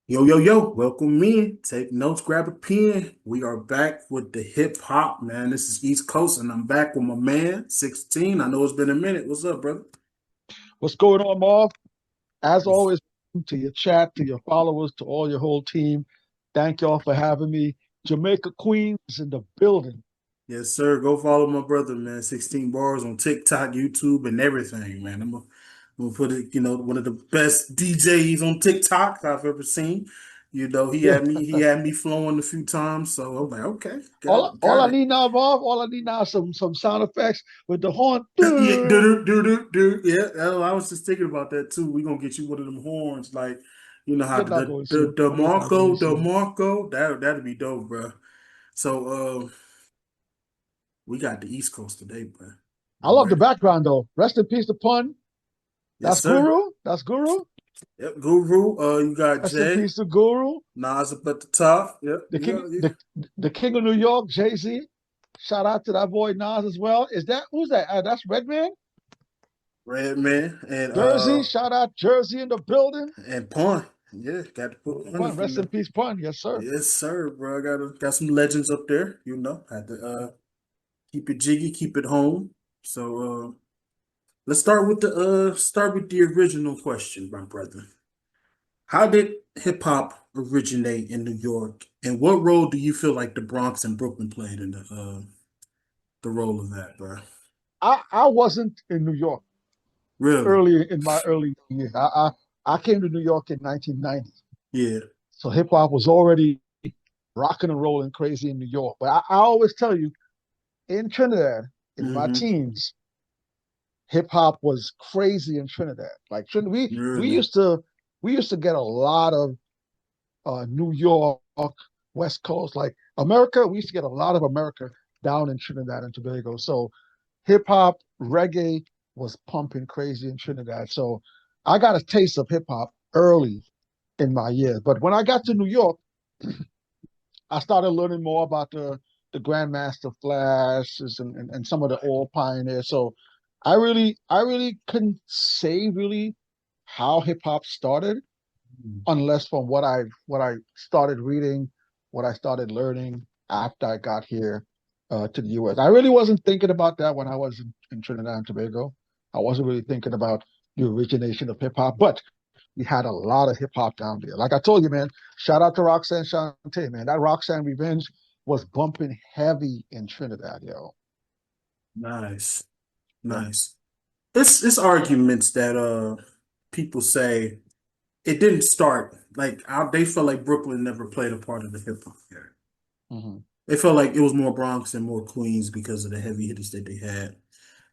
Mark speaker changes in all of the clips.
Speaker 1: Yo, yo, yo, welcome in. Take notes, grab a pen. We are back with the hip hop, man. This is East Coast, and I'm back with my man, 16. I know it's been a minute. What's up, brother?
Speaker 2: What's going on, Marv? As always, to your chat, to your followers, to all your whole team, thank y'all for having me. Jamaica Queens is in the building.
Speaker 1: Yes, sir. Go follow my brother, man. 16 bars on TikTok, YouTube, and everything, man. I'm gonna put it, one of the best DJs on TikTok I've ever seen. He
Speaker 2: Yeah.
Speaker 1: had me flowing a few times, so I'm like, okay,
Speaker 2: All
Speaker 1: got
Speaker 2: I
Speaker 1: it.
Speaker 2: need now, Marv, all I need now is some sound effects with the horn.
Speaker 1: Yeah, do do do do. Yeah, I was just thinking about that too. We're gonna get you one of them horns, like how
Speaker 2: You're not
Speaker 1: the
Speaker 2: going
Speaker 1: the
Speaker 2: to.
Speaker 1: the
Speaker 2: You're not going
Speaker 1: The
Speaker 2: to.
Speaker 1: Marco, that'd be dope, bro. So we got the East Coast today, bro.
Speaker 2: I
Speaker 1: You
Speaker 2: love the
Speaker 1: ready?
Speaker 2: background though. Rest in peace, the pun.
Speaker 1: Yes,
Speaker 2: That's
Speaker 1: sir.
Speaker 2: Guru. That's Guru.
Speaker 1: Yep, Guru. You got
Speaker 2: Rest in
Speaker 1: Jay,
Speaker 2: peace to Guru.
Speaker 1: Nas up at the top. Yep,
Speaker 2: The king, the king of New York, Jay-Z. Shout out to that boy Nas as well. Is that who's that? That's Redman.
Speaker 1: Redman and
Speaker 2: Jersey, shout out Jersey in the building.
Speaker 1: Pun. Yeah, got to put Pun
Speaker 2: Pun,
Speaker 1: up in
Speaker 2: rest in
Speaker 1: there.
Speaker 2: peace, Pun. Yes, sir.
Speaker 1: Yes, sir, bro. Got some legends up there. Had to keep it jiggy, keep it home. So let's start with the original question, my brother. How did hip hop originate in New York, and what role do you feel like the Bronx and Brooklyn played in the role of that, bro?
Speaker 2: I wasn't in New York
Speaker 1: Really?
Speaker 2: early in my early years. I came to New York in 1990.
Speaker 1: Yeah.
Speaker 2: So hip hop was already rocking and rolling crazy in New York. But I always tell you, in Trinidad, in my
Speaker 1: Mm-hmm.
Speaker 2: teens, hip hop was crazy in Trinidad. Like we
Speaker 1: Really?
Speaker 2: used to get a lot of New York, West Coast, like America. We used to get a lot of America down in Trinidad and Tobago. So hip hop, reggae was pumping crazy in Trinidad. So I got a taste of hip hop early in my years. But when I got to New York, I started learning more about the Grandmaster Flashes and some of the old pioneers. So I really couldn't say really how hip hop started unless from what I started reading, what I started learning after I got here to the US. I really wasn't thinking about that when I was in Trinidad and Tobago. I wasn't really thinking about the origination of hip hop, but we had a lot of hip hop down there. Like I told you, man, shout out to Roxanne Shante, man. That Roxanne Revenge was bumping heavy in Trinidad, yo.
Speaker 1: Nice.
Speaker 2: Yeah.
Speaker 1: Nice. It's arguments that people say it didn't start they felt like Brooklyn never played a part of the hip hop here.
Speaker 2: Mm-hmm.
Speaker 1: They felt like it was more Bronx and more Queens because of the heavy hitters that they had.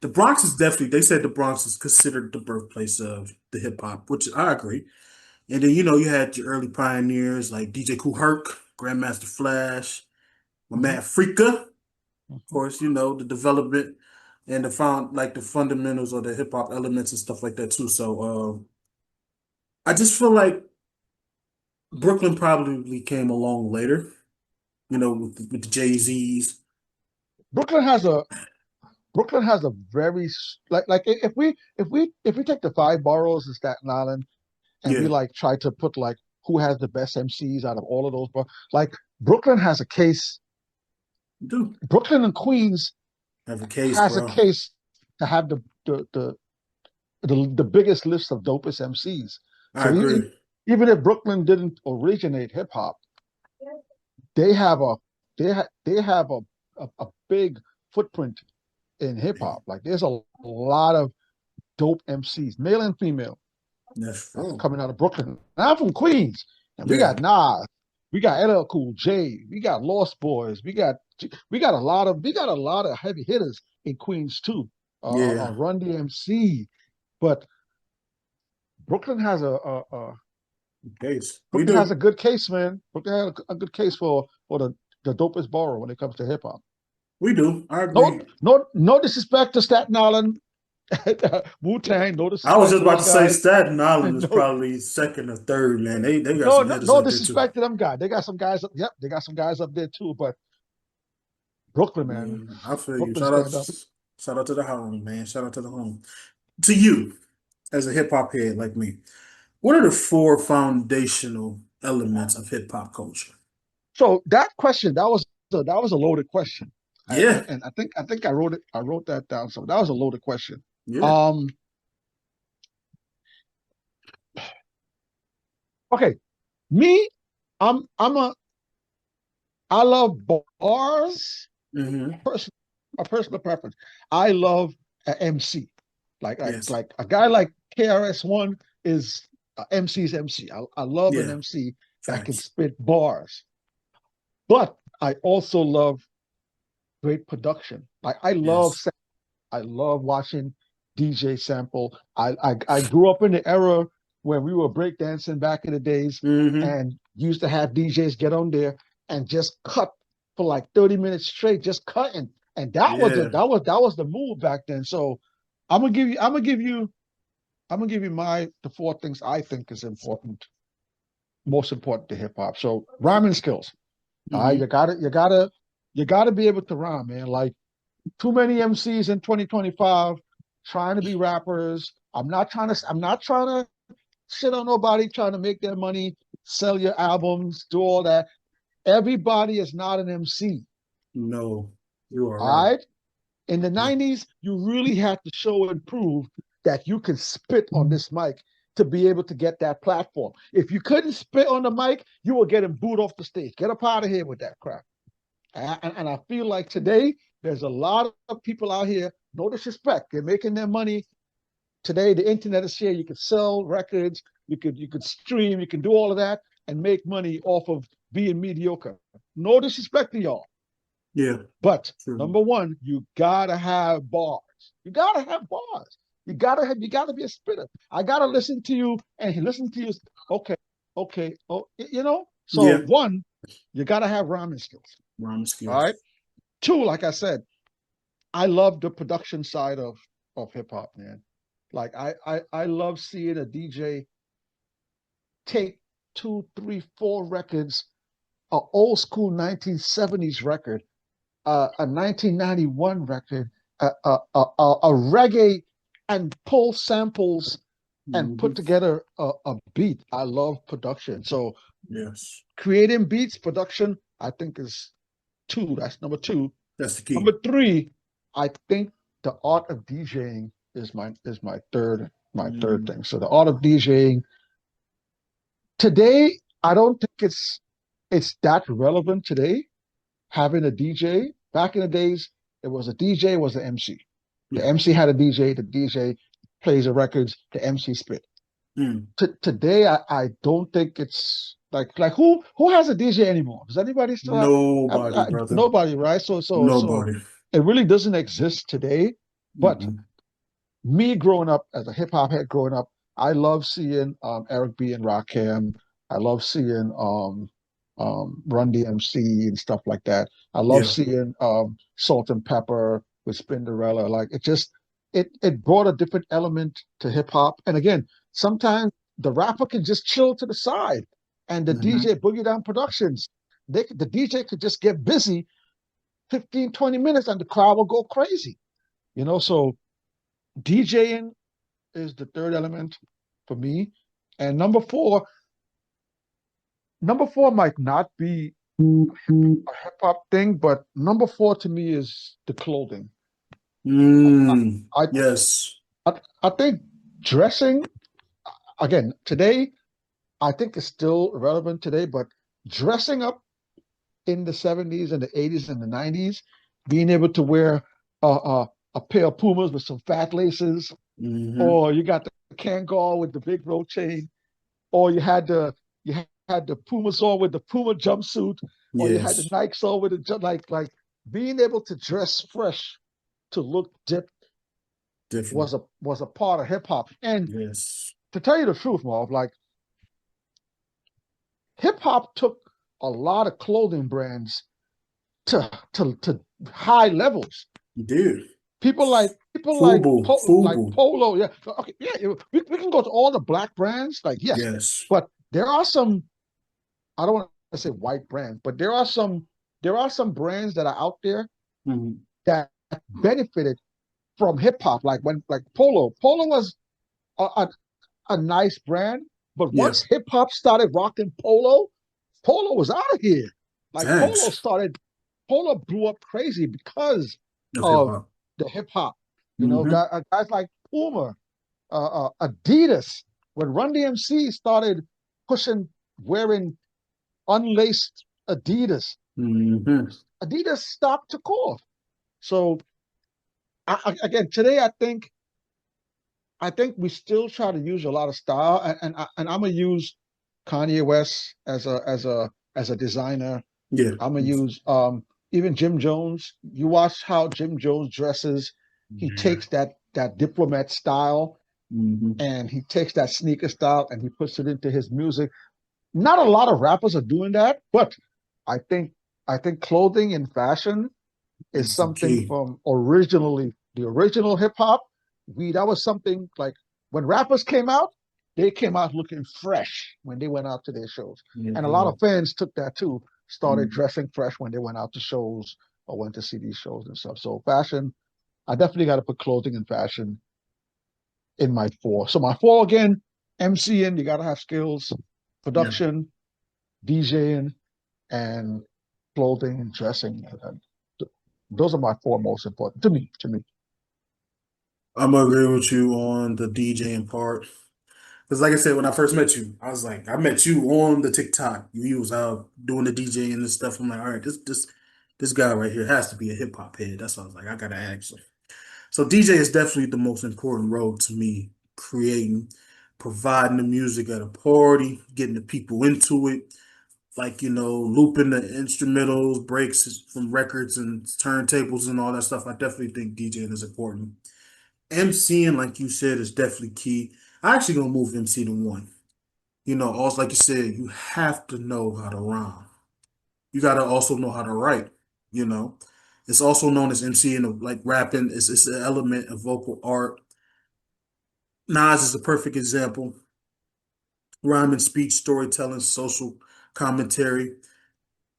Speaker 1: The Bronx is definitely, they said the Bronx is considered the birthplace of the hip hop, which I agree. And then, you had your early pioneers like DJ Kool Herc, Grandmaster Flash, my
Speaker 2: Mm-hmm.
Speaker 1: man Freaka, of
Speaker 2: Mm-hmm.
Speaker 1: course, the development and the fundamentals of the hip hop elements and stuff like that too. So I just feel like Brooklyn probably came along later, with the Jay-Z's.
Speaker 2: Brooklyn has a Brooklyn has a very like if we take the five boroughs of Staten Island and we
Speaker 1: Yeah,
Speaker 2: like try to put like who has the best MCs out of all of those, like Brooklyn has a case.
Speaker 1: do
Speaker 2: Brooklyn and Queens
Speaker 1: have a case,
Speaker 2: has a
Speaker 1: bro.
Speaker 2: case to have the biggest list of dopest MCs.
Speaker 1: I
Speaker 2: So
Speaker 1: agree.
Speaker 2: even if Brooklyn didn't originate hip hop, they have a they have a big footprint in hip hop. Like there's a lot of dope MCs, male and female,
Speaker 1: That's
Speaker 2: that's
Speaker 1: true.
Speaker 2: coming out of Brooklyn. Now I'm from Queens, and we
Speaker 1: Yeah,
Speaker 2: got Nas, we got LL Cool J, we got Lost Boys, we got a lot of heavy hitters in Queens too.
Speaker 1: yeah,
Speaker 2: Run DMC, but Brooklyn has
Speaker 1: case. We
Speaker 2: Brooklyn has a
Speaker 1: do.
Speaker 2: good case, man. Brooklyn has a good case for the dopest borough when it comes to hip hop.
Speaker 1: We do. I
Speaker 2: No,
Speaker 1: agree.
Speaker 2: no disrespect to Staten Island, Wu Tang. No
Speaker 1: I was
Speaker 2: disrespect
Speaker 1: just
Speaker 2: to
Speaker 1: about
Speaker 2: those
Speaker 1: to say
Speaker 2: guys.
Speaker 1: Staten Island is
Speaker 2: No,
Speaker 1: probably second or third, man. They got
Speaker 2: no,
Speaker 1: some
Speaker 2: no,
Speaker 1: hitters
Speaker 2: no
Speaker 1: up there too.
Speaker 2: disrespect to them guys. They got some guys up. Yep, they got some guys up there too. But Brooklyn, man,
Speaker 1: Yeah, I feel you.
Speaker 2: Brooklyn stand up.
Speaker 1: Shout out to the home, man. Shout out to the home. To you, as a hip hop head like me, what are the four foundational elements of hip hop culture?
Speaker 2: So that question, that was a loaded question.
Speaker 1: Yeah,
Speaker 2: And I think I wrote that down. So that was a loaded question.
Speaker 1: yeah.
Speaker 2: Um, okay, me, I'm a I love bars.
Speaker 1: Mm-hmm.
Speaker 2: Person, a personal preference. I love a MC.
Speaker 1: Yes.
Speaker 2: Like a guy like KRS-One is MC's MC. I love an
Speaker 1: Yeah.
Speaker 2: MC that can
Speaker 1: Facts.
Speaker 2: spit bars. But I also love great production. Like
Speaker 1: Yes.
Speaker 2: I love watching DJ sample. I grew up in the era when we were breakdancing back in the days
Speaker 1: Mm-hmm.
Speaker 2: and used to have DJs get on there and just cut for like 30 minutes straight, just cutting. And
Speaker 1: Yeah.
Speaker 2: that was the move back then. So I'm gonna give you my the four things I think is important, most important to hip hop. So rhyming skills. All right,
Speaker 1: Mm-hmm.
Speaker 2: you gotta be able to rhyme, man. Like too many MCs in 2025 trying to be rappers. I'm not trying to shit on nobody, trying to make their money, sell your albums, do all that. Everybody is not an MC.
Speaker 1: No, you are right.
Speaker 2: All right. In the
Speaker 1: Yeah.
Speaker 2: 90s, you really had to show and prove that you can spit on this mic to be able to get that platform. If you couldn't spit on the mic, you were getting booed off the stage. Get up out of here with that crap. And I feel like today there's a lot of people out here, no disrespect, they're making their money. Today the internet is here. You can sell records, you could stream, you can do all of that and make money off of being mediocre. No disrespect to y'all.
Speaker 1: Yeah.
Speaker 2: But
Speaker 1: True.
Speaker 2: number one, you gotta have bars. You gotta have bars. You gotta be a spitter. I gotta listen to you and listen to you. Okay, okay. Oh, you know. So
Speaker 1: Yeah.
Speaker 2: one, you gotta have rhyming skills.
Speaker 1: Rhyme
Speaker 2: All right.
Speaker 1: skills.
Speaker 2: Two, like I said, I love the production side of hip hop, man. Like I love seeing a DJ take two, three, four records, a old school 1970s record, a 1991 record, a reggae, and pull samples and
Speaker 1: Mm-hmm.
Speaker 2: put together a beat. I love production. So
Speaker 1: Yes.
Speaker 2: creating beats, production, I think is two. That's number two.
Speaker 1: That's the key.
Speaker 2: Number three, I think the art of DJing is my third
Speaker 1: Mm.
Speaker 2: thing. So the art of DJing today, I don't think it's that relevant today. Having a DJ back in the days, it was a DJ was an MC. The
Speaker 1: Yeah.
Speaker 2: MC had a DJ. The DJ plays the records. The MC spit.
Speaker 1: Mm.
Speaker 2: Today, I don't think it's like who has a DJ anymore? Does anybody still
Speaker 1: Nobody, brother.
Speaker 2: nobody, right? So
Speaker 1: Nobody.
Speaker 2: it really doesn't exist today. But
Speaker 1: Mm-mm.
Speaker 2: me growing up as a hip hop head growing up, I love seeing Eric B and Rakim. I love seeing Run DMC and stuff like that. I love
Speaker 1: Yeah.
Speaker 2: seeing Salt and Pepper with Spinderella. Like it brought a different element to hip hop. And again, sometimes the rapper can just chill to the side, and the
Speaker 1: Mm-hmm.
Speaker 2: DJ Boogie Down Productions, the DJ could just get busy 15, 20 minutes and the crowd will go crazy. So DJing is the third element for me. And number four might not be a hip hop thing, but number four to me is the clothing.
Speaker 1: Mm.
Speaker 2: I
Speaker 1: Yes.
Speaker 2: I think dressing again today, I think is still relevant today, but dressing up in the 70s and the 80s and the 90s, being able to wear a pair of Pumas with some fat laces,
Speaker 1: Mm-hmm.
Speaker 2: or you got the Kangol with the big road chain, or you had the Puma saw with the Puma jumpsuit, or you had the
Speaker 1: Yes.
Speaker 2: Nike saw with the like being able to dress fresh to look dip
Speaker 1: Different.
Speaker 2: was a part of hip hop. And
Speaker 1: Yes.
Speaker 2: to tell you the truth, Marv, like hip hop took a lot of clothing brands to high levels.
Speaker 1: You did.
Speaker 2: People
Speaker 1: Fubu.
Speaker 2: like
Speaker 1: Fubu.
Speaker 2: Polo, yeah. Okay, yeah. We can go to all the black brands, like yes,
Speaker 1: Yes.
Speaker 2: but there are some. I don't want to say white brands, but there are some brands that are out there
Speaker 1: Mm-hmm.
Speaker 2: that benefited from hip hop. Like when like Polo was a, a, a nice brand, But
Speaker 1: Yeah.
Speaker 2: once hip hop started rocking polo, polo was out of here. Like
Speaker 1: Thanks.
Speaker 2: polo blew up crazy because
Speaker 1: Of hip
Speaker 2: of
Speaker 1: hop.
Speaker 2: the hip hop.
Speaker 1: Mm-hmm.
Speaker 2: Guys like Puma, Adidas. When Run DMC started pushing wearing unlaced
Speaker 1: Mm-hmm.
Speaker 2: Adidas stopped to off. So again, today I think we still try to use a lot of style, and I'm gonna use Kanye West as a designer.
Speaker 1: Yeah.
Speaker 2: I'm gonna use even Jim Jones. You watch how Jim Jones dresses. He
Speaker 1: Yeah.
Speaker 2: takes that diplomat style
Speaker 1: Mm-hmm.
Speaker 2: and he takes that sneaker style and he puts it into his music. Not a lot of rappers are doing that, but I think I think clothing and fashion is
Speaker 1: It's the
Speaker 2: something
Speaker 1: key.
Speaker 2: from originally the original hip hop. We That was something like when rappers came out, they came out looking fresh when they went out to their shows.
Speaker 1: Yeah.
Speaker 2: And a lot of fans took that too, started
Speaker 1: Mm.
Speaker 2: dressing fresh when they went out to shows or went to see these shows and stuff. So fashion, I definitely got to put clothing and fashion in my four. So my four again, MCing, you got to have skills,
Speaker 1: Yeah.
Speaker 2: production, DJing, and clothing and dressing. Those are my four most important to me. To me,
Speaker 1: I'm gonna agree with you on the DJing part. Because like I said, when I first met you, I was like, I met you on the TikTok. You was out doing the DJing and stuff. I'm like, all right, this guy right here has to be a hip hop head. That's why I was like, I gotta ask him. So DJ is definitely the most important role to me, creating, providing the music at a party, getting the people into it, like looping the instrumentals, breaks from records and turntables and all that stuff. I definitely think DJing is important. MCing, like you said, is definitely key. I actually gonna move MC to one. Also like you said, you have to know how to rhyme. You gotta also know how to write. You know, it's also known as MCing, like rapping. It's an element of vocal art. Nas is a perfect example. Rhyming, speech, storytelling, social commentary.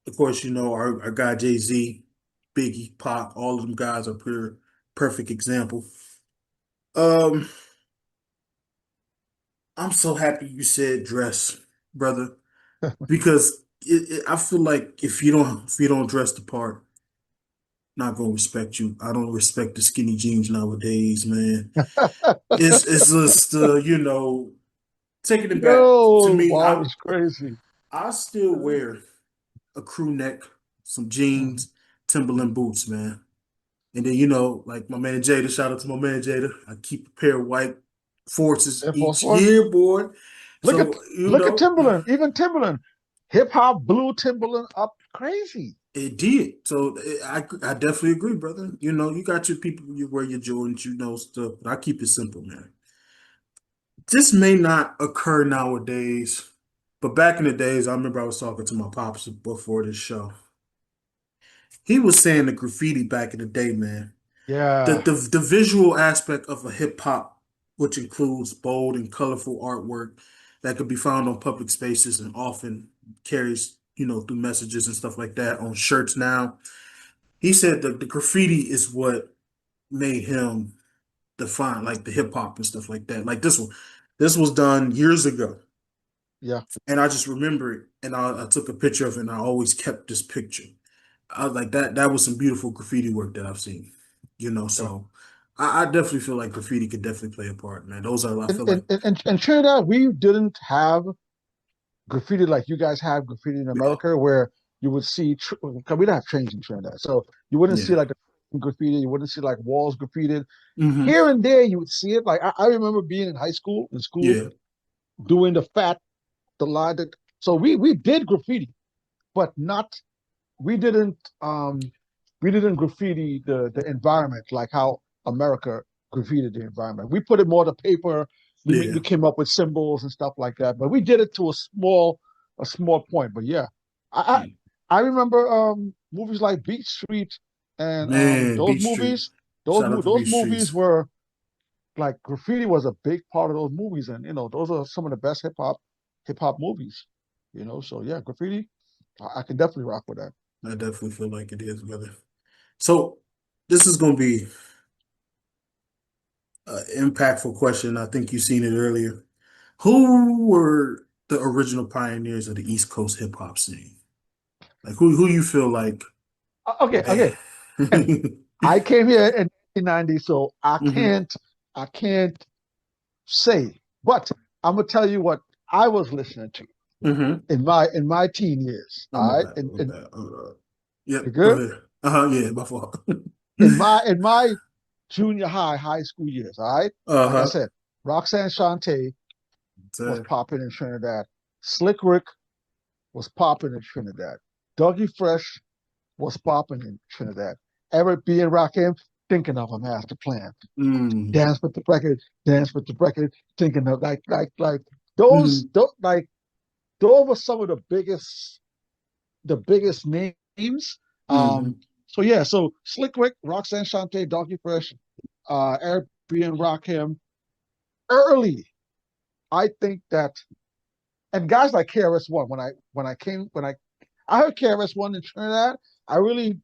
Speaker 1: Of course, our guy Jay Z, Biggie, Pac, all of them guys are pure perfect example. Um, I'm so happy you said dress, brother, because I feel like if you don't dress the part, not gonna respect you. I don't respect the skinny jeans nowadays, man. It's just taking it back to
Speaker 2: yo,
Speaker 1: me.
Speaker 2: wow,
Speaker 1: I
Speaker 2: it's crazy.
Speaker 1: I still wear a crew neck, some
Speaker 2: Mhm.
Speaker 1: jeans, Timberland boots, man. And then like my man Jada, shout out to my man Jada. I keep a pair of white forces
Speaker 2: Air Force
Speaker 1: each
Speaker 2: One.
Speaker 1: year, boy.
Speaker 2: Look at
Speaker 1: So
Speaker 2: look at Timberland. Even Timberland, hip hop blew Timberland up crazy.
Speaker 1: it did. So I definitely agree, brother. You got your people, you wear your Jordans, stuff, but I keep it simple, man. This may not occur nowadays, but back in the days, I remember I was talking to my pops before this show. He was saying the graffiti back in the day, man. The
Speaker 2: Yeah,
Speaker 1: the, the visual aspect of a hip hop, which includes bold and colorful artwork that could be found on public spaces and often carries, through messages and stuff like that on shirts now. He said the graffiti is what made him define like the hip hop and stuff like that. Like this one, this was done years ago,
Speaker 2: yeah.
Speaker 1: and I just remember it, and I took a picture of it, and I always kept this picture. I was like that. That was some beautiful graffiti work that I've seen.
Speaker 2: Yeah.
Speaker 1: So I definitely feel like graffiti could definitely play a part, man. Those are I
Speaker 2: In,
Speaker 1: feel
Speaker 2: in,
Speaker 1: like
Speaker 2: in Trinidad, we didn't have graffiti like you guys have graffiti in
Speaker 1: oh,
Speaker 2: America, where you would see, because we don't have trains in Trinidad, so you wouldn't
Speaker 1: yeah,
Speaker 2: see like the graffiti, you wouldn't see like walls graffitied.
Speaker 1: hmm,
Speaker 2: Here and there, you would see it. Like I remember being in high school,
Speaker 1: yeah,
Speaker 2: doing the line that. So we did graffiti, but not we didn't um we didn't graffiti the environment like how America graffitied the environment. We put it more to paper. We
Speaker 1: yeah,
Speaker 2: came up with symbols and stuff like that, but we did it to a small point. But yeah, I I remember movies like Beach Street and
Speaker 1: man.
Speaker 2: those
Speaker 1: Beach Street.
Speaker 2: movies.
Speaker 1: Shout out to
Speaker 2: Those
Speaker 1: Beach
Speaker 2: movies
Speaker 1: Streets.
Speaker 2: were like graffiti was a big part of those movies, and those are some of the best hip hop movies. So yeah, graffiti. I can definitely rock with that.
Speaker 1: I definitely feel like it is, brother. So this is gonna be an impactful question. I think you've seen it earlier. Who were the original pioneers of the East Coast hip hop scene? Like who you feel like,
Speaker 2: Okay,
Speaker 1: man?
Speaker 2: and I came here in 1990, so
Speaker 1: Hmm.
Speaker 2: I can't say, but I'm gonna tell you what I was listening to
Speaker 1: Hmm.
Speaker 2: in my teen years.
Speaker 1: Oh,
Speaker 2: All
Speaker 1: my
Speaker 2: right,
Speaker 1: bad. My bad.
Speaker 2: you
Speaker 1: Yep, go
Speaker 2: good?
Speaker 1: ahead. Uh-huh, yeah, my fault.
Speaker 2: In my junior high school years. All right, like I
Speaker 1: Uh-huh.
Speaker 2: said, Roxanne Shante was
Speaker 1: So,
Speaker 2: popping in Trinidad. Slick Rick was popping in Trinidad. Dougie Fresh was popping in Trinidad. Eric B. and Rakim thinking of a master plan.
Speaker 1: mm,
Speaker 2: Dance with the record, dance with the record, thinking of like
Speaker 1: mm,
Speaker 2: like those were some of the biggest names.
Speaker 1: mm,
Speaker 2: So yeah, so Slick Rick, Roxanne Shante, Donkey Fresh, Eric B and Rakim, early. I think that, and guys like KRS One. When I heard KRS One in Trinidad, I really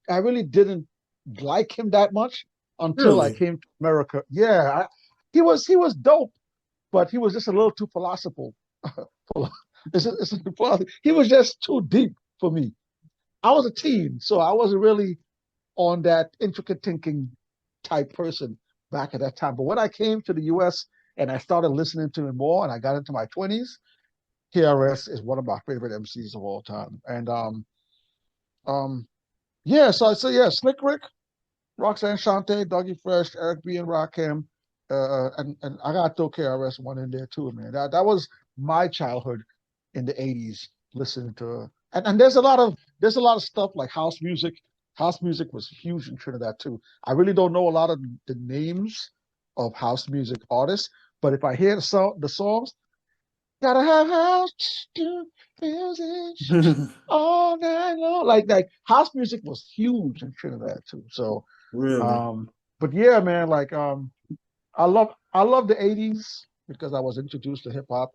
Speaker 2: I really didn't like him that much until I
Speaker 1: really?
Speaker 2: came to America. Yeah, he was dope, but he was just a little too philosophical. He was just too deep for me. I was a teen, so I wasn't really on that intricate thinking type person back at that time. But when I came to the US and I started listening to him more and I got into my 20s, KRS is one of my favorite MCs of all time. And um yeah, so yeah, Slick Rick, Roxanne Shante, Dougie Fresh, Eric B and Rakim, and I got to throw KRS One in there too, man. That was my childhood in the '80s, listening to, and there's a lot of stuff like house music. House music was huge in Trinidad too. I really don't know a lot of the names of house music artists, but if I hear the songs, gotta have house music all night long. Like house music was huge in Trinidad too. So
Speaker 1: Really?
Speaker 2: um, but yeah, man, like I love the '80s because I was introduced to hip hop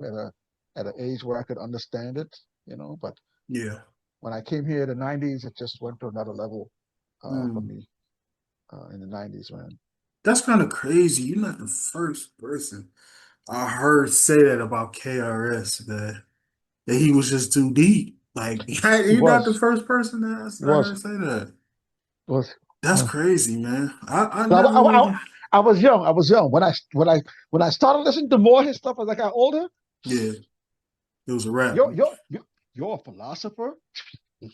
Speaker 2: at an age where I could understand it, But
Speaker 1: Yeah.
Speaker 2: when I came here in the '90s, it just went to another level for
Speaker 1: Mm.
Speaker 2: me in the '90s, man.
Speaker 1: That's kind of crazy. You're not the first person I heard say that about KRS, man. That he was just too deep. Like,
Speaker 2: He
Speaker 1: you're not the
Speaker 2: was,
Speaker 1: first person that
Speaker 2: he
Speaker 1: I
Speaker 2: was,
Speaker 1: heard say that.
Speaker 2: was.
Speaker 1: That's
Speaker 2: Uh,
Speaker 1: crazy, man. I
Speaker 2: I,
Speaker 1: never
Speaker 2: I, I,
Speaker 1: really.
Speaker 2: I was young. I was young when I started listening to more of his stuff as I got older.
Speaker 1: Yeah, it was a rap.
Speaker 2: You're a philosopher.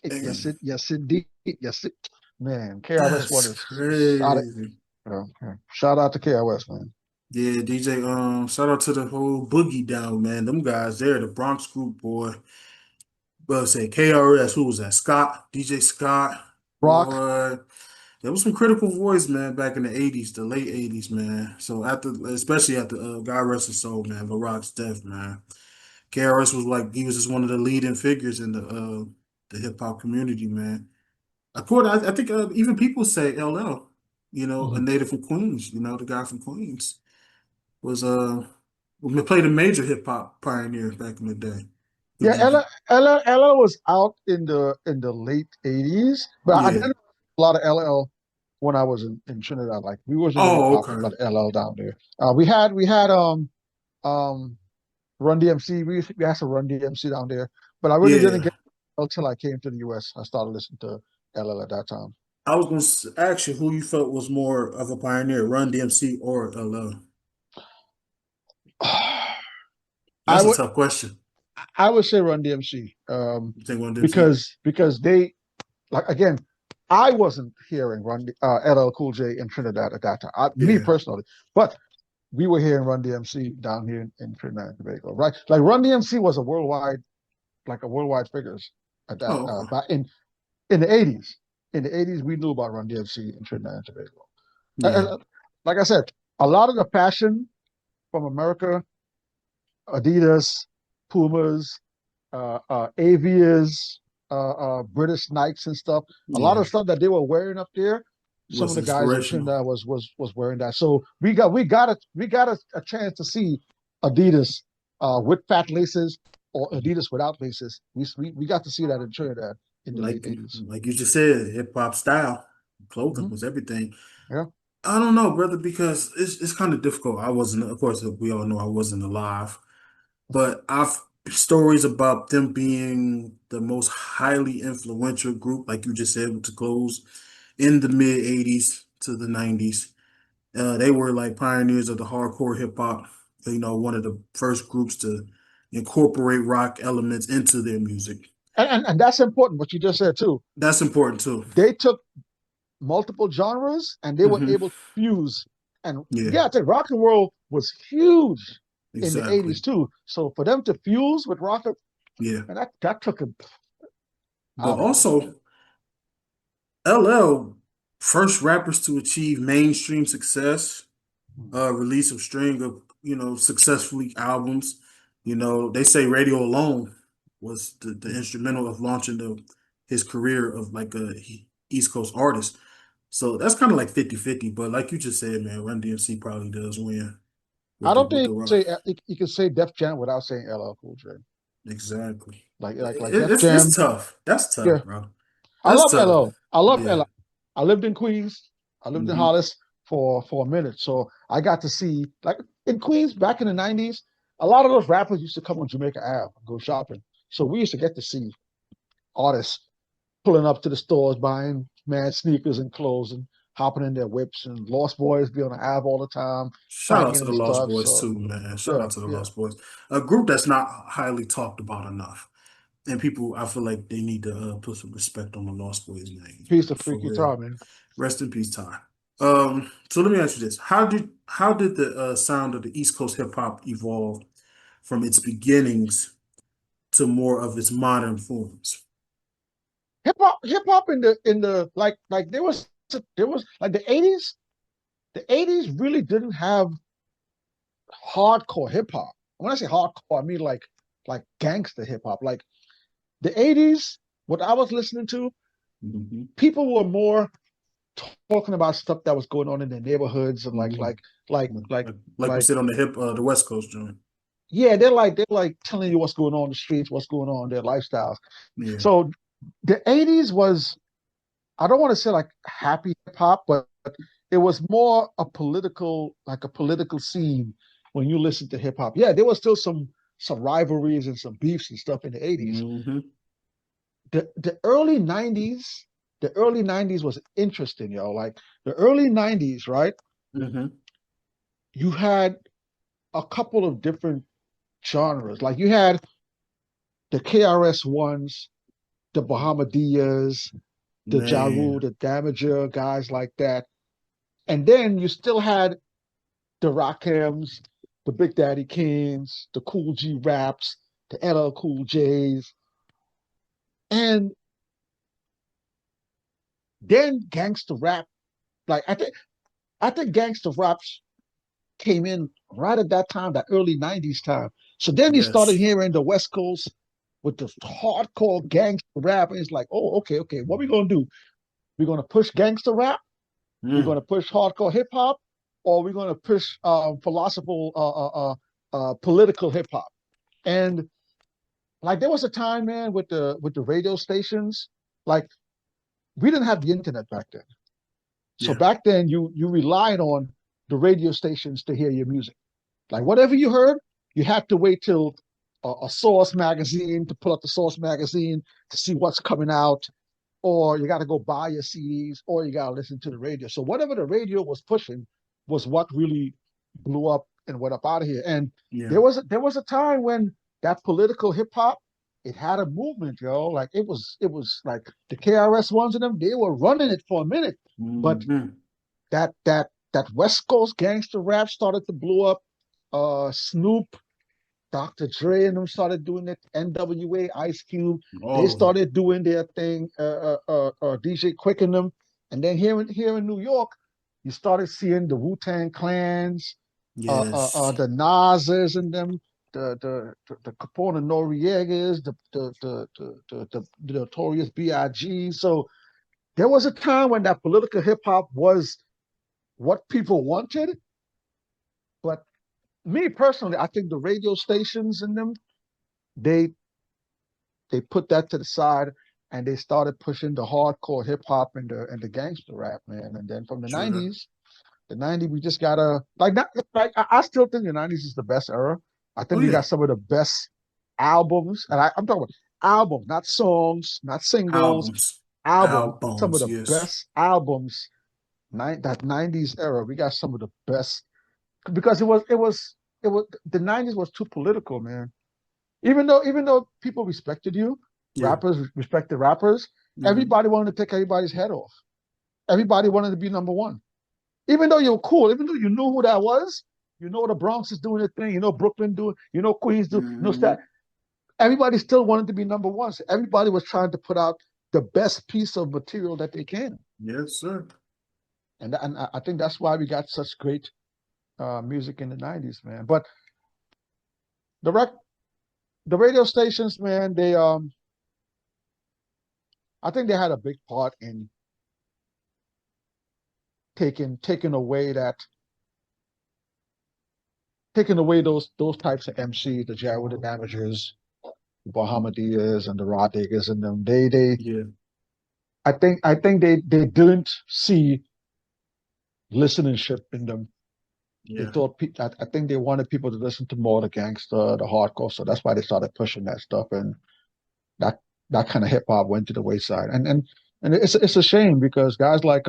Speaker 1: Man,
Speaker 2: Yes, indeed. Yes, man. KRS One
Speaker 1: that's
Speaker 2: is out of,
Speaker 1: crazy.
Speaker 2: yeah. Shout out to KRS, man.
Speaker 1: Yeah, DJ. Shout out to the whole Boogie Down, man. Them guys there, the Bronx group, boy. Well, say KRS. Who was that? Scott, DJ Scott,
Speaker 2: Rock,
Speaker 1: boy. There was some critical voice, man, back in the '80s, the late '80s, man. So especially after God rest his soul, man, Barack's death, man. KRS was like he was just one of the leading figures in the hip hop community, man. I think even people say LL, a
Speaker 2: mhm.
Speaker 1: native from Queens, the guy from Queens was played a major hip hop pioneer back in the day.
Speaker 2: Yeah, Ella was out in the late '80s, but I
Speaker 1: Yeah.
Speaker 2: didn't know a lot of LL when I was in Trinidad. Like we wasn't really
Speaker 1: Oh,
Speaker 2: popping
Speaker 1: okay.
Speaker 2: about LL down there. We had um Run DMC. We had some Run DMC down there, but I really didn't
Speaker 1: Yeah.
Speaker 2: get until I came to the US. I started listening to LL at that time.
Speaker 1: I was going to ask you who you felt was more of a pioneer, Run DMC or LL.
Speaker 2: I
Speaker 1: That's a
Speaker 2: would
Speaker 1: tough question.
Speaker 2: I would say Run DMC,
Speaker 1: You think Run DMC?
Speaker 2: because they, like, again, I wasn't hearing LL Cool J in Trinidad at that time. Me
Speaker 1: Yeah.
Speaker 2: personally, but we were hearing Run DMC down here in Trinidad and Tobago, right? Like Run DMC was a worldwide figures at that
Speaker 1: Oh, okay.
Speaker 2: back in the '80s. In the '80s, we knew about Run DMC in Trinidad and Tobago.
Speaker 1: Yeah.
Speaker 2: Like I said, a lot of the passion from America, Adidas, Pumas, Avias, British Nikes and stuff. A lot
Speaker 1: Yeah.
Speaker 2: of stuff that they were wearing up there. Some of
Speaker 1: Was
Speaker 2: the guys in
Speaker 1: inspirational.
Speaker 2: Trinidad was wearing that. So we got a chance to see Adidas with fat laces or Adidas without laces. We got to see that in Trinidad in the late
Speaker 1: Like
Speaker 2: '80s.
Speaker 1: like you just said, hip hop style, clothing
Speaker 2: Hmm.
Speaker 1: was everything.
Speaker 2: Yeah.
Speaker 1: I don't know, brother, because it's kind of difficult. I wasn't, of course, we all know I wasn't alive, but I've stories about them being the most highly influential group, like you just said, to close in the mid '80s to the '90s. They were like pioneers of the hardcore hip hop. You know, one of the first groups to incorporate rock elements into their music.
Speaker 2: And that's important. What you just said too.
Speaker 1: That's important too.
Speaker 2: They took multiple genres and they were
Speaker 1: Hmm.
Speaker 2: able to fuse. And
Speaker 1: Yeah,
Speaker 2: yeah, I think rock and roll was huge in the '80s
Speaker 1: exactly.
Speaker 2: too. So for them to fuse with rock,
Speaker 1: Yeah,
Speaker 2: and that took him,
Speaker 1: but
Speaker 2: I don't know,
Speaker 1: also
Speaker 2: man.
Speaker 1: LL, first rappers to achieve mainstream success, release a string of, successfully albums. They say Radio Alone was the instrumental of launching his career of like a East Coast artist. So that's kind of like 50-50. But like you just said, man, Run DMC probably does win
Speaker 2: I
Speaker 1: with the
Speaker 2: don't
Speaker 1: with
Speaker 2: think
Speaker 1: the rock.
Speaker 2: you can say Def Jam without saying LL Cool J.
Speaker 1: Exactly.
Speaker 2: Like Def
Speaker 1: It's
Speaker 2: Jam.
Speaker 1: tough. That's tough,
Speaker 2: Yeah,
Speaker 1: bro.
Speaker 2: I
Speaker 1: That's
Speaker 2: love
Speaker 1: tough.
Speaker 2: LL. I love
Speaker 1: Yeah.
Speaker 2: LL. I lived in Queens. I lived in
Speaker 1: Hmm.
Speaker 2: Hollis for a minute, so I got to see like in Queens back in the '90s. A lot of those rappers used to come on Jamaica Ave and go shopping, so we used to get to see artists pulling up to the stores, buying mad sneakers and clothes, and hopping in their whips. And Lost Boys be on the Ave all the time,
Speaker 1: Shout out
Speaker 2: banging
Speaker 1: to the
Speaker 2: and
Speaker 1: Lost
Speaker 2: stuff.
Speaker 1: Boys
Speaker 2: So
Speaker 1: too, man. Shout
Speaker 2: yeah,
Speaker 1: out to the
Speaker 2: yeah.
Speaker 1: Lost Boys, a group that's not highly talked about enough, and people, I feel like they need to put some respect on the Lost Boys names,
Speaker 2: Piece
Speaker 1: man.
Speaker 2: of
Speaker 1: For
Speaker 2: freaky
Speaker 1: real.
Speaker 2: time, man.
Speaker 1: Rest in peace, Ty. So let me ask you this: how did the sound of the East Coast hip hop evolve from its beginnings to more of its modern forms?
Speaker 2: Hip hop in the like there was like the '80s. The '80s really didn't have hardcore hip hop. When I say hardcore, I mean like gangster hip hop. Like the '80s, what I was listening to,
Speaker 1: Hmm.
Speaker 2: people were more talking about stuff that was going on in their neighborhoods and
Speaker 1: Yeah.
Speaker 2: like
Speaker 1: Like,
Speaker 2: like
Speaker 1: like like we
Speaker 2: like
Speaker 1: said on the West Coast joint.
Speaker 2: yeah, they're like telling you what's going on in the streets, what's going on in their lifestyles.
Speaker 1: Yeah.
Speaker 2: So the '80s was, I don't want to say like happy hip hop, but it was more a political scene when you listen to hip hop. Yeah, there was still some rivalries and some beefs and stuff in the '80s.
Speaker 1: Hmm.
Speaker 2: The early '90s was interesting, yo. Like the early '90s, right?
Speaker 1: Hmm.
Speaker 2: You had a couple of different genres. Like you had the KRS ones, the Bahamadia, the Ja Rule,
Speaker 1: Man.
Speaker 2: the Damager, guys like that. And then you still had the Rackams, the Big Daddy Kings, the Cool G Raps, the LL Cool J's, and then gangster rap. Like I think gangster raps came in right at that time, that early '90s time. So then you started
Speaker 1: Yes.
Speaker 2: hearing the West Coast with the hardcore gangster rap, and it's like, oh, okay, okay, what we gonna do? We're gonna push gangster rap. We're
Speaker 1: Mm.
Speaker 2: gonna push hardcore hip hop, or we're gonna push philosophical, political hip hop. And like there was a time, man, with the radio stations, like we didn't have the internet back then. So
Speaker 1: Yeah.
Speaker 2: back then, you relied on the radio stations to hear your music. Like whatever you heard, you had to wait till a Source magazine to pull up the Source magazine to see what's coming out, or you got to go buy your CDs, or you got to listen to the radio. So whatever the radio was pushing was what really blew up and went up out of here. And
Speaker 1: Yeah.
Speaker 2: there was a time when that political hip hop, it had a movement, yo. Like it was like the KRS ones of them, they were running it for a minute, but
Speaker 1: Hmm.
Speaker 2: that West Coast gangster rap started to blow up. Snoop, Dr. Dre and them started doing it. NWA, Ice Cube, they
Speaker 1: All of them.
Speaker 2: started doing their thing. DJ Quick and them, and then here in New York, you started seeing the Wu-Tang Clans,
Speaker 1: Yes.
Speaker 2: the Nas's and them, the Capone and Noriegas, the Notorious B.I.G. So there was a time when that political hip hop was what people wanted, but me personally, I think the radio stations and them, they they put that to the side and they started pushing the hardcore hip hop and the gangster rap, man. And then from the
Speaker 1: Sure.
Speaker 2: '90s, The '90s, we just gotta not like I still think the '90s is the best era. I
Speaker 1: Oh
Speaker 2: think we
Speaker 1: yeah,
Speaker 2: got some of the best albums, and I'm talking about albums, not songs, not singles,
Speaker 1: albums,
Speaker 2: albums. Some of
Speaker 1: albums.
Speaker 2: the
Speaker 1: Yes.
Speaker 2: best albums. That '90s era, we got some of the best because it was the '90s was too political, man. Even though people respected you,
Speaker 1: Yeah.
Speaker 2: rappers respected rappers,
Speaker 1: Hmm.
Speaker 2: everybody wanted to take everybody's head off. Everybody wanted to be number one. Even though you were cool, even though you knew who that was, you know the Bronx is doing their thing, you know Brooklyn doing, you know Queens do, you know
Speaker 1: Hmm.
Speaker 2: that. Everybody still wanted to be number one. So everybody was trying to put out the best piece of material that they can,
Speaker 1: Yes, sir.
Speaker 2: and I think that's why we got such great music in the '90s, man. But the rec, the radio stations, man, they I think they had a big part in taking away those types of MCs, the Jared the Damagers, the Bahamadia and the Rod Diggers and them.
Speaker 1: Yeah.
Speaker 2: I think they didn't see listenership in them. They
Speaker 1: Yeah.
Speaker 2: thought I think they wanted people to listen to more the gangster, the hardcore. So that's why they started pushing that stuff, and that that kind of hip hop went to the wayside. And it's a shame because guys like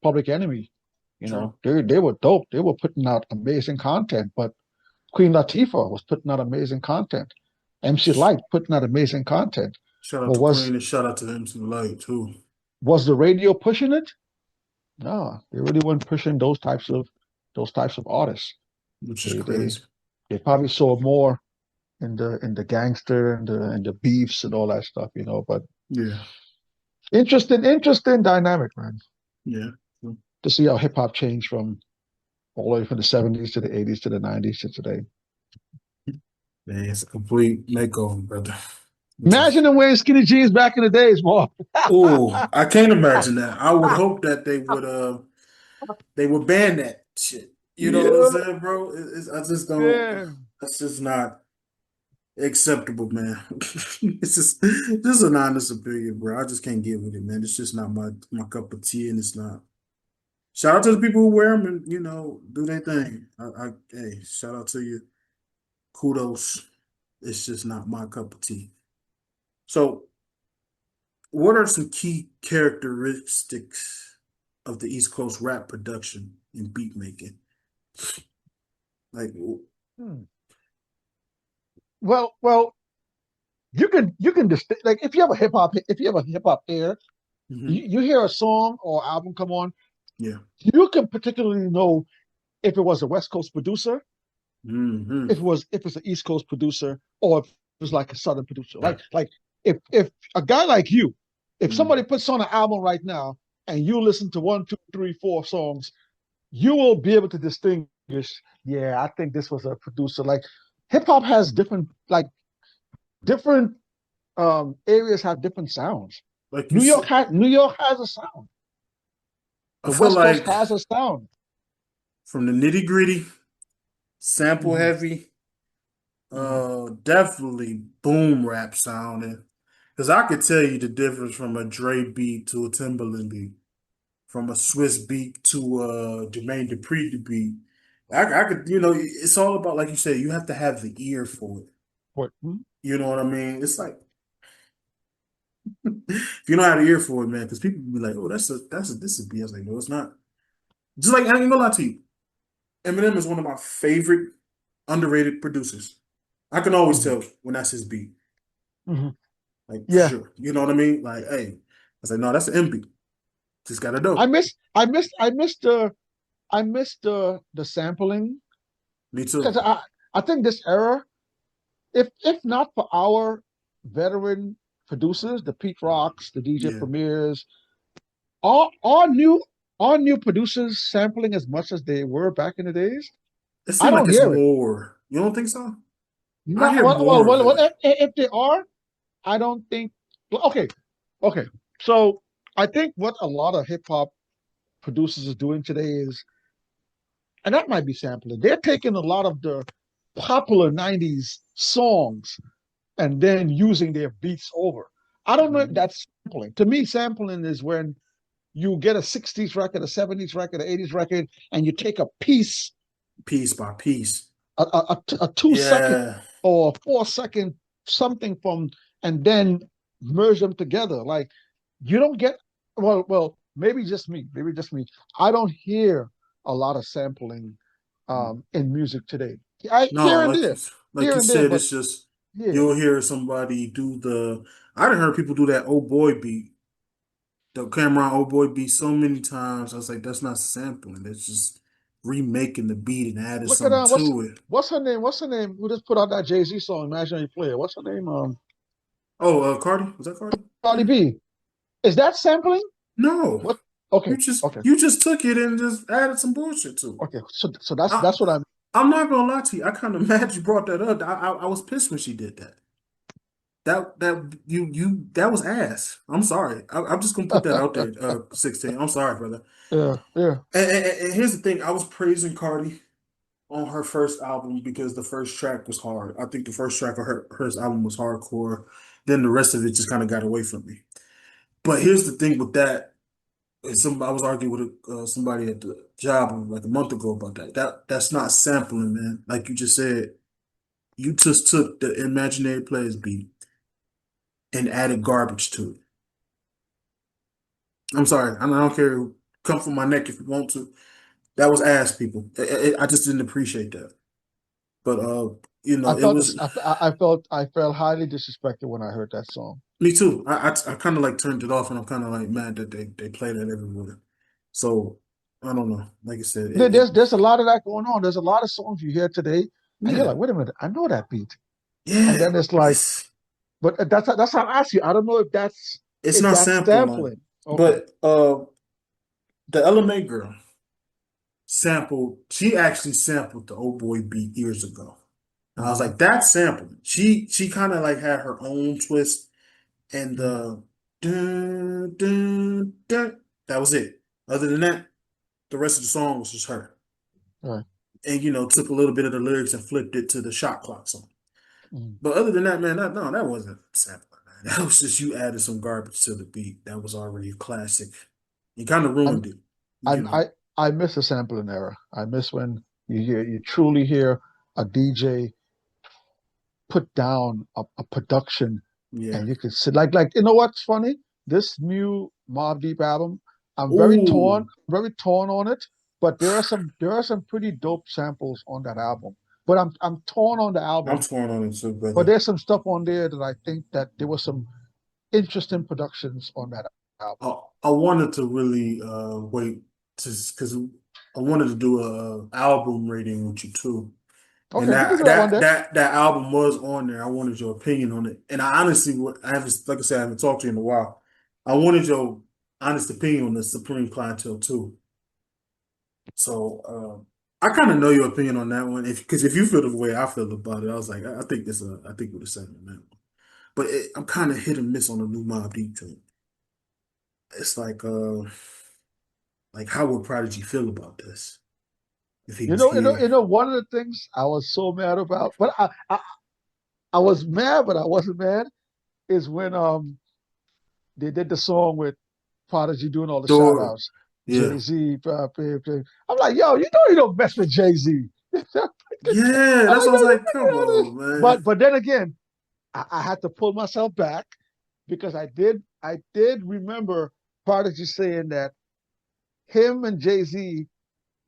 Speaker 2: Public Enemy,
Speaker 1: True.
Speaker 2: they were dope. They were putting out amazing content, but Queen Latifah was putting out amazing content. MC
Speaker 1: Sh-
Speaker 2: Light putting out amazing content.
Speaker 1: Shout out
Speaker 2: But
Speaker 1: to Queen and shout out to MC Light too,
Speaker 2: was the radio pushing it? No, they really weren't pushing those types of artists.
Speaker 1: which is
Speaker 2: They they
Speaker 1: crazy.
Speaker 2: they probably saw more in the gangster and the beefs and all that stuff, But
Speaker 1: Yeah.
Speaker 2: interesting dynamic, man.
Speaker 1: Yeah.
Speaker 2: To see how hip hop changed from all the way from the '70s to the '80s to the '90s to today.
Speaker 1: Man, it's a complete makeover, brother. Which is
Speaker 2: Imagine them wearing skinny jeans back in the days, Mark.
Speaker 1: oh, I can't imagine that. I would hope that they would ban that shit. You know what I'm
Speaker 2: Yeah,
Speaker 1: saying, bro? I just don't.
Speaker 2: man.
Speaker 1: That's just not acceptable, man. It's just an honest opinion, bro. I just can't get with it, man. It's just not my cup of tea, and it's not. Shout out to the people who wear them and do their thing. Hey, shout out to you. Kudos. It's just not my cup of tea. So, what are some key characteristics of the East Coast rap production and beat making? Like,
Speaker 2: Hmm. Well, you can just like if you have a hip hop ear,
Speaker 1: mhm,
Speaker 2: you hear a song or album come on,
Speaker 1: yeah,
Speaker 2: you can particularly know if it was a West Coast producer,
Speaker 1: hmm,
Speaker 2: if it's an East Coast producer, or if it was like a Southern producer. Like if a guy like you, if
Speaker 1: hmm,
Speaker 2: somebody puts on an album right now and you listen to one, two, three, four songs, you will be able to distinguish. Yeah, I think this was a producer. Like hip hop has different areas have different sounds.
Speaker 1: like you
Speaker 2: New York
Speaker 1: said,
Speaker 2: has New York has a sound.
Speaker 1: I
Speaker 2: The
Speaker 1: feel
Speaker 2: West Coast
Speaker 1: like
Speaker 2: has a sound.
Speaker 1: from the nitty gritty, sample
Speaker 2: Hmm.
Speaker 1: heavy,
Speaker 2: Hmm.
Speaker 1: definitely boom rap sounding. Because I could tell you the difference from a Dre beat to a Timberland beat, from a Swiss beat to a Jermaine Dupri beat. I could, it's all about, like you said, you have to have the ear for it.
Speaker 2: What? Hmm?
Speaker 1: You know what I mean? It's like if you don't have the ear for it, man, because people be like, "Oh, this is BS." Like, no, it's not. Just like I ain't gonna lie to you, Eminem is one of my favorite underrated producers. I can always
Speaker 2: Hmm.
Speaker 1: tell when that's his beat,
Speaker 2: Hmm.
Speaker 1: like for
Speaker 2: Yeah,
Speaker 1: sure. You know what I mean? Like, hey, I was like, no, that's an M beat. Just gotta
Speaker 2: I
Speaker 1: know.
Speaker 2: miss I missed the sampling
Speaker 1: Me
Speaker 2: because
Speaker 1: too.
Speaker 2: I think this era, if not for our veteran producers, the Pete Rocks, the DJ
Speaker 1: Yeah,
Speaker 2: Premiers, all new producers sampling as much as they were back in the days,
Speaker 1: it
Speaker 2: I
Speaker 1: seems like
Speaker 2: don't
Speaker 1: it's
Speaker 2: hear it.
Speaker 1: more. You don't think so? I
Speaker 2: Not
Speaker 1: hear
Speaker 2: well, well,
Speaker 1: more of
Speaker 2: well, well
Speaker 1: it.
Speaker 2: if they are, I don't think. Well, okay, okay. So I think what a lot of hip hop producers are doing today is, and that might be sampling. They're taking a lot of the popular '90s songs and then using their beats over. I don't know if
Speaker 1: Mhm.
Speaker 2: that's sampling. To me, sampling is when you get a 60s record, a 70s record, an 80s record, and you take a piece,
Speaker 1: Piece by piece.
Speaker 2: a 2 second
Speaker 1: Yeah.
Speaker 2: or 4 second something from, and then merge them together. Like you don't get, well, maybe just me. I don't hear a lot of sampling in music today. I
Speaker 1: No,
Speaker 2: here and there,
Speaker 1: like
Speaker 2: here
Speaker 1: you
Speaker 2: and there,
Speaker 1: said,
Speaker 2: but
Speaker 1: it's just
Speaker 2: yeah.
Speaker 1: you'll hear somebody do the. I done heard people do that old boy beat, the Cameron old boy beat so many times. I was like, that's not sampling. That's just remaking the beat and adding
Speaker 2: Look at
Speaker 1: something to it.
Speaker 2: what's her name? What's her name? Who just put out that Jay-Z song, Imaginary Player? What's her name?
Speaker 1: Oh, Cardi, was that Cardi?
Speaker 2: Cardi B. Is that sampling?
Speaker 1: No,
Speaker 2: What? Okay, okay,
Speaker 1: you just took it and just added some bullshit to it.
Speaker 2: okay. So that's
Speaker 1: I,
Speaker 2: what I'm.
Speaker 1: I'm not gonna lie to you. I kind of mad you brought that up. I was pissed when she did that. That was ass. I'm sorry. I'm just gonna put that out there. 16. I'm sorry, brother.
Speaker 2: Yeah, yeah.
Speaker 1: And here's the thing. I was praising Cardi on her first album because the first track was hard. I think the first track of her album was hardcore. Then the rest of it just kind of got away from me. But here's the thing with that. I was arguing with somebody at the job like a month ago about that. That's not sampling, man. Like you just said, you just took the Imaginary Players beat and added garbage to it. I'm sorry. I don't care. Come from my neck if you want to. That was ass, people. I just didn't appreciate that. But
Speaker 2: I
Speaker 1: it
Speaker 2: felt this.
Speaker 1: was
Speaker 2: I felt highly disrespected when I heard that song.
Speaker 1: me too. I kind of like turned it off, and I'm kind of like mad that they play that everywhere. So I don't know. Like I said,
Speaker 2: There's a lot of that going on. There's a lot of songs you hear today, and you're
Speaker 1: yeah,
Speaker 2: like, wait a minute, I know that beat, and
Speaker 1: yeah.
Speaker 2: then it's like, but that's how I ask you. I don't know
Speaker 1: It's
Speaker 2: if
Speaker 1: not
Speaker 2: that's
Speaker 1: sampling,
Speaker 2: sampling. Okay.
Speaker 1: but the LMA girl sampled. She actually sampled the old boy beat years ago. And I was
Speaker 2: Uh-huh.
Speaker 1: like, that's sampling. She kind of like had her own twist, and
Speaker 2: Mhm.
Speaker 1: the dun, dun, dun, that was it. Other than that, the rest of the song was just her.
Speaker 2: Right.
Speaker 1: And took a little bit of the lyrics and flipped it to the shot clock song.
Speaker 2: Mhm.
Speaker 1: But other than that, man, no, that wasn't sampling, man. That was just you added some garbage to the beat. That was already a classic. You kind of
Speaker 2: I'm,
Speaker 1: ruined it, you
Speaker 2: I'm,
Speaker 1: know.
Speaker 2: I miss the sampling era. I miss when you truly hear a DJ put down a production,
Speaker 1: Yeah.
Speaker 2: and you can sit like you know what's funny? This new Mobb Deep album,
Speaker 1: Ooh,
Speaker 2: very torn on it. But there are some pretty dope samples on that album. But I'm torn on the
Speaker 1: I'm
Speaker 2: album.
Speaker 1: torn on it too,
Speaker 2: But
Speaker 1: brother.
Speaker 2: there's some stuff on there that I think that there was some interesting productions on that album.
Speaker 1: I wanted to really wait to because I wanted to do a album rating with you too. And
Speaker 2: Okay, we can do that one day.
Speaker 1: that album was on there. I wanted your opinion on it. And I honestly, I haven't, like I said, I haven't talked to you in a while. I wanted your honest opinion on the Supreme Clientele too. So I kind of know your opinion on that one. If because if you feel the way I feel about it, I was like, I think I think we're the same on that one. But I'm kind of hit and miss on the new Mob Deep joint. It's like how would Prodigy feel about this if he was here?
Speaker 2: One of the things I was so mad about, but I was mad, but I wasn't mad, is when they did the song with Prodigy doing all the shout
Speaker 1: Sure.
Speaker 2: outs.
Speaker 1: Yeah.
Speaker 2: Jay-Z, I'm like, yo, you know you don't mess with Jay-Z. I'm like,
Speaker 1: Yeah, that's what I was like, come on, man.
Speaker 2: but then again, I had to pull myself back because I did remember Prodigy saying that him and Jay-Z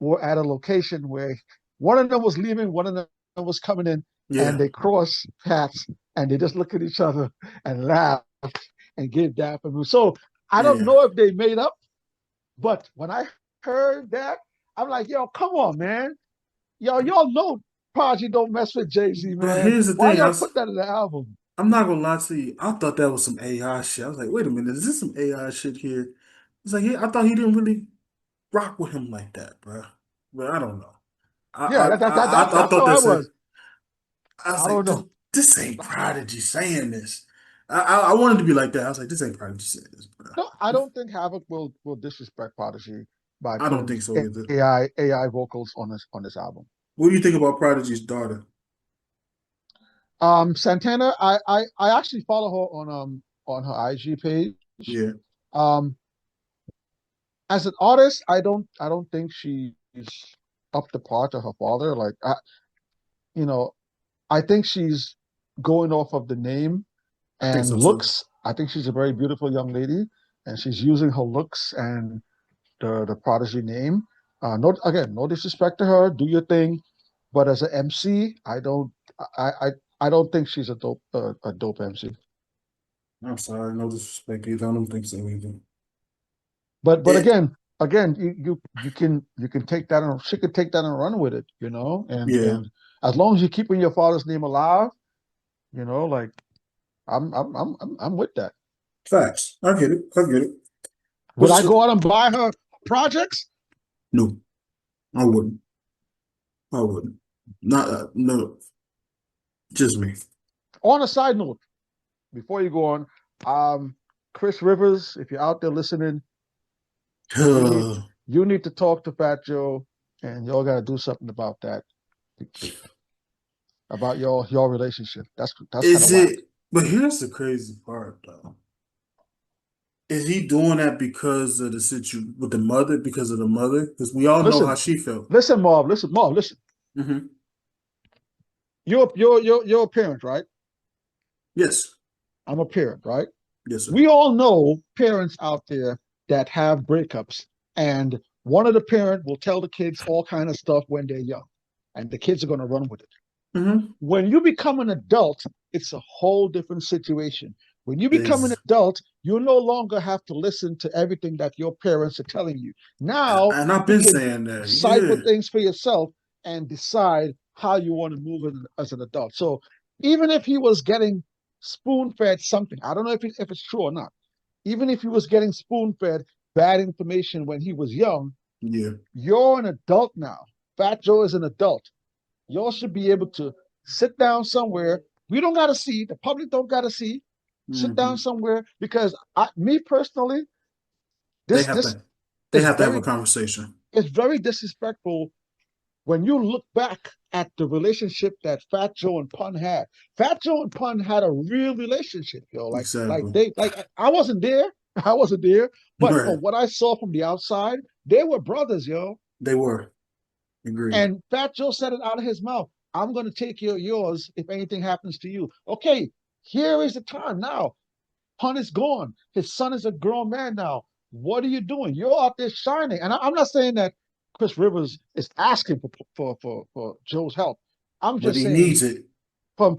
Speaker 2: were at a location where one of them was leaving, one of them was coming in, and
Speaker 1: Yeah.
Speaker 2: they cross paths and they just look at each other and laugh and give dap and move. So I don't
Speaker 1: Yeah.
Speaker 2: know if they made up, but when I heard that, I'm like, yo, come on, man. Y'all know Prodigy don't mess with Jay-Z,
Speaker 1: But
Speaker 2: man.
Speaker 1: here's the
Speaker 2: Why
Speaker 1: thing,
Speaker 2: y'all put that in the album?
Speaker 1: I'm not gonna lie to you. I thought that was some AI shit. I was like, wait a minute, is this some AI shit here? It's like, yeah, I thought he didn't really rock with him like that, bro. But I don't know.
Speaker 2: Yeah,
Speaker 1: I
Speaker 2: that's
Speaker 1: thought
Speaker 2: how I
Speaker 1: that's it.
Speaker 2: was.
Speaker 1: I was
Speaker 2: I
Speaker 1: like,
Speaker 2: don't know.
Speaker 1: this ain't Prodigy saying this. I wanted to be like that. I was like, this ain't Prodigy saying this, bro.
Speaker 2: No, I don't think Havoc will disrespect Prodigy by
Speaker 1: I don't
Speaker 2: putting
Speaker 1: think so either.
Speaker 2: AI vocals on this album.
Speaker 1: What do you think about Prodigy's daughter?
Speaker 2: Santana, I actually follow her on her IG page.
Speaker 1: Yeah.
Speaker 2: Um, as an artist, I don't think she's up to par to her father. Like you know, I think she's going off of the name
Speaker 1: I think
Speaker 2: and
Speaker 1: so too.
Speaker 2: looks. I think she's a very beautiful young lady, and she's using her looks and the Prodigy name. No, again, no disrespect to her. Do your thing, but as an MC, I, I, I don't think she's a dope MC.
Speaker 1: I'm sorry, no disrespect either. I don't think so either.
Speaker 2: But
Speaker 1: It,
Speaker 2: again, you can take that and she could take that and run with it,
Speaker 1: yeah,
Speaker 2: and as long as you're keeping your father's name alive, like I'm with that.
Speaker 1: facts. I get it. I get it.
Speaker 2: Would
Speaker 1: What's
Speaker 2: I go out and buy her projects?
Speaker 1: no? I wouldn't. I wouldn't. Not no. Just me.
Speaker 2: On a side note, before you go on, um, Chris Rivers, if you're out there listening, you need you need to talk to Fat Joe, and y'all got to do something about that, about your relationship. That's kind of
Speaker 1: Is
Speaker 2: whack.
Speaker 1: it? But here's the crazy part, though. Is he doing that because of the situ with the mother? Because of the mother? Because we all know how
Speaker 2: Listen,
Speaker 1: she felt.
Speaker 2: listen, Marv, listen.
Speaker 1: Hmm.
Speaker 2: You're a parent, right?
Speaker 1: Yes.
Speaker 2: I'm a parent, right?
Speaker 1: Yes, sir.
Speaker 2: We all know parents out there that have breakups, and one of the parent will tell the kids all kind of stuff when they're young, and the kids are going to run with it.
Speaker 1: Hmm.
Speaker 2: When you become an adult, it's a whole different situation. When you become an
Speaker 1: There's,
Speaker 2: adult, you no longer have to listen to everything that your parents are telling you. Now
Speaker 1: and I've
Speaker 2: you
Speaker 1: been
Speaker 2: can
Speaker 1: saying that.
Speaker 2: decipher
Speaker 1: Yeah.
Speaker 2: things for yourself and decide how you want to move as an adult. So even if he was getting spoon fed something, I don't know if it's true or not. Even if he was getting spoon fed bad information when he was young,
Speaker 1: Yeah.
Speaker 2: you're an adult now. Fat Joe is an adult. Y'all should be able to sit down somewhere. We don't gotta see, the public don't gotta see. Sit down
Speaker 1: Hmm.
Speaker 2: somewhere because me personally,
Speaker 1: They
Speaker 2: this
Speaker 1: have
Speaker 2: this
Speaker 1: to. They
Speaker 2: is
Speaker 1: have to have a
Speaker 2: very
Speaker 1: conversation.
Speaker 2: it's very disrespectful when you look back at the relationship that Fat Joe and Pun had. Fat Joe and Pun had a real relationship, yo. Like
Speaker 1: Exactly.
Speaker 2: they like I wasn't there, I wasn't there, but
Speaker 1: Right.
Speaker 2: from what I saw from the outside, they were brothers, yo.
Speaker 1: They were. Agreed.
Speaker 2: And Fat Joe said it out of his mouth. I'm going to take yours if anything happens to you. Okay, here is the time now. Pun is gone. His son is a grown man now. What are you doing? You're out there shining. And I'm not saying that Chris Rivers is asking for Joe's help. I'm
Speaker 1: But
Speaker 2: just
Speaker 1: he
Speaker 2: saying
Speaker 1: needs it.
Speaker 2: from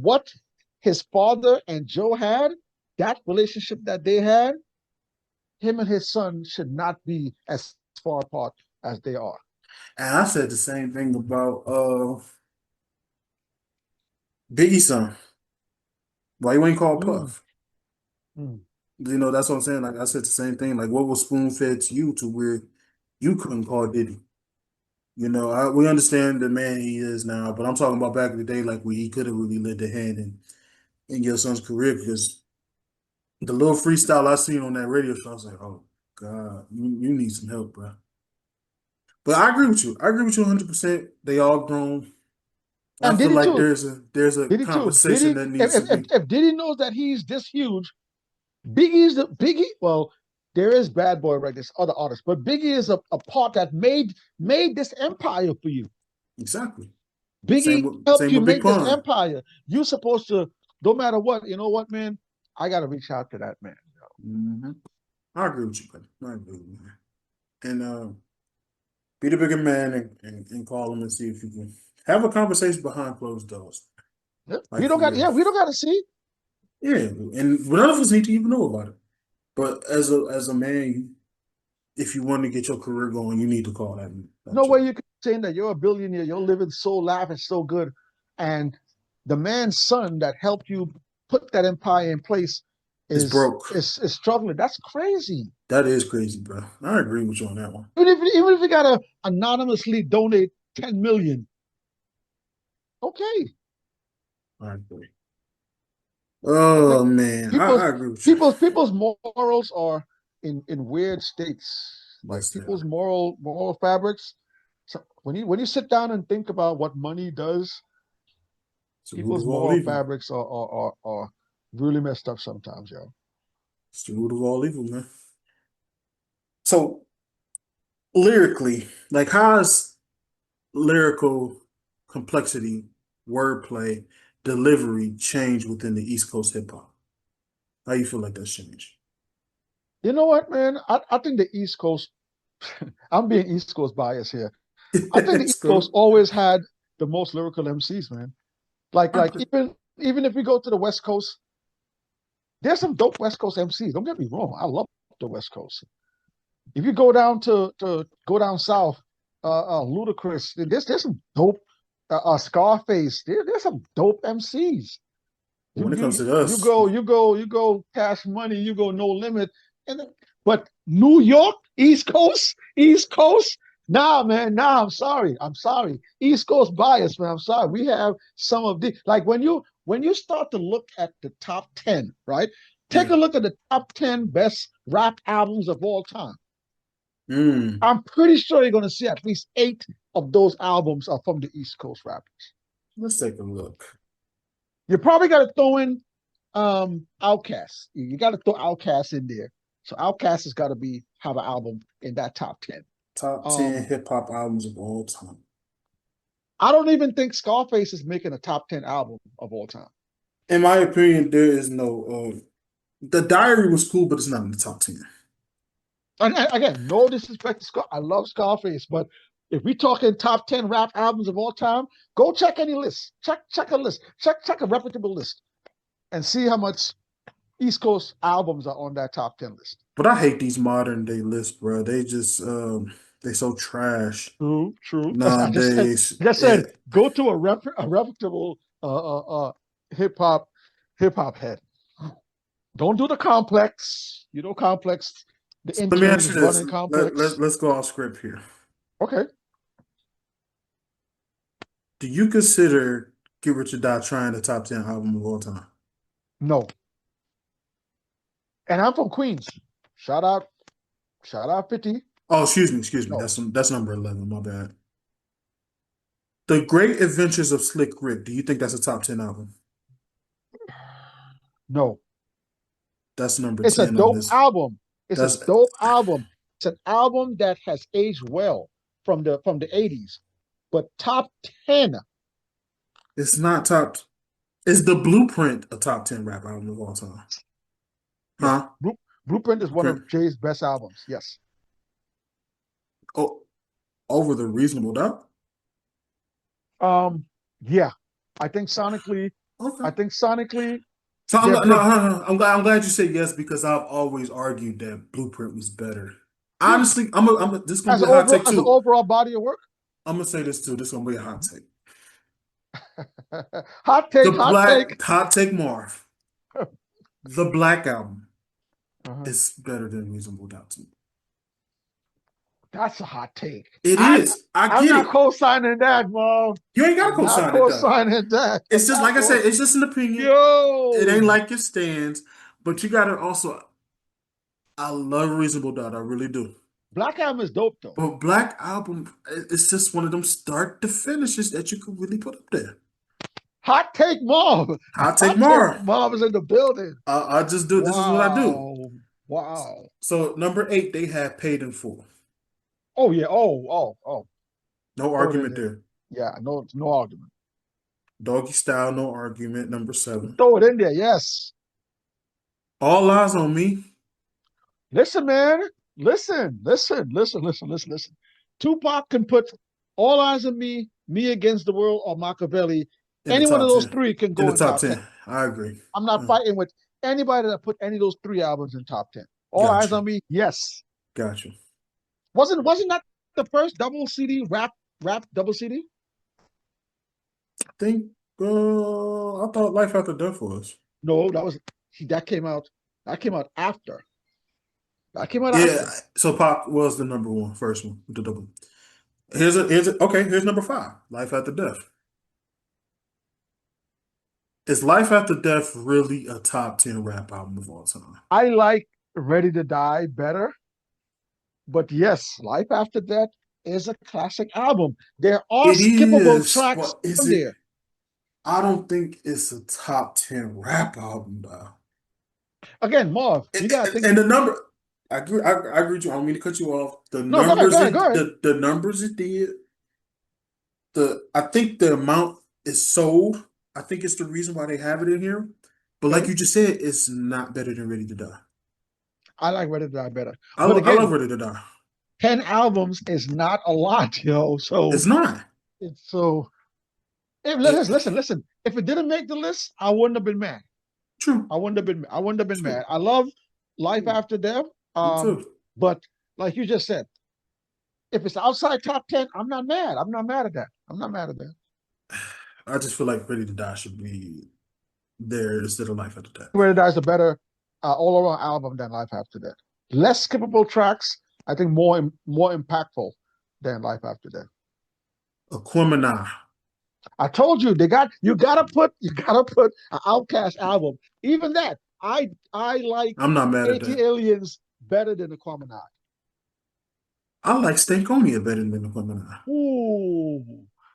Speaker 2: what his father and Joe had, that relationship that they had, him and his son should not be as far apart as they are.
Speaker 1: And I said the same thing about Biggie's son. Why you ain't called
Speaker 2: Mm,
Speaker 1: Puff?
Speaker 2: mm.
Speaker 1: That's what I'm saying. Like I said the same thing. Like what was spoon fed to you to where you couldn't call Diddy? We understand the man he is now, but I'm talking about back in the day, like where he could have really led the hand in your son's career because the little freestyle I seen on that radio show, I was like, oh God, you need some help, bro. But I agree with you. I agree with you 100%. They all grown. I
Speaker 2: And
Speaker 1: feel
Speaker 2: Diddy
Speaker 1: like
Speaker 2: too.
Speaker 1: there's a
Speaker 2: Diddy too.
Speaker 1: conversation
Speaker 2: Diddy,
Speaker 1: that
Speaker 2: if,
Speaker 1: needs to
Speaker 2: if, if,
Speaker 1: be
Speaker 2: if Diddy knows that he's this huge, Biggie's the Biggie. Well, there is Bad Boy, right? There's other artists, but Biggie is a part that made this empire for you.
Speaker 1: exactly.
Speaker 2: Biggie helped
Speaker 1: Same
Speaker 2: you
Speaker 1: with Big
Speaker 2: make this
Speaker 1: Pun.
Speaker 2: empire. You supposed to, no matter what, you know what, man? I gotta reach out to that man.
Speaker 1: Hmm. I agree with you, buddy. I agree with you, man. And be the bigger man and call him and see if you can have a conversation behind closed doors.
Speaker 2: We
Speaker 1: Like
Speaker 2: don't
Speaker 1: for
Speaker 2: got,
Speaker 1: real.
Speaker 2: yeah, we don't got to see.
Speaker 1: Yeah. And none of us need to even know about it. But as a man, if you want to get your career going, you need to call that
Speaker 2: No way
Speaker 1: Joe.
Speaker 2: you can say that you're a billionaire, you're living so lavish, so good, and the man's son that helped you put that empire in place
Speaker 1: It's
Speaker 2: is
Speaker 1: broke.
Speaker 2: is struggling. That's crazy.
Speaker 1: That is crazy, bro. I agree with you on that one.
Speaker 2: Even if you gotta anonymously donate 10 million, okay.
Speaker 1: I agree.
Speaker 2: Like
Speaker 1: Oh man, I
Speaker 2: people's
Speaker 1: agree with you.
Speaker 2: people's morals are in weird states. Like
Speaker 1: Yes, they
Speaker 2: people's
Speaker 1: are.
Speaker 2: moral fabrics. So when you sit down and think about what money does,
Speaker 1: It's the root
Speaker 2: people's
Speaker 1: of all
Speaker 2: moral
Speaker 1: evil.
Speaker 2: fabrics are really messed up sometimes, yo.
Speaker 1: It's the root of all evil, man. So lyrically, like how's lyrical complexity, wordplay, delivery change within the East Coast hip hop? How you feel like that's changed?
Speaker 2: You know what, man? I think the East Coast, I'm being East Coast biased here. I think the
Speaker 1: It's
Speaker 2: East Coast
Speaker 1: cool.
Speaker 2: always had the most lyrical MCs, man. Like,
Speaker 1: I
Speaker 2: like
Speaker 1: agree.
Speaker 2: even if we go to the West Coast, there's some dope West Coast MCs. Don't get me wrong. I love the West Coast. If you go down to go down south, Ludacris, there's some dope Scarface. There's some dope MCs.
Speaker 1: But
Speaker 2: You
Speaker 1: when it comes
Speaker 2: you
Speaker 1: to
Speaker 2: you
Speaker 1: us,
Speaker 2: go you go you go Cash Money. You go No Limit. And but New York, East Coast. Nah, man. Nah, I'm sorry. I'm sorry. East Coast bias, man. I'm sorry. We have some of the like when you start to look at the top 10, right? Take
Speaker 1: yeah.
Speaker 2: a look at the top 10 best rap albums of all time.
Speaker 1: Mm,
Speaker 2: I'm pretty sure you're going to see at least 8 of those albums are from the East Coast rappers.
Speaker 1: let's take a look.
Speaker 2: You probably got to throw in Outkast. You got to throw Outkast in there. So Outkast has got to be have an album in that top 10.
Speaker 1: Top 10
Speaker 2: Um,
Speaker 1: hip hop albums of all time.
Speaker 2: I don't even think Scarface is making a top 10 album of all time.
Speaker 1: In my opinion, there is no the diary was cool, but it's not in the top 10.
Speaker 2: And again, no disrespect to Scar. I love Scarface, but if we're talking top 10 rap albums of all time, go check any list. Check a list. Check a reputable list and see how much East Coast albums are on that top 10 list.
Speaker 1: But I hate these modern day lists, bro. They just they so trash
Speaker 2: True, true. I
Speaker 1: nowadays.
Speaker 2: just said go to a reputable hip hop head. Don't do the complex. You know, complex. The
Speaker 1: So let me
Speaker 2: intern
Speaker 1: ask you
Speaker 2: is
Speaker 1: this.
Speaker 2: running complex.
Speaker 1: Let's go off script here.
Speaker 2: Okay.
Speaker 1: Do you consider Get Rich or Die Trying the top 10 album of all time?
Speaker 2: No. And I'm from Queens. Shout out, shout out 50.
Speaker 1: Oh, excuse me.
Speaker 2: No.
Speaker 1: That's number 11. My bad. The Great Adventures of Slick Rick. Do you think that's a top 10 album?
Speaker 2: No.
Speaker 1: That's number
Speaker 2: It's a
Speaker 1: 10 on
Speaker 2: dope
Speaker 1: this.
Speaker 2: album. It's a
Speaker 1: That's
Speaker 2: dope album. It's an album that has aged well from the 80s. But top 10.
Speaker 1: it's not top. Is the Blueprint a top 10 rap album of all time?
Speaker 2: Yes.
Speaker 1: Huh?
Speaker 2: Blueprint is one
Speaker 1: Okay.
Speaker 2: of Jay's best albums. Yes.
Speaker 1: Oh, over the Reasonable Doubt.
Speaker 2: Yeah. I think sonically, I
Speaker 1: Okay.
Speaker 2: think sonically
Speaker 1: So I'm
Speaker 2: they're
Speaker 1: glad, no,
Speaker 2: they're
Speaker 1: no, I'm glad you said yes because I've always argued that Blueprint was better.
Speaker 2: yeah.
Speaker 1: Honestly, this is gonna
Speaker 2: As
Speaker 1: be
Speaker 2: an
Speaker 1: a hot
Speaker 2: overall
Speaker 1: take
Speaker 2: as an
Speaker 1: too.
Speaker 2: overall body of work.
Speaker 1: I'm gonna say this too. This is gonna be a hot take.
Speaker 2: Hot
Speaker 1: The
Speaker 2: take, hot take.
Speaker 1: Black Hot Take Marv. The Black Album
Speaker 2: Uh-huh.
Speaker 1: is better than Reasonable Doubt to me.
Speaker 2: That's a hot take.
Speaker 1: It
Speaker 2: I'm
Speaker 1: is. I
Speaker 2: I'm
Speaker 1: get
Speaker 2: not
Speaker 1: it.
Speaker 2: co-signing that, Mom.
Speaker 1: You ain't gotta
Speaker 2: I'm not
Speaker 1: co-sign it though.
Speaker 2: co-signing that. I'm
Speaker 1: It's just
Speaker 2: not
Speaker 1: like I
Speaker 2: co
Speaker 1: said, it's just an opinion. It ain't
Speaker 2: Yo.
Speaker 1: like it stands, but you gotta also I love Reasonable Doubt, I really do.
Speaker 2: Black Album is dope though.
Speaker 1: But Black Album, it's just one of them start to finishes that you could really put up there.
Speaker 2: Hot take Mom.
Speaker 1: Hot Take
Speaker 2: Hot take
Speaker 1: Mar.
Speaker 2: Mom is in the building.
Speaker 1: I just do. This is what I do.
Speaker 2: Wow. Wow.
Speaker 1: So number 8, they have Paid in Full.
Speaker 2: Oh yeah. Oh.
Speaker 1: No
Speaker 2: Throw it in
Speaker 1: argument
Speaker 2: there.
Speaker 1: there.
Speaker 2: Yeah, no argument.
Speaker 1: Doggy Style, no argument. Number 7.
Speaker 2: Throw it in there, yes.
Speaker 1: All Eyes on Me.
Speaker 2: Listen, man. Listen. Tupac can put All Eyes on Me, Me Against the World, or Machiavelli.
Speaker 1: In the
Speaker 2: Any one of
Speaker 1: top
Speaker 2: those
Speaker 1: 10.
Speaker 2: three can
Speaker 1: In
Speaker 2: go
Speaker 1: the
Speaker 2: in
Speaker 1: top
Speaker 2: top 10.
Speaker 1: 10. I agree.
Speaker 2: I'm not fighting with anybody that put any of those three albums in top 10. All Eyes
Speaker 1: Gotcha.
Speaker 2: on Me, yes.
Speaker 1: Gotcha.
Speaker 2: Wasn't that the first double CD rap double CD?
Speaker 1: I think I thought Life After Death was.
Speaker 2: No, that came out. That came out after. That came out
Speaker 1: Yeah,
Speaker 2: after.
Speaker 1: so Pop was the number one, first one with the double. Here's number 5, Life After Death. Is Life After Death really a top 10 rap album of all time?
Speaker 2: I like Ready to Die better, but yes, Life After Death is a classic album. There are
Speaker 1: It
Speaker 2: skippable
Speaker 1: is,
Speaker 2: tracks
Speaker 1: but is
Speaker 2: on
Speaker 1: it?
Speaker 2: there.
Speaker 1: I don't think it's a top 10 rap album, though.
Speaker 2: Again, Marv, you gotta think.
Speaker 1: And the number, I agree. I agree with you. I don't mean to cut you off. The
Speaker 2: No, go ahead, go
Speaker 1: numbers
Speaker 2: ahead, go
Speaker 1: it
Speaker 2: ahead.
Speaker 1: the numbers it did. I think the amount is sold. I think it's the reason why they have it in here. But like
Speaker 2: Okay.
Speaker 1: you just said, it's not better than Ready to Die.
Speaker 2: I like Ready to Die better. But
Speaker 1: I love
Speaker 2: again,
Speaker 1: Ready to Die.
Speaker 2: 10 albums is not a lot, yo. So
Speaker 1: It's not.
Speaker 2: it's so if,
Speaker 1: It,
Speaker 2: listen. If it didn't make the list, I wouldn't have been mad.
Speaker 1: true.
Speaker 2: I wouldn't have been
Speaker 1: True.
Speaker 2: mad. I love Life
Speaker 1: True.
Speaker 2: After Death.
Speaker 1: Me too.
Speaker 2: But like you just said, if it's outside top 10, I'm not mad. I'm not mad at that. I'm not mad at that.
Speaker 1: I just feel like Ready to Die should be there instead of Life After Death.
Speaker 2: Ready to Die is a better all around album than Life After Death. Less skippable tracks, I think more impactful than Life After Death.
Speaker 1: Aquemini.
Speaker 2: I told you you gotta put an Outkast album. Even that, I like
Speaker 1: I'm not mad at
Speaker 2: 80
Speaker 1: that.
Speaker 2: Aliens better than the Aquemini.
Speaker 1: I like Stankonia better than Aquemini.
Speaker 2: Ooh,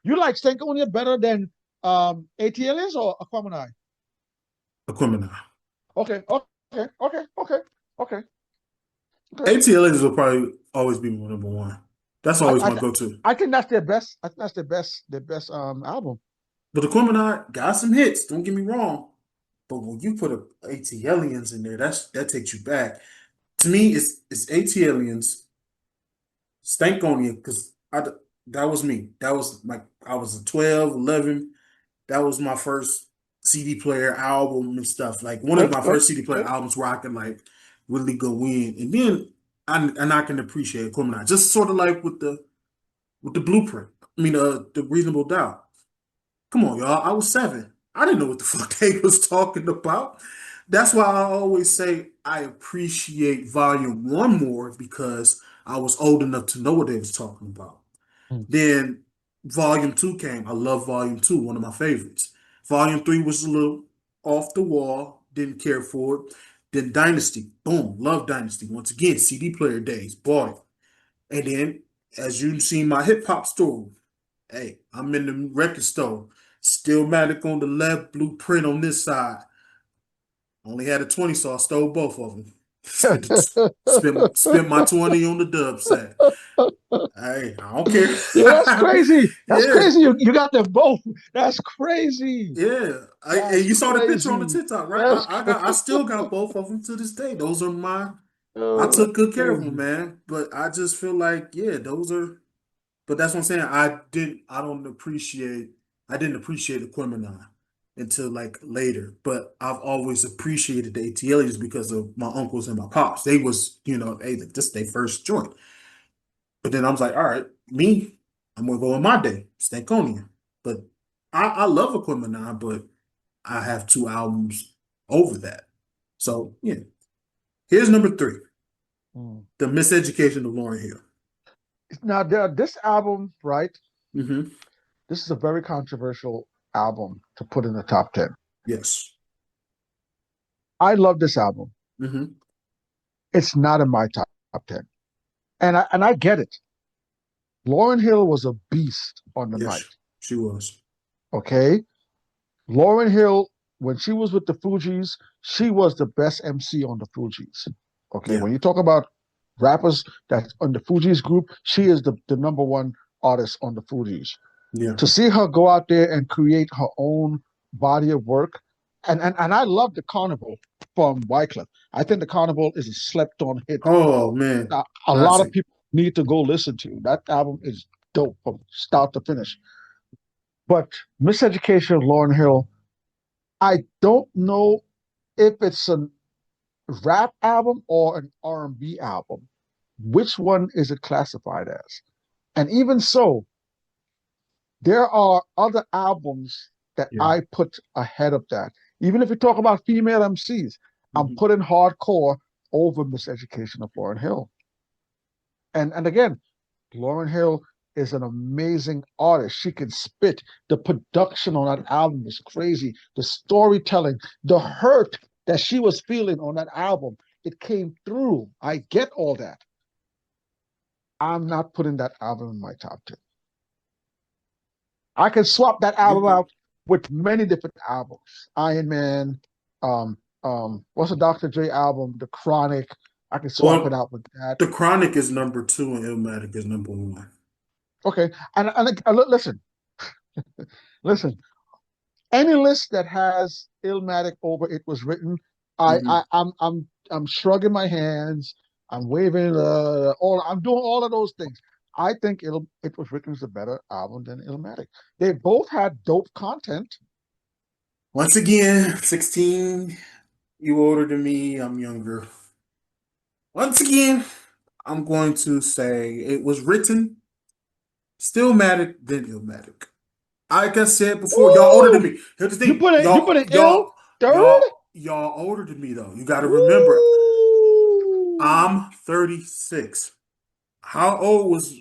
Speaker 2: you like Stankonia better than 80 Aliens or Aquemini?
Speaker 1: Aquemini.
Speaker 2: Okay, okay, okay, okay, okay, okay.
Speaker 1: ATLs will probably always be my number one. That's
Speaker 2: I,
Speaker 1: always my
Speaker 2: I
Speaker 1: go-to.
Speaker 2: I think that's their best. I think that's their best album.
Speaker 1: But the Aquemini got some hits, don't get me wrong. But when you put a ATLians in there, that takes you back. To me, it's ATLians, Stankonia, because that was me. That was like I was a 12, 11. That was my first CD player album and stuff. Like one of
Speaker 2: Okay,
Speaker 1: my first CD player
Speaker 2: okay.
Speaker 1: albums where I could like really go in. And then I can appreciate Aquemini. Just sort of like with the blueprint. I mean the reasonable doubt. Come on, y'all. I was 7. I didn't know what the fuck they was talking about. That's why I always say I appreciate volume one more because I was old enough to know what they was talking about.
Speaker 2: Hmm.
Speaker 1: Then volume two came. I love volume two, one of my favorites. Volume three was a little off the wall, didn't care for it. Then Dynasty, boom, love Dynasty. Once again, CD player days, bought it. And then, as you've seen my hip hop story, hey, I'm in the record store. Stillmatic on the left, Blueprint on this side. Only had a 20, so I stole both of them. Spent my 20 on the dub set. Hey, I don't care.
Speaker 2: Yeah, that's crazy. That's
Speaker 1: Yeah,
Speaker 2: crazy. You got them both. That's crazy.
Speaker 1: yeah. And
Speaker 2: That's
Speaker 1: you saw the picture on the
Speaker 2: crazy.
Speaker 1: TikTok, right?
Speaker 2: That's
Speaker 1: I still got both of them to this day. Those are my. I
Speaker 2: oh,
Speaker 1: took
Speaker 2: that's
Speaker 1: good care of them,
Speaker 2: crazy.
Speaker 1: man. But I just feel like, yeah, those are. But that's what I'm saying. I don't appreciate. I didn't appreciate Aquemini until like later. But I've always appreciated the ATLs because of my uncles and my pops. They was, hey, this their first joint. But then I was like, all right, me, I'm gonna go in my day, Stankonia. But I love Aquemini, but I have 2 albums over that. So yeah. Here's number 3,
Speaker 2: Mm.
Speaker 1: The Miseducation of Lauryn Hill.
Speaker 2: Now, this album, right?
Speaker 1: Hmm.
Speaker 2: This is a very controversial album to put in the top 10.
Speaker 1: Yes.
Speaker 2: I love this album.
Speaker 1: Hmm.
Speaker 2: It's not in my top 10. And I get it. Lauryn Hill was a beast on the
Speaker 1: Yes,
Speaker 2: mic.
Speaker 1: she was.
Speaker 2: Okay. Lauryn Hill, when she was with the Fugees, she was the best MC on the Fugees. Okay.
Speaker 1: Yeah.
Speaker 2: When you talk about rappers that's on the Fugees group, she is the number one artist on the Fugees.
Speaker 1: Yeah.
Speaker 2: To see her go out there and create her own body of work, and I love the Carnival from Wyclef. I think the Carnival is a slept on hit.
Speaker 1: Oh man.
Speaker 2: A lot of
Speaker 1: Classic.
Speaker 2: people need to go listen to. That album is dope from start to finish. But Miseducation of Lauryn Hill, I don't know if it's a rap album or an R&B album. Which one is it classified as? And even so, there are other albums that
Speaker 1: Yeah.
Speaker 2: I put ahead of that. Even if you talk about female MCs, I'm
Speaker 1: Mhm.
Speaker 2: putting hardcore over Miseducation of Lauryn Hill. And again, Lauryn Hill is an amazing artist. She can spit. The production on that album is crazy. The storytelling, the hurt that she was feeling on that album, it came through. I get all that. I'm not putting that album in my top 10. I can swap that album
Speaker 1: You-
Speaker 2: out with many different albums. Iron Man, what's the Dr. Dre album? The Chronic. I can swap it
Speaker 1: Well,
Speaker 2: out with that.
Speaker 1: the Chronic is number two and Illmatic is number one.
Speaker 2: Okay, listen, listen. Any list that has Illmatic over it was written,
Speaker 1: Hmm.
Speaker 2: I'm shrugging my hands, I'm waving, I'm doing all of those things. I think it was written as a better album than Illmatic. They both had dope content.
Speaker 1: Once again, 16, you older than me, I'm younger. Once again, I'm going to say it was written Stillmatic, then Illmatic. Like I said before, y'all older than
Speaker 2: Ooh,
Speaker 1: me. Here's the thing,
Speaker 2: you put an ill third.
Speaker 1: y'all older than me though. You got to remember,
Speaker 2: Ooh,
Speaker 1: I'm 36. How old was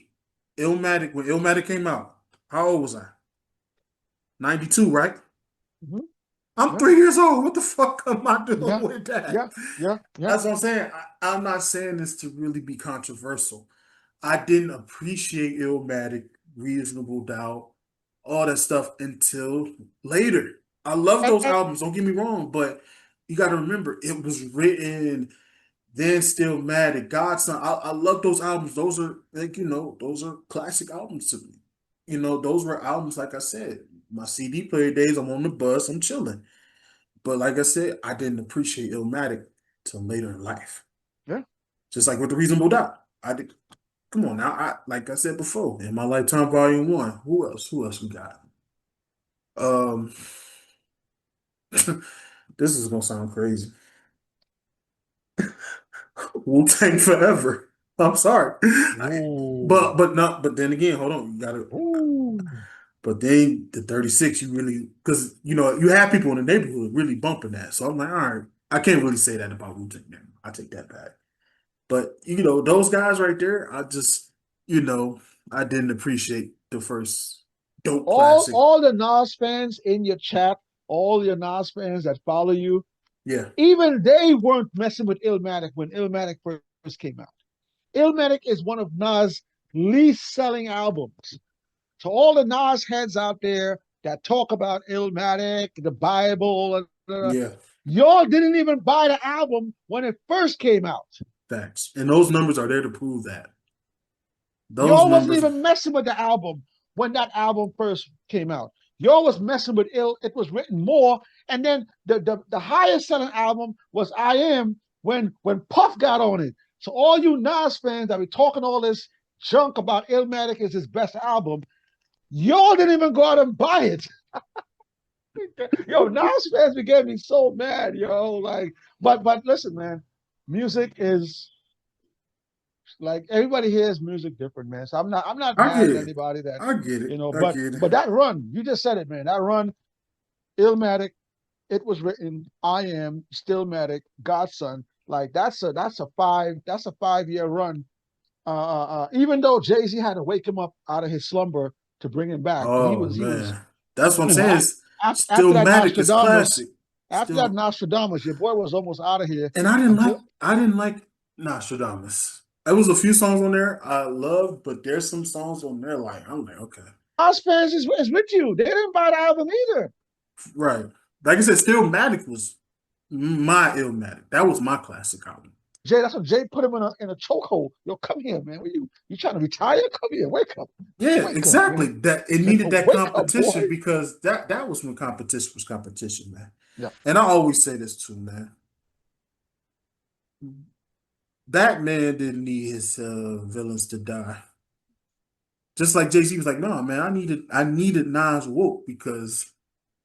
Speaker 1: Illmatic when Illmatic came out? How old was I? 92, right?
Speaker 2: mhm,
Speaker 1: I'm
Speaker 2: yeah,
Speaker 1: 3 years old. What the fuck am I doing
Speaker 2: yeah,
Speaker 1: with that?
Speaker 2: yeah, yeah, yeah.
Speaker 1: That's what I'm saying. I'm not saying this to really be controversial. I didn't appreciate Illmatic, Reasonable Doubt, all that stuff until later. I love those
Speaker 2: And
Speaker 1: albums, don't get me wrong, but you got to remember it was written then Stillmatic, Godson. I love those albums. Those are like, those are classic albums to me. Those were albums, like I said, my CD player days, I'm on the bus, I'm chilling. But like I said, I didn't appreciate Illmatic till later in life.
Speaker 2: yeah.
Speaker 1: Just like with the Reasonable Doubt. I did. Come on now. Like I said before, in my lifetime, volume one. Who else? Who else we got? Um, this is gonna sound crazy. Wu-Tang Forever. I'm sorry.
Speaker 2: Ooh,
Speaker 1: But then again, hold on. You gotta.
Speaker 2: ooh.
Speaker 1: But then the 36, you really, because you have people in the neighborhood really bumping that. So I'm like, all right, I can't really say that about Wu-Tang now. I take that back. But those guys right there, you know, I didn't appreciate the first dope classic.
Speaker 2: All the Nas fans in your chat, all your Nas fans that follow you,
Speaker 1: Yeah.
Speaker 2: even they weren't messing with Illmatic when Illmatic first came out. Illmatic is one of Nas' least selling albums. To all the Nas heads out there that talk about Illmatic, the Bible,
Speaker 1: Yeah.
Speaker 2: y'all didn't even buy the album when it first came out.
Speaker 1: Facts. And those numbers are there to prove that. Those
Speaker 2: Y'all wasn't
Speaker 1: numbers,
Speaker 2: even messing with the album when that album first came out. Y'all was messing with Ill. It was written more, and then the highest selling album was I Am when Puff got on it. So all you Nas fans that be talking all this junk about Illmatic is his best album, y'all didn't even go out and buy it. Yo, Nas fans be getting me so mad, yo. Like, but listen, man, music is like everybody hears music different, man. So I'm not
Speaker 1: I
Speaker 2: mad
Speaker 1: get
Speaker 2: at
Speaker 1: it.
Speaker 2: anybody that
Speaker 1: I get it. I
Speaker 2: but
Speaker 1: get it.
Speaker 2: that run, you just said it, man. That run, Illmatic, it was written, I Am, Stillmatic, Godson. Like that's a 5 year run. Even though Jay-Z had to wake him up out of his slumber to bring him back.
Speaker 1: Oh
Speaker 2: He was,
Speaker 1: man. That's what I'm
Speaker 2: you know,
Speaker 1: saying. It's
Speaker 2: after that
Speaker 1: Stillmatic is
Speaker 2: Nostradamus,
Speaker 1: classic.
Speaker 2: after that
Speaker 1: Still,
Speaker 2: Nostradamus, your boy was almost out of here
Speaker 1: and I didn't like
Speaker 2: until
Speaker 1: I didn't like Nostradamus. There was a few songs on there I loved, but there's some songs on there like I'm like, okay.
Speaker 2: Nas fans is with you. They didn't buy the album either.
Speaker 1: Right. Like I said, Stillmatic was my Illmatic. That was my classic album.
Speaker 2: Jay, that's what Jay put him in a chokehold. Yo, come here, man. You trying to retire? Come here,
Speaker 1: Yeah,
Speaker 2: wake up,
Speaker 1: exactly. That it needed that
Speaker 2: wake up,
Speaker 1: competition
Speaker 2: boy.
Speaker 1: because that was when competition was competition, man.
Speaker 2: Yeah,
Speaker 1: And I always say this too, man. That man didn't need his villains to die. Just like Jay-Z was like, no, man, I needed Nas woke because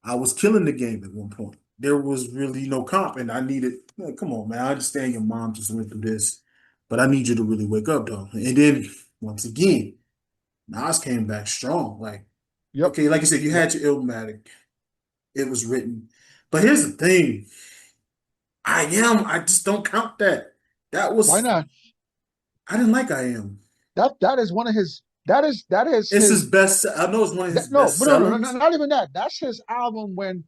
Speaker 1: I was killing the game at one point. There was really no comp, and I needed. Man, come on, man. I understand your mom just went through this, but I need you to really wake up, though. And then once again, Nas came back strong. Like,
Speaker 2: yep,
Speaker 1: okay, like you said, you
Speaker 2: yep.
Speaker 1: had your Illmatic. It was written, but here's the thing: I just don't count that. That
Speaker 2: Why
Speaker 1: was
Speaker 2: not?
Speaker 1: I didn't like I Am.
Speaker 2: That is one of his. That is
Speaker 1: It's his
Speaker 2: his.
Speaker 1: best. I know it's one of his
Speaker 2: That, no,
Speaker 1: best
Speaker 2: but no,
Speaker 1: sellers.
Speaker 2: not even that. That's his album when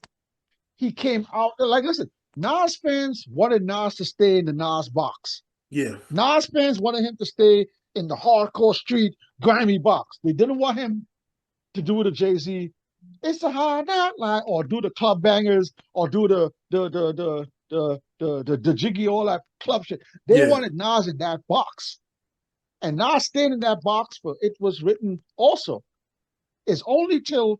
Speaker 2: he came out. Like, listen, Nas fans wanted Nas to stay in the Nas box.
Speaker 1: Yeah.
Speaker 2: Nas fans wanted him to stay in the hardcore street grimy box. They didn't want him to do the Jay Z. It's a hard night line, or do the club bangers, or do the the Jiggy, all that club shit. They
Speaker 1: Yeah.
Speaker 2: wanted Nas in that box. And Nas stayed in that box, but it was written also. It's only till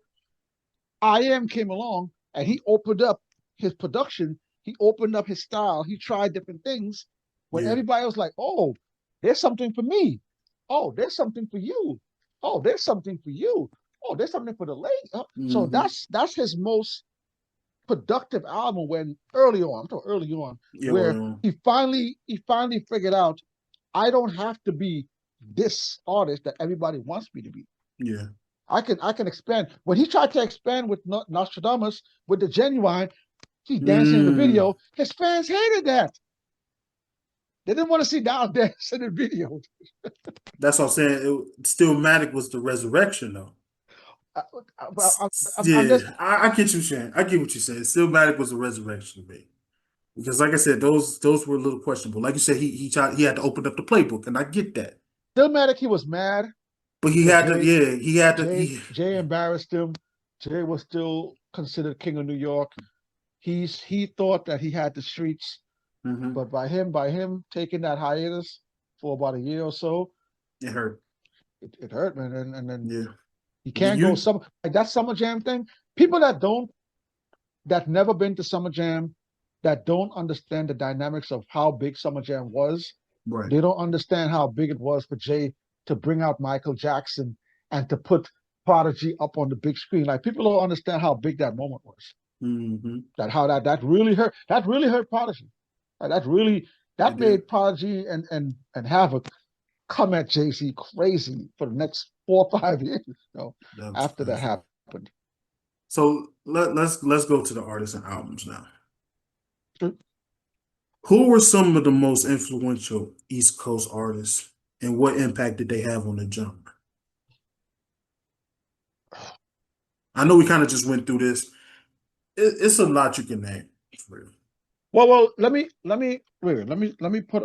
Speaker 2: I Am came along and he opened up his production, he opened up his style, he tried different things. When
Speaker 1: Yeah.
Speaker 2: everybody was like, oh, there's something for me. Oh, there's something for you. Oh, there's something for you. Oh, there's something for the lady. So
Speaker 1: Hmm.
Speaker 2: that's his most productive album when early on, I'm talking early on,
Speaker 1: Yeah.
Speaker 2: where
Speaker 1: Well,
Speaker 2: he finally figured out I don't have to be this artist that everybody wants me to be.
Speaker 1: yeah.
Speaker 2: I can expand. When he tried to expand with Nostradamus with the Genuine, he's dancing in the
Speaker 1: Mm.
Speaker 2: video. His fans hated that. They didn't want to see Nas dancing in the video.
Speaker 1: That's what I'm saying. Stillmatic was the resurrection, though.
Speaker 2: I, I'm
Speaker 1: Yeah,
Speaker 2: just
Speaker 1: I get you saying. I get what you're saying. Stillmatic was a resurrection to me because, like I said, those were a little questionable. Like you said, he had to open up the playbook, and I get that.
Speaker 2: Stillmatic. He was mad
Speaker 1: But he
Speaker 2: because
Speaker 1: had to, yeah, he had to.
Speaker 2: Jay embarrassed him. Jay was still considered king of New York. He thought that he had the streets,
Speaker 1: Mhm.
Speaker 2: but by him taking that hiatus for about a year or so,
Speaker 1: It hurt.
Speaker 2: it hurt, man. And then
Speaker 1: Yeah.
Speaker 2: he
Speaker 1: Do
Speaker 2: can't go
Speaker 1: you?
Speaker 2: some like that Summer Jam thing. People that never been to Summer Jam, that don't understand the dynamics of how big Summer Jam was.
Speaker 1: Right.
Speaker 2: They don't understand how big it was for Jay to bring out Michael Jackson and to put Prodigy up on the big screen. Like people don't understand how big that moment was.
Speaker 1: Hmm.
Speaker 2: That really hurt. That really hurt Prodigy. That
Speaker 1: It did.
Speaker 2: made Prodigy and Havoc come at Jay Z crazy for the next 4 or 5 years.
Speaker 1: That was
Speaker 2: After that
Speaker 1: crazy.
Speaker 2: happened.
Speaker 1: So let's go to the artists and albums now. Who were some of the most influential East Coast artists, and what impact did they have on the genre? I know we kind of just went through this. It's a lot you can name. For real.
Speaker 2: Well, let me wait. Let me put.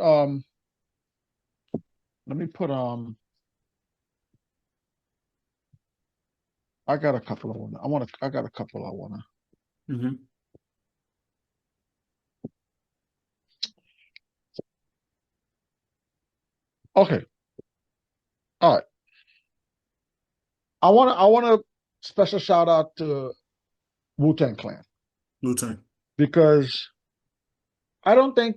Speaker 2: I got a couple of one. I got a couple I wanna.
Speaker 1: Hmm.
Speaker 2: Okay, all right. I wanna special shout out to Wu Tang Clan
Speaker 1: Wu Tang.
Speaker 2: because I don't think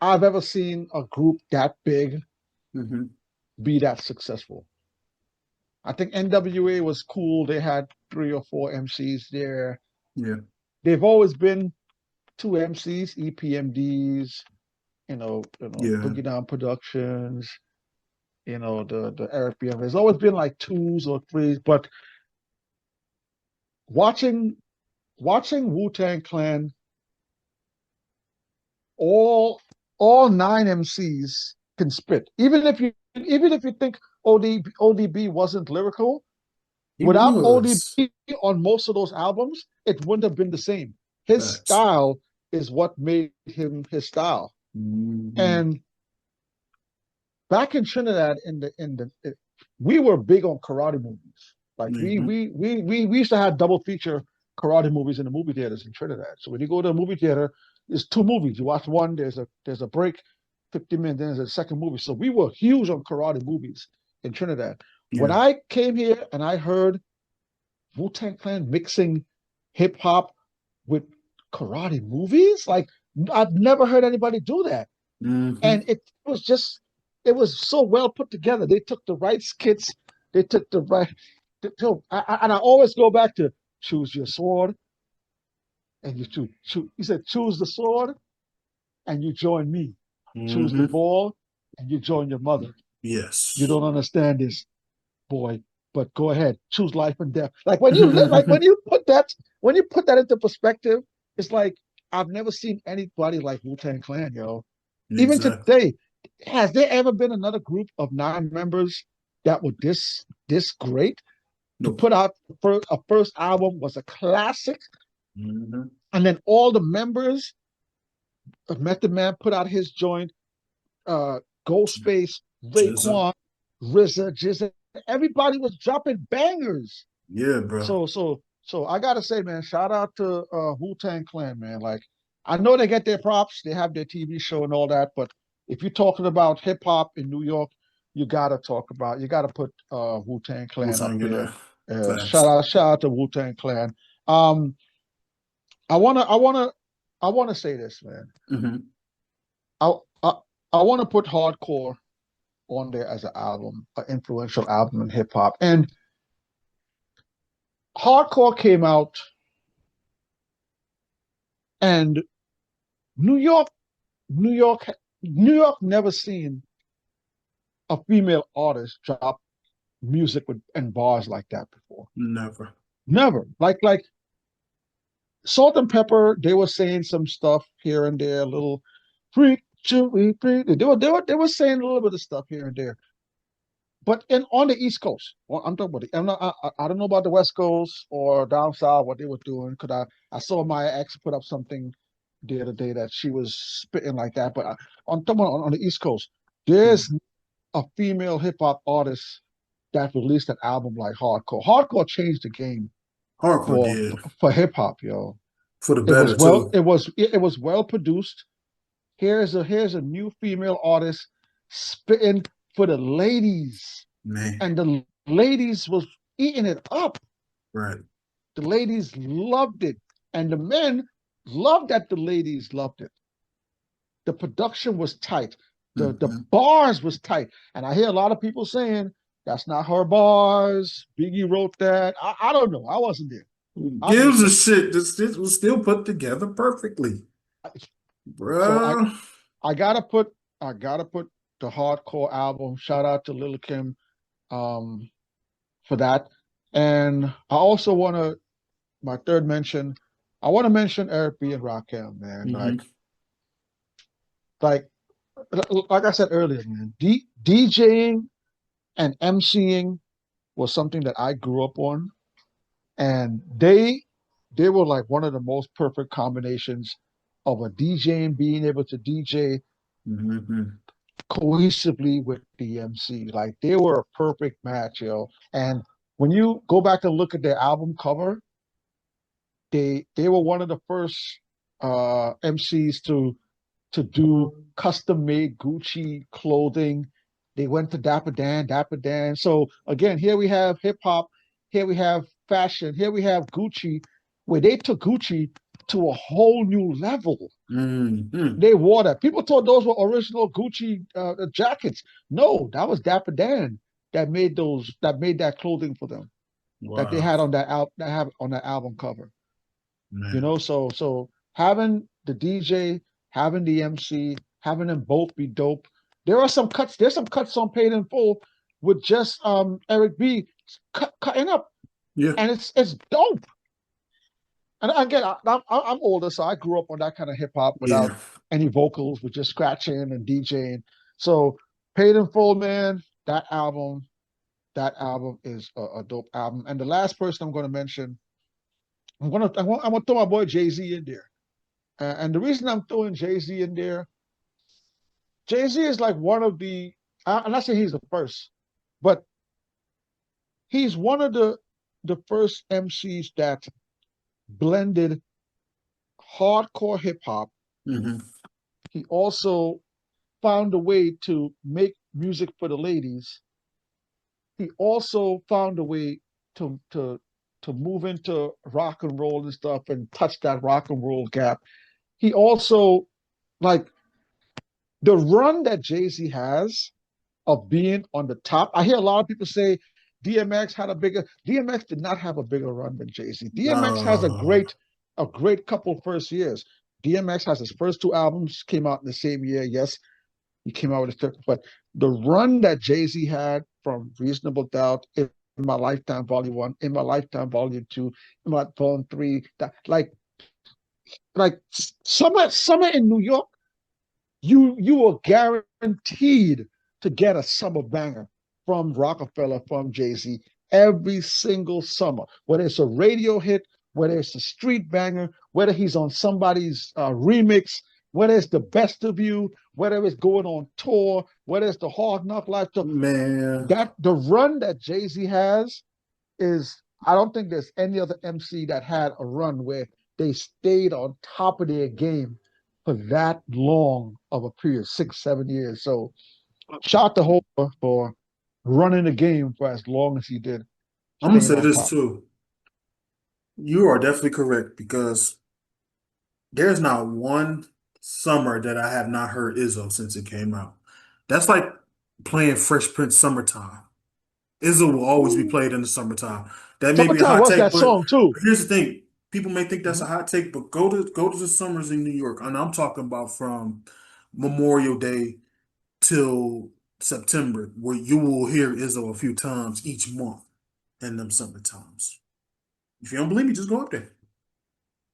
Speaker 2: I've ever seen a group that big
Speaker 1: Hmm.
Speaker 2: be that successful. I think NWA was cool. They had 3 or 4 MCs there.
Speaker 1: Yeah.
Speaker 2: They've always been 2 MCs, EPMDs,
Speaker 1: Yeah.
Speaker 2: Boogie Down Productions, the Eric B. There's always been like 2s or 3s, but watching watching Wu Tang Clan, all all 9 MCs can spit. Even if you think ODB wasn't lyrical,
Speaker 1: He
Speaker 2: without
Speaker 1: was.
Speaker 2: ODB on most of those albums, it wouldn't have been the same. His
Speaker 1: Facts.
Speaker 2: style is what made him his style.
Speaker 1: Hmm.
Speaker 2: And back in Trinidad, we were big on karate movies. Like
Speaker 1: Hmm.
Speaker 2: we used to have double feature karate movies in the movie theaters in Trinidad. So when you go to a movie theater, there's 2 movies. You watch one, there's a break, 50 minutes, then there's a second movie. So we were huge on karate movies in Trinidad. When
Speaker 1: Yeah.
Speaker 2: I came here and I heard Wu Tang Clan mixing hip hop with karate movies, like I've never heard anybody do that.
Speaker 1: Hmm.
Speaker 2: And it was so well put together. They took the right skits, they took the right. And I always go back to choose your sword and you choose. He said choose the sword and you join me. Choose the
Speaker 1: Hmm.
Speaker 2: ball and you join your mother. You
Speaker 1: Yes.
Speaker 2: don't understand this, boy, but go ahead, choose life and death. Like when you put that into perspective, it's like I've never seen anybody like Wu Tang Clan, yo. Even
Speaker 1: Exactly.
Speaker 2: today, has there ever been another group of 9 members that were this great? To
Speaker 1: Nope.
Speaker 2: put out a first album was a classic,
Speaker 1: Hmm.
Speaker 2: and then all the members of Method Man put out his joint. Ghostface,
Speaker 1: Jizza.
Speaker 2: Raekwon, RZA, Jizza. Everybody was dropping bangers.
Speaker 1: Yeah, bro.
Speaker 2: So I gotta say, man, shout out to Wu Tang Clan, man. Like I know they get their props, they have their TV show and all that, but if you're talking about hip hop in New York, you gotta put Wu-Tang Clan up
Speaker 1: Wu-Tang in
Speaker 2: there.
Speaker 1: there. Class.
Speaker 2: Shout out to Wu-Tang Clan. Um, I wanna I wanna I wanna say this, man.
Speaker 1: Mm-hmm.
Speaker 2: I I, I wanna put hardcore on there as an album, an influential album in hip hop. And hardcore came out, and New York, New York, New York never seen a female artist drop music with and bars like that before.
Speaker 1: Never.
Speaker 2: Never. Like Salt and Pepper, they were saying some stuff here and there, a little freak, chewy, freak. They were saying a little bit of stuff here and there. But on the East Coast, well, I'm talking about I don't know about the West Coast or down south what they were doing, because I saw my ex put up something the other day that she was spitting like that. But on talking about on the East Coast, there's a female hip hop artist that released an album like Hardcore. Hardcore changed the game
Speaker 1: Hardcore
Speaker 2: for
Speaker 1: did.
Speaker 2: for hip hop, yo.
Speaker 1: For the
Speaker 2: It was
Speaker 1: better
Speaker 2: well,
Speaker 1: too.
Speaker 2: it was well produced. Here's a new female artist spitting for the ladies,
Speaker 1: Man.
Speaker 2: and the ladies was eating it up.
Speaker 1: Right.
Speaker 2: The ladies loved it, and the men loved that the ladies loved it. The production was tight. The
Speaker 1: Mm-hmm.
Speaker 2: bars was tight. And I hear a lot of people saying that's not her bars. Biggie wrote that. I don't know. I wasn't there. I'm
Speaker 1: Gives
Speaker 2: just
Speaker 1: a
Speaker 2: saying.
Speaker 1: shit. This was still put together perfectly.
Speaker 2: So
Speaker 1: Bruh.
Speaker 2: I gotta put the hardcore album. Shout out to Lil Kim um for that. And I also wanna my third mention, I want to mention Eric B and Rakim, man.
Speaker 1: Mm-hmm.
Speaker 2: Like like I said earlier, man, DJing and MCing was something that I grew up on, and they were like one of the most perfect combinations of a DJing being able to DJ
Speaker 1: Mm-hmm.
Speaker 2: cohesively with the MC. Like they were a perfect match, yo. And when you go back and look at their album cover, they were one of the first MCs to do custom made Gucci clothing. They went to Dapper Dan, Dapper Dan. So again, here we have hip hop, here we have fashion, here we have Gucci, where they took Gucci to a whole new level.
Speaker 1: Mm-hmm.
Speaker 2: They wore that. People thought those were original Gucci jackets. No, that was Dapper Dan that made that clothing for them, that they
Speaker 1: Wow.
Speaker 2: had on that have on that album cover.
Speaker 1: Man.
Speaker 2: So having the DJ, having the MC, having them both be dope. There's some cuts on Paid in Full with just Eric B cutting up,
Speaker 1: Yeah.
Speaker 2: and it's dope. And again, I'm older, so I grew up on that kind of hip hop without
Speaker 1: Yeah.
Speaker 2: any vocals, with just scratching and DJing. So Paid in Full, man, that album is a dope album. And the last person I'm going to mention, I'm gonna throw my boy Jay Z in there. And the reason I'm throwing Jay Z in there, Jay Z is like one of the, I'm not saying he's the first, but he's one of the first MCs that blended hardcore hip hop.
Speaker 1: Mm-hmm.
Speaker 2: He also found a way to make music for the ladies. He also found a way to move into rock and roll and stuff and touch that rock and roll gap. He also, like, the run that Jay-Z has of being on the top. I hear a lot of people say DMX did not have a bigger run than Jay-Z. DMX has
Speaker 1: Uh,
Speaker 2: a great couple first years. DMX has his first two albums came out in the same year. Yes, he came out with his fifth, but the run that Jay-Z had from Reasonable Doubt, In My Lifetime Volume 1, In My Lifetime Volume 2, In My Volume 3, that like summer in New York, you were guaranteed to get a summer banger from Rockefeller, from Jay-Z, every single summer, whether it's a radio hit, whether it's a street banger, whether he's on somebody's remix, whether it's the best of you, whether it's going on tour, whether it's the Hard Knock Life tour.
Speaker 1: man.
Speaker 2: That the run that Jay-Z has is, I don't think there's any other MC that had a run where they stayed on top of their game for that long of a period, 6, 7 years. So shout out to Hova for running the game for as long as he did,
Speaker 1: I'm gonna
Speaker 2: staying
Speaker 1: say
Speaker 2: on
Speaker 1: this
Speaker 2: top.
Speaker 1: too. You are definitely correct because there's not one summer that I have not heard Izzo since it came out. That's like playing Fresh Prince summertime. Izzo will always be
Speaker 2: Ooh.
Speaker 1: played in the summertime. That may be a
Speaker 2: Summertime
Speaker 1: hot
Speaker 2: was
Speaker 1: take,
Speaker 2: that
Speaker 1: but
Speaker 2: song too.
Speaker 1: here's the thing. People may think that's
Speaker 2: Mhm.
Speaker 1: a hot take, but go to the summers in New York. And I'm talking about from Memorial Day till September, where you will hear Izzo a few times each month in them summer times. If you don't believe me, just go up there.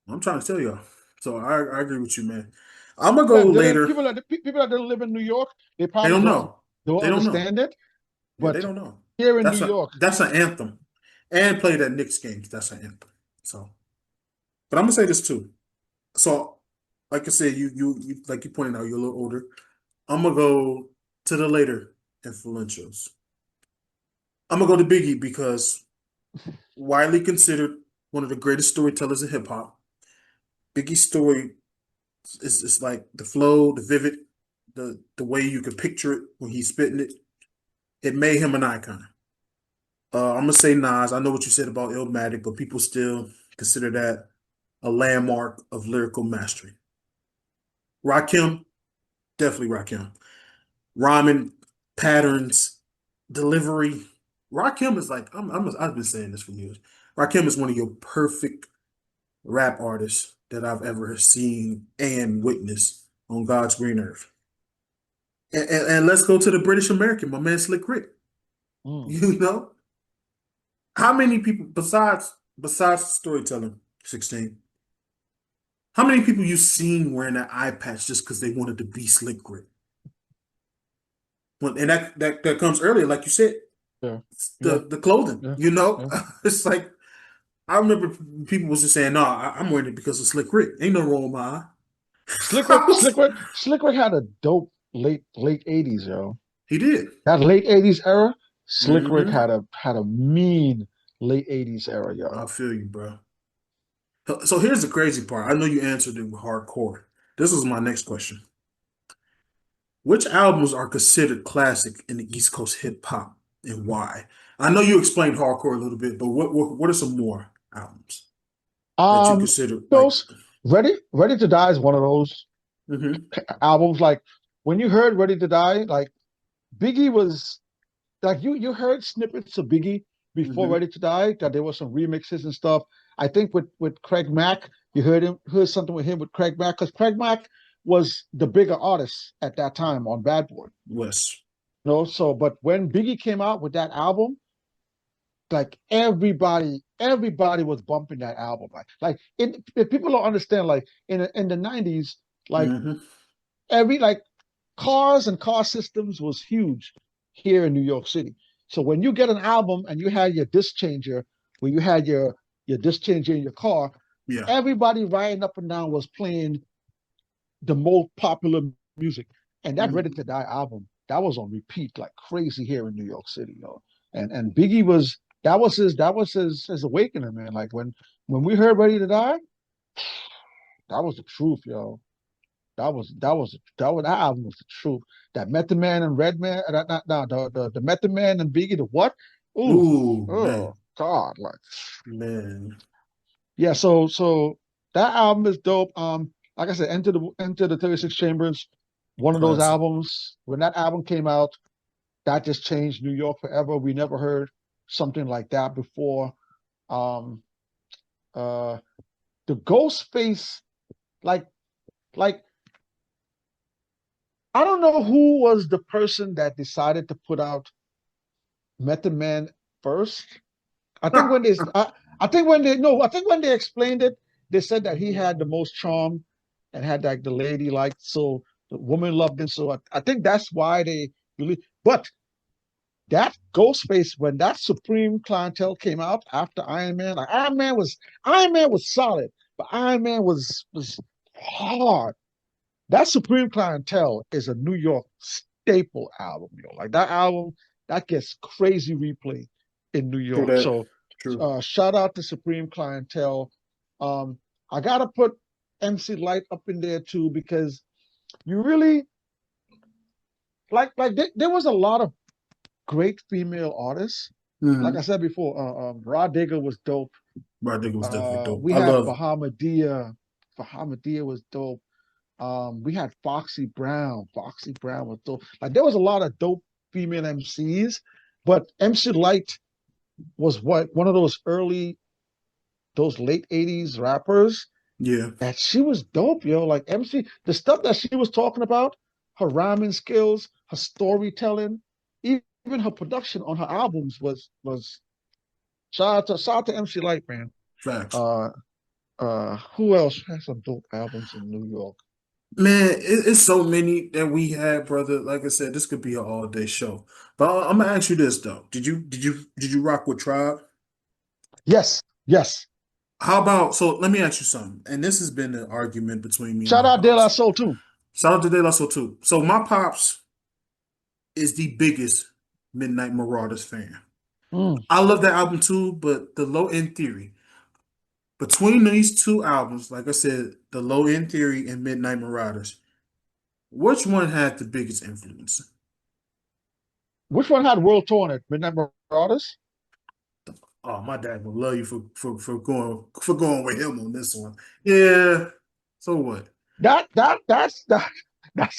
Speaker 1: I'm trying to tell y'all. So I agree with you, man. I'm gonna go
Speaker 2: That didn't
Speaker 1: later.
Speaker 2: people that didn't live in New York, they
Speaker 1: They
Speaker 2: probably
Speaker 1: don't
Speaker 2: don't
Speaker 1: know.
Speaker 2: don't
Speaker 1: They don't know.
Speaker 2: understand it.
Speaker 1: Yeah, they
Speaker 2: But
Speaker 1: don't know.
Speaker 2: here in New
Speaker 1: That's
Speaker 2: York,
Speaker 1: an anthem. And played at Knicks games. That's an anthem. So, but I'm gonna say this too. So, like I said, you like you pointed out, you're a little older. I'm gonna go to the later influentials. I'm gonna go to Biggie because widely considered one of the greatest storytellers in hip hop. Biggie's story is like the flow, the vivid, the way you can picture it when he's spitting it. It made him an icon. I'm gonna say Nas. I know what you said about Illmatic, but people still consider that a landmark of lyrical mastery. Rakim, definitely Rakim. Rhyming patterns, delivery. Rakim is like I've been saying this for years. Rakim is one of your perfect rap artists that I've ever seen and witnessed on God's green earth. And let's go to the British American, my man Slick Rick.
Speaker 2: mm,
Speaker 1: You know, how many people besides storytelling, 16, how many people you seen wearing that eye patch just because they wanted to be Slick Rick? Well, and that comes earlier, like you said,
Speaker 2: yeah, yeah,
Speaker 1: the clothing.
Speaker 2: yeah,
Speaker 1: You know,
Speaker 2: yeah.
Speaker 1: it's like I remember people was just saying, "No, I'm wearing it because of Slick Rick. Ain't no wrong with my eye." I was-
Speaker 2: Slick Rick had a dope late '80s, yo.
Speaker 1: he did.
Speaker 2: That late '80s era, Slick Rick
Speaker 1: Hmm.
Speaker 2: had a mean late '80s era,
Speaker 1: I
Speaker 2: yo.
Speaker 1: feel you, bro. So here's the crazy part. I know you answered it with hardcore. This was my next question. Which albums are considered classic in the East Coast hip hop and why? I know you explained hardcore a little bit, but what are some more albums that you
Speaker 2: Um,
Speaker 1: consider like?
Speaker 2: those Ready to Die is one of those
Speaker 1: Hmm.
Speaker 2: albums. Like when you heard Ready to Die, like Biggie was like you heard snippets of Biggie before
Speaker 1: Hmm.
Speaker 2: Ready to Die, that there were some remixes and stuff. I think with Craig Mack, you heard something with him with Craig Mack, because Craig Mack was the bigger artist at that time on Bad Boy.
Speaker 1: West.
Speaker 2: So but when Biggie came out with that album, like everybody was bumping that album. If people don't understand, like in the '90s, like
Speaker 1: Hmm.
Speaker 2: like cars and car systems was huge here in New York City. So when you get an album and you had your disc changer, where you had your disc changer in your car,
Speaker 1: Yeah.
Speaker 2: everybody riding up and down was playing the most popular music. And that Ready
Speaker 1: Hmm.
Speaker 2: to Die album, that was on repeat like crazy here in New York City, And Biggie was his awakening, man. Like when we heard Ready to Die, that was the truth, yo. That album was the truth. That Method Man and Redman, the Method Man and Biggie, the what? Ooh,
Speaker 1: Ooh,
Speaker 2: oh
Speaker 1: man,
Speaker 2: God, like
Speaker 1: man.
Speaker 2: yeah. So that album is dope. Like I said, Enter the 36 Chambers, one of those
Speaker 1: Classic.
Speaker 2: albums. When that album came out, that just changed New York forever. We never heard something like that before. Um, uh, the Ghostface, like like I don't know who was the person that decided to put out Method Man first. I think when they, I think when they, no, I think when they explained it, they said that he had the most charm and had like the lady liked, so the woman loved him. So I think that's why they really. But that Ghostface, when that Supreme Clientele came out after Iron Man, like Iron Man was solid, but Iron Man was hard. That Supreme Clientele is a New York staple album, Like that album, that gets crazy replay in New
Speaker 1: True
Speaker 2: York.
Speaker 1: that.
Speaker 2: So
Speaker 1: True.
Speaker 2: shout out to Supreme Clientele. Um, I gotta put. MC Light up in there too, because you really there was a lot of great female artists. Like I
Speaker 1: Mm-hmm.
Speaker 2: said before, Rod Digger was dope.
Speaker 1: But I think it was definitely dope.
Speaker 2: We
Speaker 1: I
Speaker 2: had
Speaker 1: love.
Speaker 2: Bahamadia. Bahamadia was dope. We had Foxy Brown. Foxy Brown was dope. Like there was a lot of dope female MCs, but MC Light was one of those those late '80s rappers
Speaker 1: Yeah,
Speaker 2: that she was dope, yo. Like MC, the stuff that she was talking about, her rhyming skills, her storytelling, even her production on her albums was shout out to MC Light, man.
Speaker 1: facts.
Speaker 2: Uh, who else has some dope albums in New York?
Speaker 1: Man, it's so many that we had, brother. Like I said, this could be an all day show. But I'm gonna ask you this though: did you rock with Tribe?
Speaker 2: Yes, yes.
Speaker 1: How about so? Let me ask you something. And this has been an argument between me and
Speaker 2: Shout
Speaker 1: my
Speaker 2: out De La
Speaker 1: pops.
Speaker 2: Soul too.
Speaker 1: Shout out to De La Soul too. So my pops is the biggest Midnight Marauders fan.
Speaker 2: Mm.
Speaker 1: I love that album too, but the Low End Theory. Between these two albums, like I said, the Low End Theory and Midnight Marauders, which one had the biggest influence?
Speaker 2: Which one had World Tour on it? Midnight Marauders?
Speaker 1: Oh, my dad would love you for going with him on this one. Yeah. So what?
Speaker 2: That's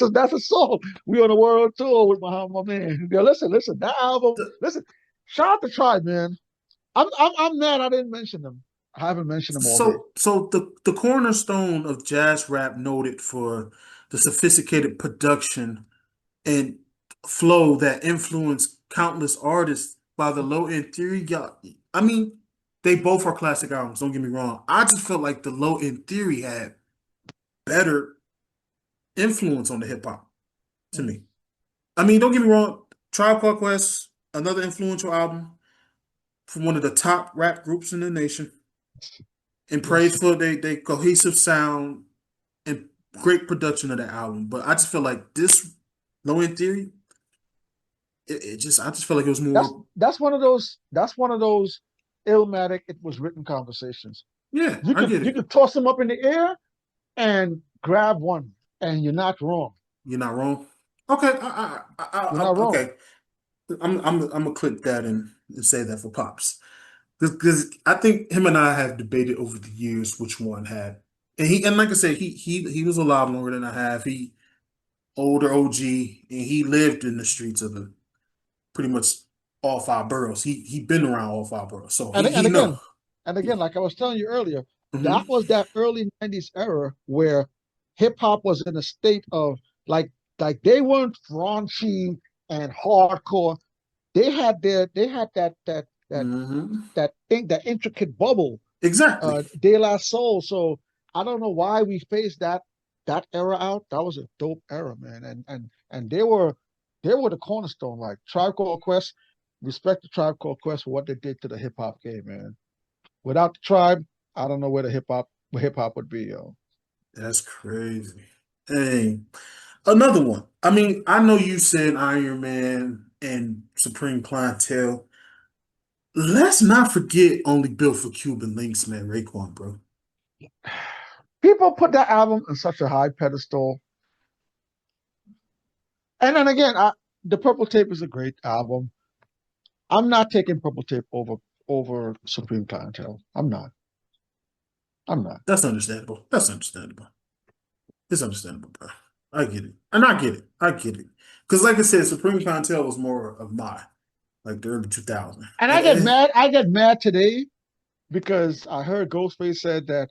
Speaker 2: a song. We on a world tour with my man. Yo, listen. That album.
Speaker 1: The-
Speaker 2: Listen. Shout out to Tribe, man. I'm mad I didn't mention them. I haven't mentioned them all day.
Speaker 1: so the cornerstone of jazz rap noted for the sophisticated production and flow that influenced countless artists by the Low End Theory. Y'all, I mean, they both are classic albums. Don't get me wrong. I just felt like the Low End Theory had better influence on the hip hop to
Speaker 2: Mm.
Speaker 1: me. I mean, don't get me wrong. Tribe Called Quest, another influential album from one of the top rap groups in the nation, and praise
Speaker 2: Yes.
Speaker 1: for they cohesive sound and great production of the album. But I just feel like this Low End Theory, I just feel like it was
Speaker 2: That's
Speaker 1: more.
Speaker 2: that's one of those Illmatic. It was written conversations.
Speaker 1: Yeah, I get
Speaker 2: You
Speaker 1: it.
Speaker 2: could toss them up in the air and grab one, and you're not wrong.
Speaker 1: You're not wrong. Okay,
Speaker 2: You're not wrong.
Speaker 1: okay. I'm gonna clip that and say that for Pops because I think him and I have debated over the years which one had, and like I said, he was alive longer than I have. He older OG, and he lived in the streets of the pretty much all five boroughs. He been around all five boroughs, so
Speaker 2: And
Speaker 1: he know.
Speaker 2: again, like I was telling you earlier, that
Speaker 1: Hmm.
Speaker 2: was that early '90s era where hip hop was in a state of like they weren't raunchy and hardcore. They had
Speaker 1: Hmm.
Speaker 2: that thing, that intricate bubble,
Speaker 1: Exactly.
Speaker 2: De La Soul. So I don't know why we phased that era out. That was a dope era, man. And they were the cornerstone. Like Tribe Called Quest, respect the Tribe Called Quest for what they did to the hip hop game, man. Without the tribe, I don't know where hip hop would be, yo.
Speaker 1: That's crazy. Hey, another one. I mean, I know you said Iron Man and Supreme Clientele. Let's not forget Only Built for Cuban Links, man. Raekwon, bro.
Speaker 2: People put that album on such a high pedestal. And then again, the Purple Tape is a great album. I'm not taking Purple Tape over Supreme Clientele. I'm not. I'm not.
Speaker 1: That's understandable. That's understandable. It's understandable, bro. I get it. And I get it. I get it. Because, like I said, Supreme Clientele was more of my, like the early 2000s.
Speaker 2: And I get mad. I get mad today because I heard Ghostface said that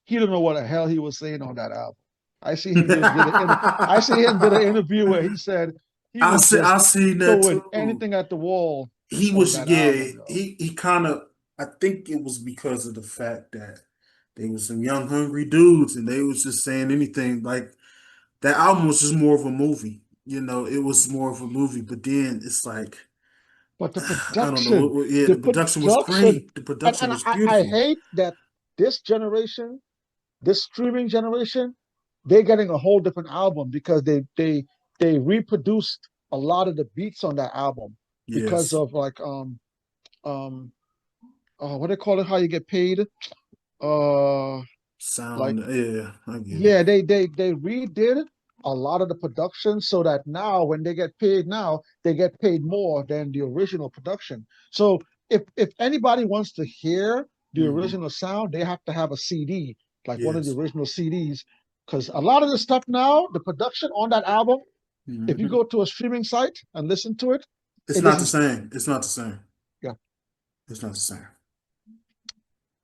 Speaker 2: he don't know what the hell he was saying on that album. I see him did an interview where he said he was
Speaker 1: I
Speaker 2: just
Speaker 1: seen that
Speaker 2: throwing
Speaker 1: too.
Speaker 2: anything at the wall
Speaker 1: He
Speaker 2: on
Speaker 1: was,
Speaker 2: that
Speaker 1: yeah,
Speaker 2: album, yo.
Speaker 1: he kind of, I think it was because of the fact that they was some young, hungry dudes and they was just saying anything. Like, that album was just more of a movie. It was more of a movie. But then it's like,
Speaker 2: But the
Speaker 1: I don't know.
Speaker 2: production,
Speaker 1: Yeah,
Speaker 2: the
Speaker 1: the production was
Speaker 2: production,
Speaker 1: great. The production
Speaker 2: and
Speaker 1: was
Speaker 2: I
Speaker 1: beautiful.
Speaker 2: hate that this generation, this streaming generation, they're getting a whole different album because they reproduced a lot of the beats on that album because
Speaker 1: Yes.
Speaker 2: of like um what they call it, how you get paid. Uh Like,
Speaker 1: Sound, yeah, I get it.
Speaker 2: yeah, they redid a lot of the production so that now when they get paid now, they get paid more than the original production. So if anybody wants to hear the
Speaker 1: Hmm.
Speaker 2: original sound, they have to have a CD, like one of the
Speaker 1: Yes.
Speaker 2: original CDs. Because a lot of the stuff now, the production on that album, if you
Speaker 1: Hmm.
Speaker 2: go to a streaming site and listen to it,
Speaker 1: It's
Speaker 2: it
Speaker 1: not the
Speaker 2: isn't.
Speaker 1: same. It's not the same.
Speaker 2: Yeah.
Speaker 1: It's not the same.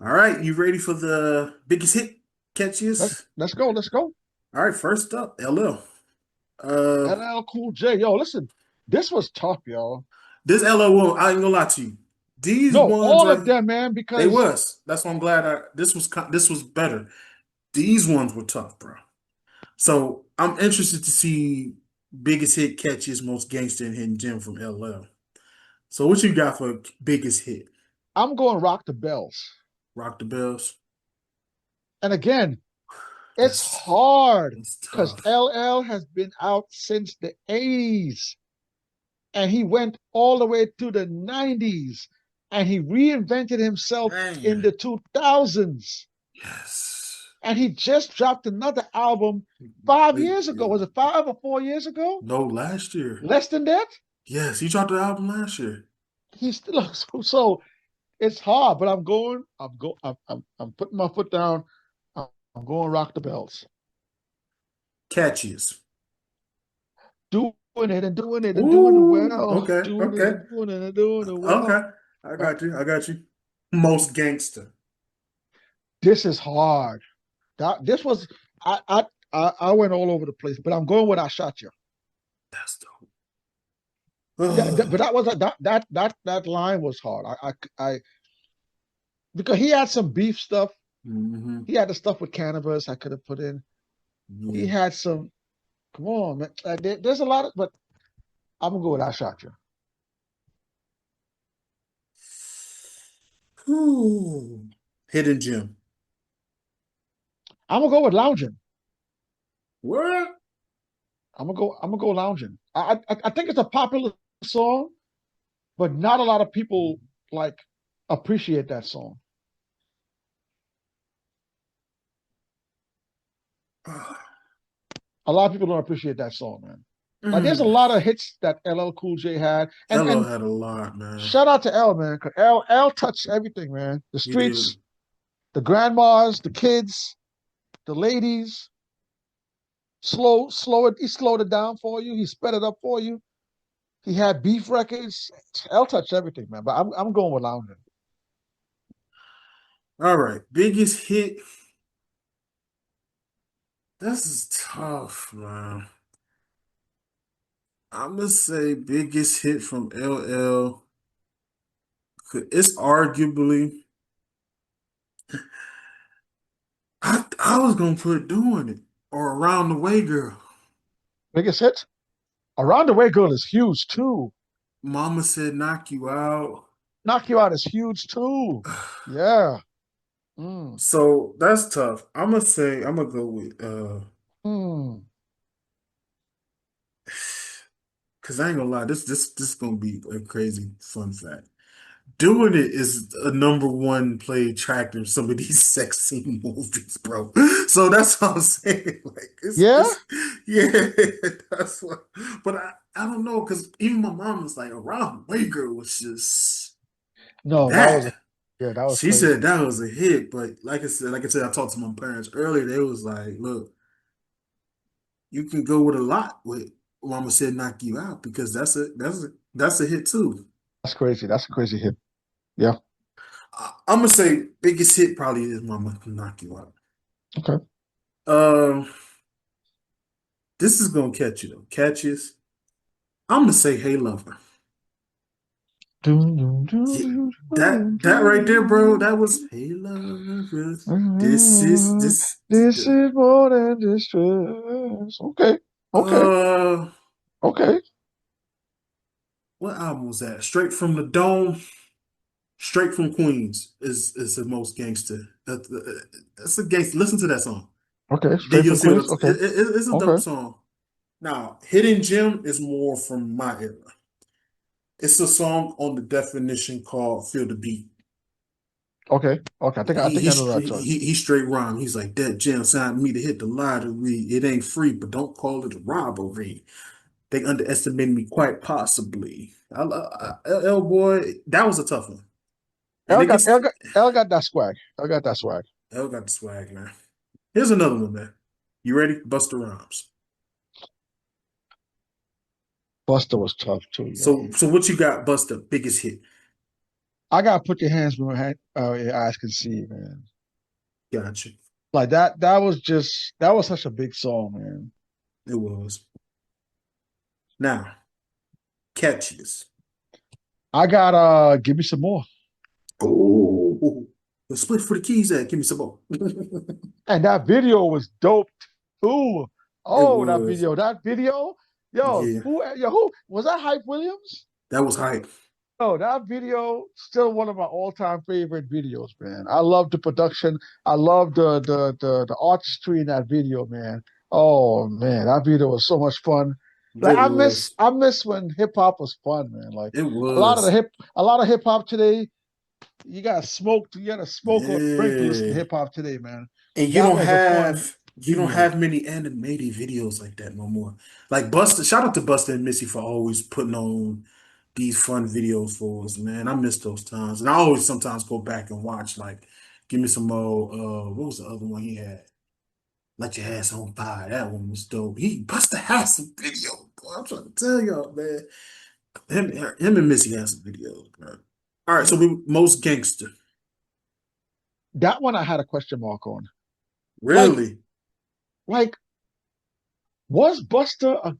Speaker 1: All right, you ready for the biggest hit, catchiest?
Speaker 2: Let's go. Let's go.
Speaker 1: All right, first up, LL. Uh,
Speaker 2: LL Cool J. Yo, listen, this was tough, yo.
Speaker 1: this LL one, I ain't gonna lie to you. These
Speaker 2: No,
Speaker 1: ones
Speaker 2: all of
Speaker 1: right,
Speaker 2: them, man,
Speaker 1: they
Speaker 2: because
Speaker 1: was. That's why I'm glad this was better. These ones were tough, bro. So I'm interested to see biggest hit, catchiest, most gangster, and hidden gem from LL. So what you got for biggest hit?
Speaker 2: I'm going Rock the Bells.
Speaker 1: Rock the Bells.
Speaker 2: And again, it's
Speaker 1: That's
Speaker 2: hard
Speaker 1: that's
Speaker 2: because
Speaker 1: tough.
Speaker 2: LL has been out since the 80s and he went all the way to the 90s and he reinvented himself in
Speaker 1: Man,
Speaker 2: the 2000s.
Speaker 1: yes.
Speaker 2: And he just dropped another album 5 years ago. Was it 5 or 4 years ago?
Speaker 1: No, last year.
Speaker 2: Less than that?
Speaker 1: Yes, he dropped the album last year.
Speaker 2: He still so it's hard, but I'm putting my foot down. I'm going Rock the Bells.
Speaker 1: Catchiest.
Speaker 2: Doing it and doing it and doing it
Speaker 1: Ooh,
Speaker 2: well.
Speaker 1: okay,
Speaker 2: Doing it
Speaker 1: okay,
Speaker 2: and doing it and doing it well.
Speaker 1: okay. I got you. I got you. Most gangster.
Speaker 2: This is hard. This was I went all over the place, but I'm going with I shot you.
Speaker 1: That's dope.
Speaker 2: But
Speaker 1: Ugh.
Speaker 2: that was that line was hard. I because he had some beef stuff.
Speaker 1: Hmm.
Speaker 2: He had the stuff with cannabis I could have put in. He
Speaker 1: Yeah.
Speaker 2: had some. Come on, man. There's a lot of, but I'm gonna go with I shot you.
Speaker 1: Ooh. Hidden gem.
Speaker 2: I'm gonna go with lounging.
Speaker 1: What?
Speaker 2: I'm gonna go lounging. I think it's a popular song, but not a lot of people like appreciate that song. A lot of people don't appreciate that song, man. Like there's a
Speaker 1: Mm.
Speaker 2: lot of hits that LL Cool J had,
Speaker 1: LL
Speaker 2: and
Speaker 1: had a lot, man.
Speaker 2: shout out to L, man, because L touched everything, man. The
Speaker 1: He did.
Speaker 2: streets, the grandmas, the kids, the ladies. Slow it. He slowed it down for you. He sped it up for you. He had beef records. L touched everything, man. But I'm going with lounging.
Speaker 1: All right. Biggest hit. This is tough, man. I'm gonna say biggest hit from LL. It's arguably. I was gonna put doing it or around the way, girl.
Speaker 2: Biggest hit. Around the Way Girl is huge too.
Speaker 1: Mama said knock you out.
Speaker 2: Knock You Out is huge too. Yeah. Mm.
Speaker 1: So that's tough. I'm gonna say I'm gonna go with
Speaker 2: Mm.
Speaker 1: because I ain't gonna lie, this gonna be a crazy fun fact. Doing it is a number one played track in some of these sex scene movies, bro. So that's what I'm saying. Like
Speaker 2: Yeah.
Speaker 1: it's yeah, that's what. But I don't know because even my mom was like, "Around the Way Girl" was just
Speaker 2: No, that was
Speaker 1: that.
Speaker 2: a yeah, that was
Speaker 1: She said
Speaker 2: crazy.
Speaker 1: that was a hit, but like I said, I talked to my parents earlier. They was like, "Look, you can go with a lot with Mama said knock you out because that's a hit too."
Speaker 2: That's crazy. That's a crazy hit. Yeah.
Speaker 1: I'm gonna say biggest hit probably is Mama can knock you out.
Speaker 2: Okay.
Speaker 1: Um, this is gonna catch you though. Catches. I'm gonna say Hey Lover.
Speaker 2: Dun, dun,
Speaker 1: Yeah,
Speaker 2: dun, dun,
Speaker 1: that right there, bro.
Speaker 2: dun,
Speaker 1: That was Hey Lover.
Speaker 2: dun.
Speaker 1: This
Speaker 2: This is more than distress. Okay. Okay.
Speaker 1: uh
Speaker 2: Okay.
Speaker 1: what album was that? Straight from the Dome. Straight from Queens is the most gangster. That's a gangster. Listen to that song.
Speaker 2: Okay.
Speaker 1: Then
Speaker 2: Straight
Speaker 1: you'll
Speaker 2: from
Speaker 1: see what
Speaker 2: Queens. Okay.
Speaker 1: it's a dope
Speaker 2: Okay.
Speaker 1: song. Now, Hidden Gem is more from my era. It's a song on the definition called Feel the Beat.
Speaker 2: Okay. Okay. I think I know that joint.
Speaker 1: He straight rhyme. He's like that jam signed me to hit the lottery. It ain't free, but don't call it a robbery. They underestimated me quite possibly. L boy, that was a tough one. And
Speaker 2: L
Speaker 1: it
Speaker 2: got
Speaker 1: gets
Speaker 2: L got that swag. L got that swag.
Speaker 1: L got the swag, man. Here's another one, man. You ready? Busta Rhymes.
Speaker 2: Buster was tough too, yo.
Speaker 1: So what you got, Busta? Biggest hit.
Speaker 2: I gotta put your hands where your eyes can see, man.
Speaker 1: Gotcha.
Speaker 2: Like that was such a big song, man.
Speaker 1: It was. Now, catchiest.
Speaker 2: I got give me some more.
Speaker 1: Oh, the split for the keys at. Give me some more.
Speaker 2: And that video was dope too.
Speaker 1: It
Speaker 2: Oh, that
Speaker 1: was.
Speaker 2: video. That video.
Speaker 1: Yeah,
Speaker 2: Who was that Hype Williams?
Speaker 1: that was hype.
Speaker 2: Oh, that video still one of my all-time favorite videos, man. I love the production. I love the artistry in that video, man. Oh man, that video was so much fun. Like
Speaker 1: It was.
Speaker 2: I miss when hip hop was fun, man. Like
Speaker 1: It was.
Speaker 2: a lot of hip hop today, you gotta smoke or drink to listen to
Speaker 1: Yeah.
Speaker 2: hip hop today, man.
Speaker 1: And
Speaker 2: That was a fun
Speaker 1: you don't
Speaker 2: video.
Speaker 1: have many animated videos like that no more. Like Buster, shout out to Buster and Missy for always putting on these fun videos for us, man. I miss those times. And I always sometimes go back and watch, like, give me some more what was the other one he had? Let Your Ass on Fire. That one was dope. Buster has some videos, boy. I'm trying to tell y'all, man. Him and Missy has some videos, bro. All right, so we most gangster.
Speaker 2: That one I had a question mark on. Like,
Speaker 1: Really?
Speaker 2: like, was Buster a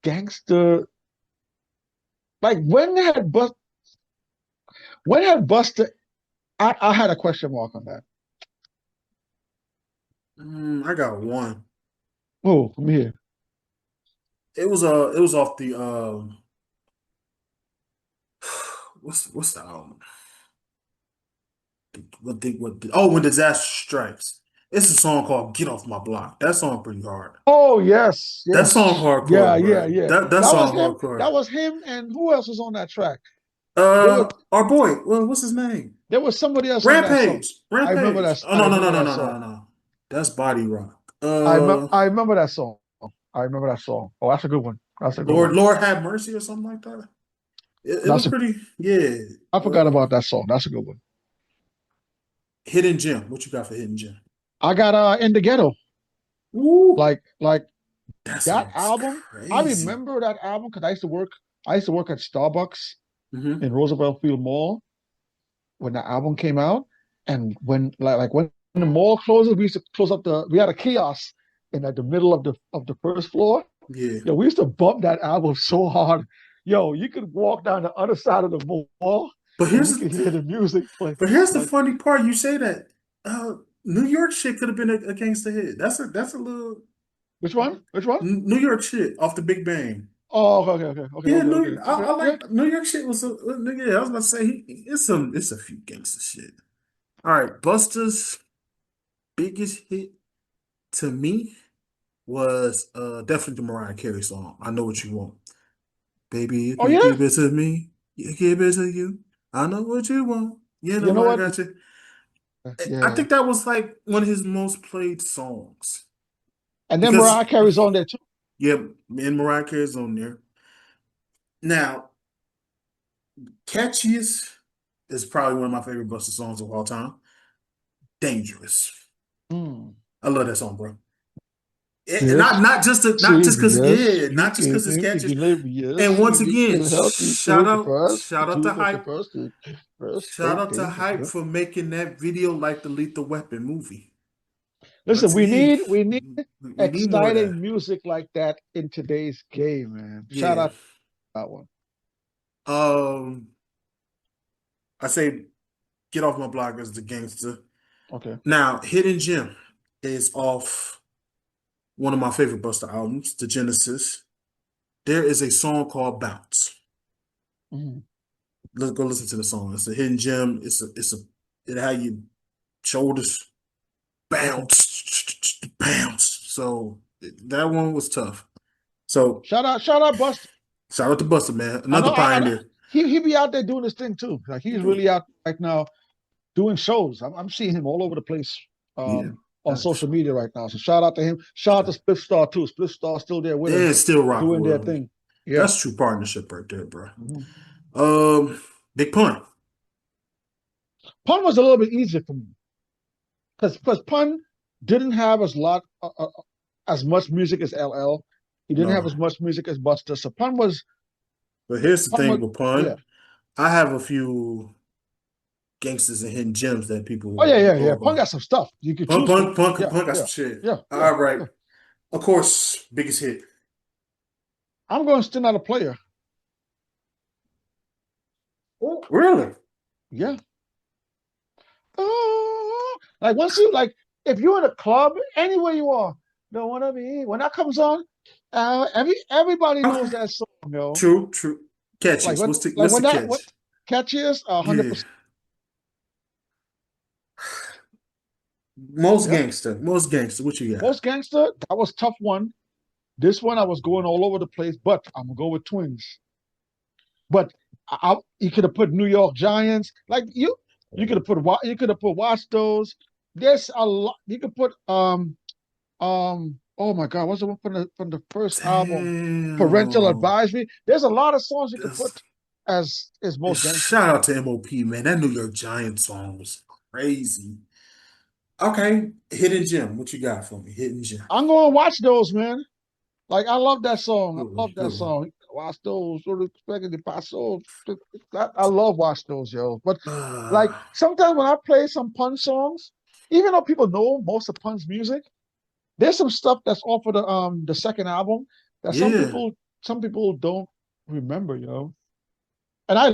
Speaker 2: gangster? Like, when had Buster? I had a question mark on that.
Speaker 1: I got one.
Speaker 2: Oh, I'm here.
Speaker 1: It was off the what's the album? Oh, When Disaster Strikes. It's a song called Get Off My Block. That song pretty hard.
Speaker 2: Oh yes,
Speaker 1: That song
Speaker 2: yes, yeah,
Speaker 1: hardcore,
Speaker 2: yeah,
Speaker 1: bro.
Speaker 2: yeah.
Speaker 1: That
Speaker 2: That was
Speaker 1: song
Speaker 2: him. That
Speaker 1: hardcore.
Speaker 2: was him. And who else was on that track? There was
Speaker 1: Our boy, well, what's his name?
Speaker 2: there was somebody else on that song.
Speaker 1: Rampage. Rampage. Oh
Speaker 2: I
Speaker 1: no, no, no,
Speaker 2: remember
Speaker 1: no,
Speaker 2: that
Speaker 1: no, no,
Speaker 2: song.
Speaker 1: no, no. That's Body Rock.
Speaker 2: I remember that song. I remember that song. Oh, that's a good one. That's a good one.
Speaker 1: Lord have mercy or something like that. It was
Speaker 2: That's a
Speaker 1: pretty, yeah.
Speaker 2: I forgot about that song. That's a good one.
Speaker 1: Hidden Gem. What you got for Hidden Gem?
Speaker 2: I got In the Ghetto.
Speaker 1: Woo!
Speaker 2: Like
Speaker 1: That
Speaker 2: that
Speaker 1: song was
Speaker 2: album. I
Speaker 1: crazy.
Speaker 2: remember that album because I used to work at Starbucks
Speaker 1: Hmm.
Speaker 2: in Roosevelt Field Mall when the album came out. And when when the mall closes, we used to close up we had a kiosk in like the middle of the first floor.
Speaker 1: Yeah.
Speaker 2: Yo, we used to bump that album so hard. Yo, you could walk down the other side of the mall
Speaker 1: But
Speaker 2: and
Speaker 1: here's
Speaker 2: you could hear the music play.
Speaker 1: but here's the
Speaker 2: Like,
Speaker 1: funny part. You say that New York shit could have been a gangster hit. That's a little
Speaker 2: which one? Which one?
Speaker 1: New York shit off the Big Bang.
Speaker 2: Oh,
Speaker 1: Yeah,
Speaker 2: okay.
Speaker 1: I
Speaker 2: Yeah.
Speaker 1: like New York shit was yeah, I was about to say it's a few gangster shit. All right, Buster's biggest hit to me was definitely the Mariah Carey song. I Know What You Want. Baby, you
Speaker 2: Oh
Speaker 1: can
Speaker 2: yeah.
Speaker 1: give it to me. You give it to you. I know what you want. You
Speaker 2: You
Speaker 1: know
Speaker 2: know
Speaker 1: I
Speaker 2: what?
Speaker 1: got you. I
Speaker 2: Yeah.
Speaker 1: think that was like one of his most played songs
Speaker 2: And then
Speaker 1: because
Speaker 2: Mariah Carey's on there too.
Speaker 1: yeah, and Mariah Carey's on there. Now, catchiest is probably one of my favorite Busta songs of all time. Dangerous.
Speaker 2: Mm.
Speaker 1: I love that song, bro. And
Speaker 2: Yes.
Speaker 1: not just because
Speaker 2: Serious. You
Speaker 1: not just
Speaker 2: came
Speaker 1: because it's
Speaker 2: in
Speaker 1: catchy. And
Speaker 2: delirious.
Speaker 1: once
Speaker 2: You
Speaker 1: again,
Speaker 2: can help you through the first.
Speaker 1: shout out
Speaker 2: Two
Speaker 1: to
Speaker 2: was the
Speaker 1: Hype,
Speaker 2: first
Speaker 1: shout
Speaker 2: stroke
Speaker 1: out to Hype
Speaker 2: dangerous.
Speaker 1: for making that video like the Lethal Weapon movie.
Speaker 2: Listen,
Speaker 1: Once again,
Speaker 2: we need
Speaker 1: we need more of that.
Speaker 2: exciting music like that in today's game, man. Shout
Speaker 1: Yeah.
Speaker 2: out to that one.
Speaker 1: Um, I say Get Off My Block as the gangster.
Speaker 2: Okay.
Speaker 1: Now, Hidden Gem is off one of my favorite Busta albums, The Genesis. There is a song called Bounce.
Speaker 2: Mhm.
Speaker 1: Let's go listen to the song. It's a hidden gem. It how you shoulders
Speaker 2: Okay.
Speaker 1: bounce. So that one was tough. So
Speaker 2: Shout out Buster.
Speaker 1: shout out to Buster, man.
Speaker 2: I
Speaker 1: Another
Speaker 2: know I
Speaker 1: pioneer.
Speaker 2: he be out there doing his thing too. Like he's really out right now doing shows. I'm seeing him all over the place
Speaker 1: Yeah,
Speaker 2: on
Speaker 1: nice.
Speaker 2: social media right now. So shout out to him. Shout out to Spliff Star too. Spliff Star still there with him
Speaker 1: Yeah, still rock
Speaker 2: doing their
Speaker 1: with him.
Speaker 2: thing. Yeah.
Speaker 1: That's true partnership right there, bro.
Speaker 2: Mhm.
Speaker 1: Big Pun.
Speaker 2: Pun was a little bit easier for me because Pun didn't have as much music as LL. He didn't have
Speaker 1: No,
Speaker 2: as much music as Buster. So Pun was
Speaker 1: but here's the
Speaker 2: Pun was
Speaker 1: thing with
Speaker 2: yeah.
Speaker 1: Pun. I have a few gangsters and hidden gems that people
Speaker 2: Oh yeah,
Speaker 1: will
Speaker 2: yeah,
Speaker 1: go
Speaker 2: yeah. Pun
Speaker 1: about.
Speaker 2: got some stuff you could
Speaker 1: Pun,
Speaker 2: choose from.
Speaker 1: Pun, Pun,
Speaker 2: Yeah,
Speaker 1: Pun got
Speaker 2: yeah,
Speaker 1: some shit.
Speaker 2: yeah, yeah,
Speaker 1: All right.
Speaker 2: yeah.
Speaker 1: Of course, biggest hit.
Speaker 2: I'm going to still not a player.
Speaker 1: Oh, really?
Speaker 2: Yeah. Oh, like once you like, if you're in a club, anywhere you are, don't wanna be. When that comes on, everybody knows
Speaker 1: Okay.
Speaker 2: that song, yo.
Speaker 1: True, true.
Speaker 2: Like
Speaker 1: Catches.
Speaker 2: when like
Speaker 1: What's the
Speaker 2: when that what
Speaker 1: catch?
Speaker 2: catches 100%.
Speaker 1: Yeah. Most
Speaker 2: Yeah.
Speaker 1: gangster. Most gangster. What you got?
Speaker 2: Most Gangster, that was tough one. This one I was going all over the place, but I'm gonna go with Twins. But you could have put New York Giants. Like you could have put Watch Those. There's a lot. You could put oh my God, what's the one from the first album? Parental
Speaker 1: Damn.
Speaker 2: Advisory. There's a lot of songs you could
Speaker 1: That's,
Speaker 2: put as most gangster.
Speaker 1: shout out to MOP, man. That New York Giants song was crazy. Okay. Hidden gem. What you got for me? Hidden gem.
Speaker 2: I'm gonna watch those, man. Like I love that song.
Speaker 1: Good
Speaker 2: I
Speaker 1: one.
Speaker 2: love that
Speaker 1: Good one.
Speaker 2: song. Watch those. Sort of the paso. I love watch those, yo. But like sometimes when I play some Pun songs, even though people know most of Pun's music, there's some stuff that's off of the second album that
Speaker 1: yeah.
Speaker 2: some people don't remember, yo. And I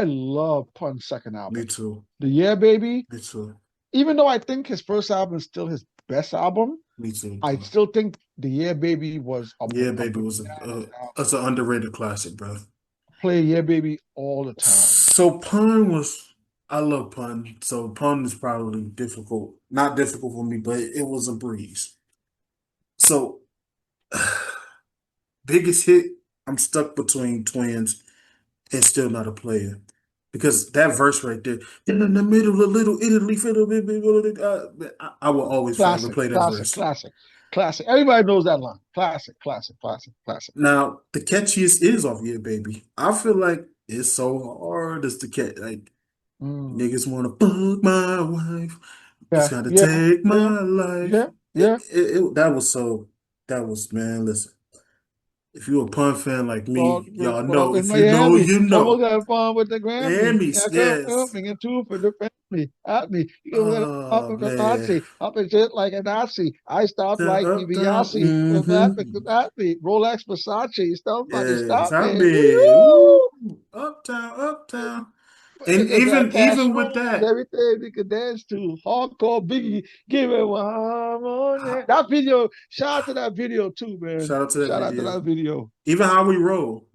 Speaker 2: love Pun's second
Speaker 1: Me
Speaker 2: album.
Speaker 1: too.
Speaker 2: The Yeah Baby,
Speaker 1: Me too.
Speaker 2: even though I think his first album is still his best album,
Speaker 1: Me too,
Speaker 2: I
Speaker 1: bro.
Speaker 2: still think The Yeah Baby was
Speaker 1: Yeah,
Speaker 2: a
Speaker 1: baby was
Speaker 2: bananas album.
Speaker 1: it's an underrated classic, bro.
Speaker 2: Play Yeah Baby all the time.
Speaker 1: So pun was I love pun. So pun is probably difficult. Not difficult for me, but it was a breeze. So biggest hit, I'm stuck between twins and still not a player. Because that verse right there, in the middle of little Italy, I will always forever
Speaker 2: Classic,
Speaker 1: play that
Speaker 2: classic,
Speaker 1: verse.
Speaker 2: classic, classic. Everybody knows that line. Classic, classic, classic, classic.
Speaker 1: Now, the catchiest is off Yeah Baby. I feel like it's so hard as the cat. Like,
Speaker 2: Mm.
Speaker 1: niggas want to fuck my wife. It's
Speaker 2: Yeah,
Speaker 1: got to
Speaker 2: yeah,
Speaker 1: take
Speaker 2: yeah,
Speaker 1: my life.
Speaker 2: yeah, yeah.
Speaker 1: That was so, that was, man, listen. If you're a pun fan like
Speaker 2: Ball,
Speaker 1: me, y'all
Speaker 2: ball
Speaker 1: know.
Speaker 2: in
Speaker 1: If you know,
Speaker 2: Miami.
Speaker 1: you
Speaker 2: Almost
Speaker 1: know.
Speaker 2: had fun with the Grammy.
Speaker 1: Emmys,
Speaker 2: Yeah, come
Speaker 1: yes.
Speaker 2: coming two for the family. At me. You get up
Speaker 1: Oh,
Speaker 2: with the
Speaker 1: man.
Speaker 2: Nazi. Up and shit like a Nazi. I stopped
Speaker 1: Down,
Speaker 2: like
Speaker 1: up, down.
Speaker 2: DiBiase. With at me. Rolex Versace. Somebody
Speaker 1: Yes,
Speaker 2: stop
Speaker 1: I
Speaker 2: me.
Speaker 1: mean,
Speaker 2: Woo!
Speaker 1: woo, uptown, uptown. And
Speaker 2: Niggas got cash
Speaker 1: even with
Speaker 2: rules,
Speaker 1: that,
Speaker 2: everything we could dance to. Hardcore Biggie, give it one more night. That video, shout out to that video too, man.
Speaker 1: shout out to that
Speaker 2: Shout out to
Speaker 1: video.
Speaker 2: that video.
Speaker 1: Even how we roll.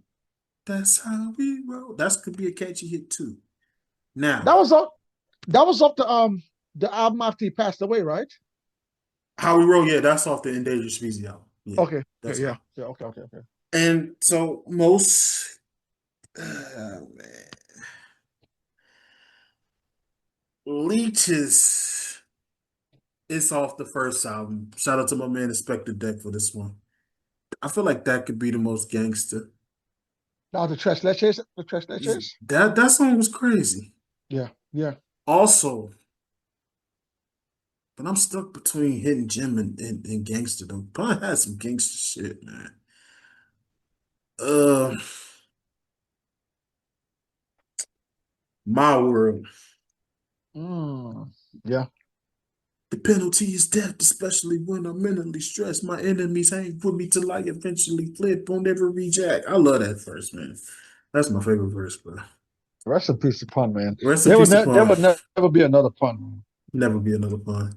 Speaker 1: That's how we roll. That could be a catchy hit too. Now,
Speaker 2: That was up. That was up the album after he passed away, right?
Speaker 1: how we roll, yeah, that's off the Endangered Species album. Yeah,
Speaker 2: Okay. Yeah,
Speaker 1: that's
Speaker 2: yeah,
Speaker 1: off.
Speaker 2: yeah. Okay, okay, okay.
Speaker 1: And so most, man, Leeches is off the first album. Shout out to my man Inspector Deck for this one. I feel like that could be the most gangster.
Speaker 2: Now the Tres Leches.
Speaker 1: That song was crazy.
Speaker 2: Yeah, yeah.
Speaker 1: Also, but I'm stuck between Hidden Gem and Gangster though. Pun had some gangster shit, man. Uh, My World.
Speaker 2: Yeah.
Speaker 1: The penalty is death, especially when I'm mentally stressed. My enemies hang with me till I eventually flip on every jack. I love that verse, man. That's my favorite verse, bro.
Speaker 2: Rest in peace to Pun, man.
Speaker 1: Rest in peace to
Speaker 2: There
Speaker 1: Pun.
Speaker 2: would never be another Pun, man.
Speaker 1: Never be another Pun.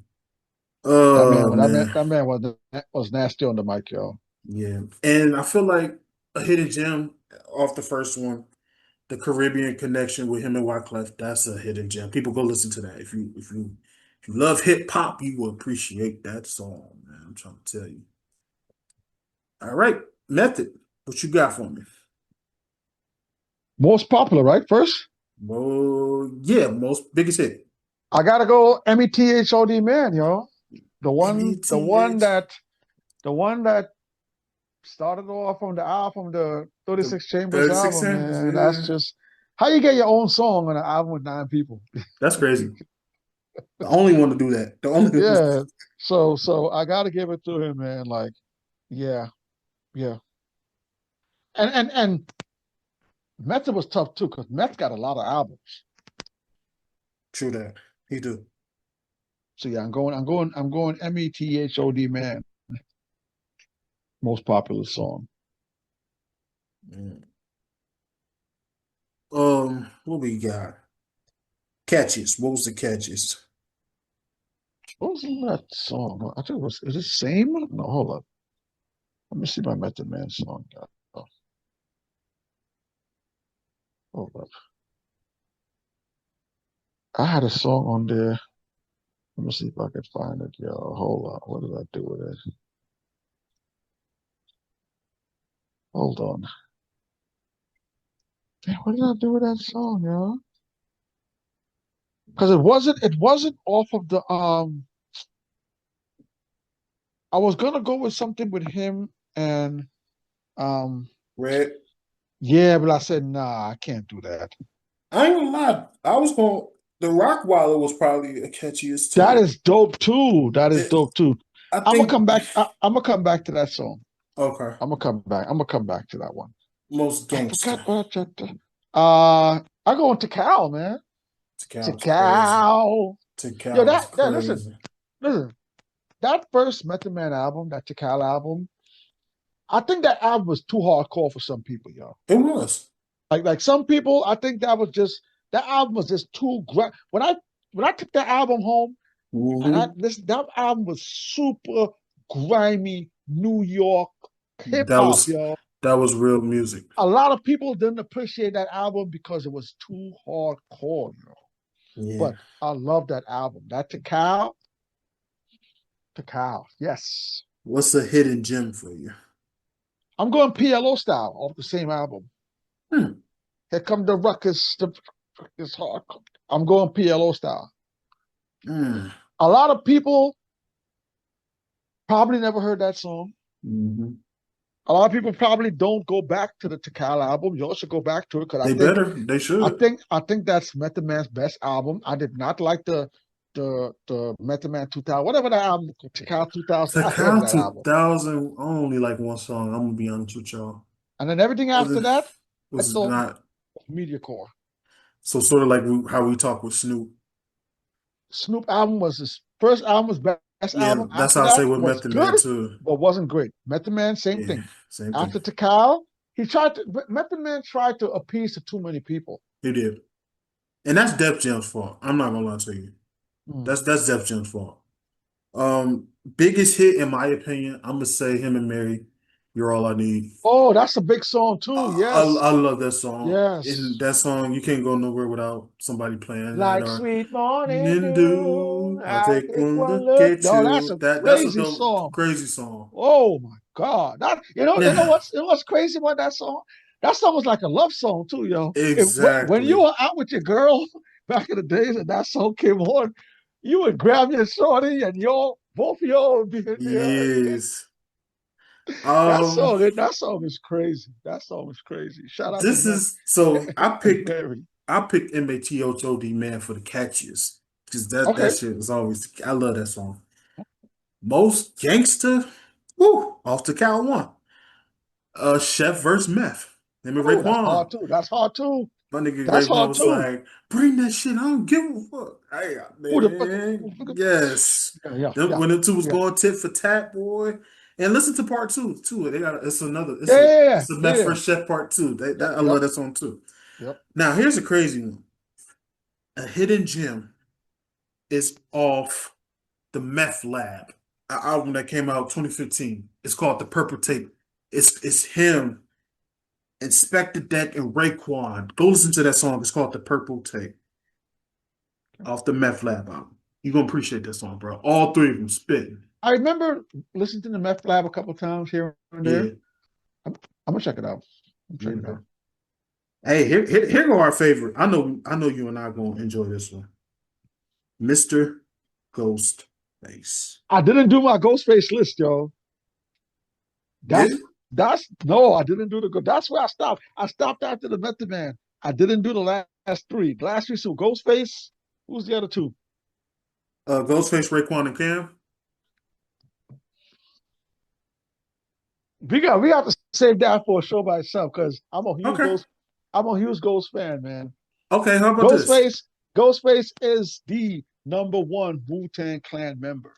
Speaker 2: That
Speaker 1: Oh
Speaker 2: man,
Speaker 1: man.
Speaker 2: that man was nasty on the mic, yo.
Speaker 1: Yeah. And I feel like a hidden gem off the first one, the Caribbean connection with him and Wyclef, that's a hidden gem. People go listen to that. If you love hip hop, you will appreciate that song, man. I'm trying to tell you. All right, Method, what you got for me?
Speaker 2: Most popular, right? First.
Speaker 1: Well, yeah, most biggest hit.
Speaker 2: I gotta go METHOD man, yo. The one
Speaker 1: METH.
Speaker 2: that the one that started off from the album, the
Speaker 1: The
Speaker 2: 36 Chambers
Speaker 1: 36
Speaker 2: album,
Speaker 1: samples.
Speaker 2: man. That's
Speaker 1: Yeah.
Speaker 2: just how you get your own song on an album with 9 people.
Speaker 1: That's crazy. The only one to do that. The only one.
Speaker 2: Yeah. So I gotta give it to him, man. Like, yeah, yeah. And Method was tough too, because Meth got a lot of albums.
Speaker 1: True that. He do.
Speaker 2: So yeah, I'm going METHOD man. Most popular song.
Speaker 1: Mm. What we got? Catches. What was the catches?
Speaker 2: What was that song? I think it was, is it Same? No, hold up. Let me see my Method Man song. Oh, hold up. I had a song on there. Let me see if I can find it, yo. Hold on. What did I do with it? Hold on. Man, what did I do with that song, yo? Because it wasn't off of the I was gonna go with something with him and um
Speaker 1: Red.
Speaker 2: yeah, but I said nah, I can't do that.
Speaker 1: I ain't gonna lie. I was going. The Rockwaller was probably a catchiest
Speaker 2: That
Speaker 1: too.
Speaker 2: is dope too. That is
Speaker 1: It,
Speaker 2: dope too.
Speaker 1: I
Speaker 2: I'm gonna
Speaker 1: think.
Speaker 2: come back. I'm gonna come back to that song.
Speaker 1: Okay.
Speaker 2: I'm gonna come back. I'm gonna come back to that one.
Speaker 1: Most
Speaker 2: I
Speaker 1: gangster.
Speaker 2: forgot what I tried to. I go into Cal, man. To
Speaker 1: Tikal crazy.
Speaker 2: Cal. Yo,
Speaker 1: Tikal was
Speaker 2: that listen,
Speaker 1: crazy.
Speaker 2: listen. That first Method Man album, that Tikal album, I think that album was too hardcore for some people, yo.
Speaker 1: It was.
Speaker 2: Like some people, I think that album was just too when I took that album home and I
Speaker 1: Hmm.
Speaker 2: this that album was super grimy New York hip
Speaker 1: That
Speaker 2: hop,
Speaker 1: was
Speaker 2: yo.
Speaker 1: that was real music.
Speaker 2: A lot of people didn't appreciate that album because it was too hardcore, you know.
Speaker 1: Yeah.
Speaker 2: But I love that album. That to cow. Yes.
Speaker 1: What's a hidden gem for you?
Speaker 2: I'm going PLO style off the same album.
Speaker 1: Hmm.
Speaker 2: Here come the ruckus, it's hard. I'm going PLO style.
Speaker 1: Mm.
Speaker 2: A lot of people probably never heard that song.
Speaker 1: Hmm.
Speaker 2: A lot of people probably don't go back to the Takal album. You also go back to it because
Speaker 1: They better. They
Speaker 2: I
Speaker 1: should.
Speaker 2: think I think that's Method Man's best album. I did not like the Method Man 2000, whatever that album, Takal 2000. I hated
Speaker 1: Tikal
Speaker 2: that album.
Speaker 1: 2000 only like one song. I'm gonna be honest with y'all.
Speaker 2: And then everything after
Speaker 1: Other
Speaker 2: that, I
Speaker 1: was
Speaker 2: thought
Speaker 1: not
Speaker 2: Media Core.
Speaker 1: so sort of like how we talk with Snoop.
Speaker 2: Snoop album was his first album was best
Speaker 1: Yeah,
Speaker 2: album.
Speaker 1: that's
Speaker 2: After
Speaker 1: how I say
Speaker 2: that
Speaker 1: with
Speaker 2: was
Speaker 1: Method Man
Speaker 2: good,
Speaker 1: too.
Speaker 2: but wasn't great. Method Man, same
Speaker 1: Yeah,
Speaker 2: thing.
Speaker 1: same thing.
Speaker 2: After Takal, Method Man tried to appease to too many people.
Speaker 1: He did, and that's Def Jam's fault. I'm not gonna lie to you.
Speaker 2: Mm.
Speaker 1: That's Def Jam's fault. Biggest hit in my opinion, I'm gonna say him and Mary. You're all I need.
Speaker 2: Oh, that's a big song too. Yes.
Speaker 1: I love that song. In
Speaker 2: Yes.
Speaker 1: that song, you can't go nowhere without somebody playing that
Speaker 2: Like
Speaker 1: or
Speaker 2: sweet morning
Speaker 1: Nindu.
Speaker 2: dew,
Speaker 1: I'll
Speaker 2: I
Speaker 1: take
Speaker 2: take
Speaker 1: one
Speaker 2: one
Speaker 1: look
Speaker 2: look.
Speaker 1: at
Speaker 2: No, that's
Speaker 1: you.
Speaker 2: a
Speaker 1: That's a
Speaker 2: crazy
Speaker 1: dope,
Speaker 2: song.
Speaker 1: crazy song.
Speaker 2: Oh my God. That
Speaker 1: Yeah,
Speaker 2: you know what's crazy about that song? That song was like a love song too, yo. When you
Speaker 1: exactly.
Speaker 2: were out with your girl back in the days and that song came on, you would grab your shorty and y'all both of y'all would be in there.
Speaker 1: Yes. Um,
Speaker 2: That song is crazy. That song is crazy. Shout out to
Speaker 1: this
Speaker 2: Meth
Speaker 1: is so
Speaker 2: and Mary.
Speaker 1: I picked MATOTD man for the catches because that
Speaker 2: Okay.
Speaker 1: shit is always I love that song. Most gangster, woo, off to count one. Chef versus Meth. Him and
Speaker 2: Oh, that's
Speaker 1: Raekwon.
Speaker 2: hard too. That's hard too.
Speaker 1: My nigga
Speaker 2: That's
Speaker 1: Raekwon
Speaker 2: hard
Speaker 1: was
Speaker 2: too.
Speaker 1: like, "Bring that shit. I don't give a fuck." Hey,
Speaker 2: Who the fuck?
Speaker 1: man, yes.
Speaker 2: Yeah, yeah,
Speaker 1: When
Speaker 2: yeah,
Speaker 1: the two was
Speaker 2: yeah,
Speaker 1: going tit for tat, boy. And listen to part two too. They got it's another.
Speaker 2: yeah, yeah,
Speaker 1: It's a Meth
Speaker 2: yeah.
Speaker 1: versus Chef part two.
Speaker 2: Yep,
Speaker 1: I
Speaker 2: yep,
Speaker 1: love that song too.
Speaker 2: yep.
Speaker 1: Now here's a crazy one. A hidden gem is off the Meth Lab, an album that came out 2015. It's called The Purple Tape. It's him, Inspector Deck, and Raekwon. Go listen to that song. It's called The Purple Tape off the Meth Lab album. You're gonna appreciate that song, bro. All three of them spitting.
Speaker 2: I remember listening to the Meth Lab a couple times here and there.
Speaker 1: Yeah,
Speaker 2: I'm gonna check it out. I'm
Speaker 1: yeah,
Speaker 2: check it
Speaker 1: bro.
Speaker 2: out.
Speaker 1: Hey, here go our favorite. I know you and I are gonna enjoy this one. Mr. Ghostface.
Speaker 2: I didn't do my Ghostface list, yo. That's
Speaker 1: Did?
Speaker 2: that's no, I didn't do the good. That's where I stopped. I stopped after the Method Man. I didn't do the last three. The last three, so Ghostface. Who's the other two?
Speaker 1: Ghostface, Raekwon, and Cam.
Speaker 2: We got to save that for a show by itself because
Speaker 1: Okay.
Speaker 2: I'm a huge Ghost fan, man.
Speaker 1: Okay, how about this?
Speaker 2: Ghostface is the number one Wu-Tang Clan member.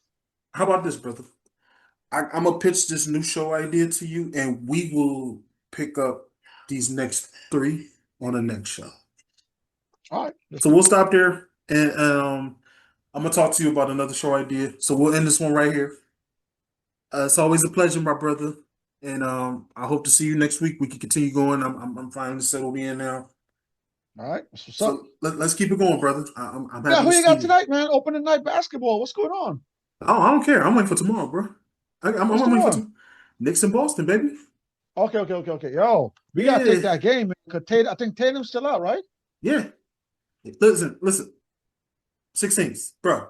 Speaker 1: How about this, brother? I'm gonna pitch this new show idea to you, and we will pick up these next three on the next show.
Speaker 2: All right.
Speaker 1: So we'll stop there, and I'm gonna talk to you about another show idea. So we'll end this one right here. It's always a pleasure, my brother, and I hope to see you next week. We can continue going. I'm finally settled in now.
Speaker 2: All right. What's up?
Speaker 1: So let's keep it going, brother. I'm
Speaker 2: Yeah,
Speaker 1: happy
Speaker 2: who
Speaker 1: to
Speaker 2: you
Speaker 1: see
Speaker 2: got
Speaker 1: you.
Speaker 2: tonight, man? Opening night basketball. What's going on?
Speaker 1: Oh, I don't care. I'm waiting for tomorrow, bro. I'm
Speaker 2: What's
Speaker 1: waiting for
Speaker 2: tomorrow?
Speaker 1: tomorrow. Knicks in Boston, baby.
Speaker 2: Okay. Yo, we gotta take
Speaker 1: Yeah,
Speaker 2: that game, man. 'Cause I think Tatum's still out, right?
Speaker 1: yeah. Listen. 16th, bro.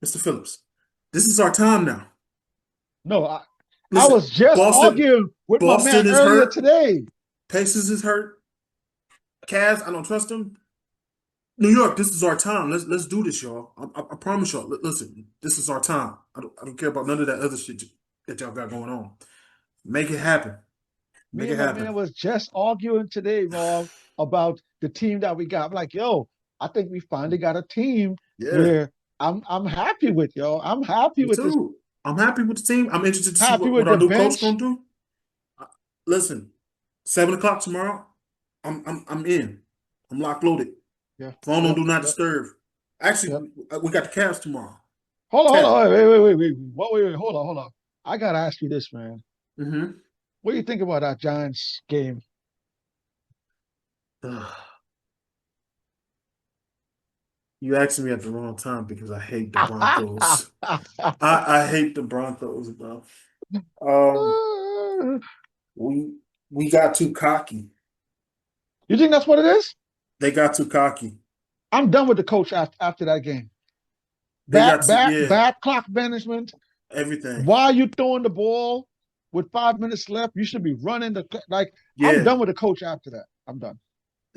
Speaker 1: Mr. Phillips. This is our time now.
Speaker 2: No, I
Speaker 1: Listen,
Speaker 2: was just
Speaker 1: Boston,
Speaker 2: arguing with my man
Speaker 1: Boston is
Speaker 2: earlier
Speaker 1: hurt.
Speaker 2: today.
Speaker 1: Pacers is hurt. Cavs, I don't trust them. New York, this is our time. Let's do this, y'all. I promise y'all. Listen, this is our time. I don't care about none of that other shit that y'all got going on. Make it happen.
Speaker 2: Me
Speaker 1: Make it
Speaker 2: and my man
Speaker 1: happen.
Speaker 2: was just arguing today, Rob, about the team that we got. I'm like, yo, I think we finally got a team
Speaker 1: Yeah,
Speaker 2: where I'm happy with, yo. I'm happy
Speaker 1: me
Speaker 2: with this.
Speaker 1: too. I'm happy with the team. I'm interested to see
Speaker 2: Happy
Speaker 1: what
Speaker 2: with
Speaker 1: our
Speaker 2: the
Speaker 1: new coach
Speaker 2: bench.
Speaker 1: gonna do. Uh, Listen, 7 o'clock tomorrow. I'm in. I'm locked loaded.
Speaker 2: Yeah,
Speaker 1: Phone on
Speaker 2: yep,
Speaker 1: do not
Speaker 2: yep,
Speaker 1: disturb.
Speaker 2: yep.
Speaker 1: Actually, we got the Cavs tomorrow.
Speaker 2: Hold
Speaker 1: Cat.
Speaker 2: on. Wait. Hold on. I gotta ask you this, man.
Speaker 1: Mm-hmm.
Speaker 2: What do you think about that Giants game?
Speaker 1: You asked me at the wrong time because I hate the Broncos. I hate the Broncos, bro. Um, we we got too cocky.
Speaker 2: You think that's what it is?
Speaker 1: They got too cocky.
Speaker 2: I'm done with the coach after that game.
Speaker 1: They got to, yeah,
Speaker 2: Bad clock management.
Speaker 1: everything.
Speaker 2: Why are you throwing the ball with 5 minutes left? You should be running like. I'm
Speaker 1: Yeah,
Speaker 2: done with the coach after that. I'm done.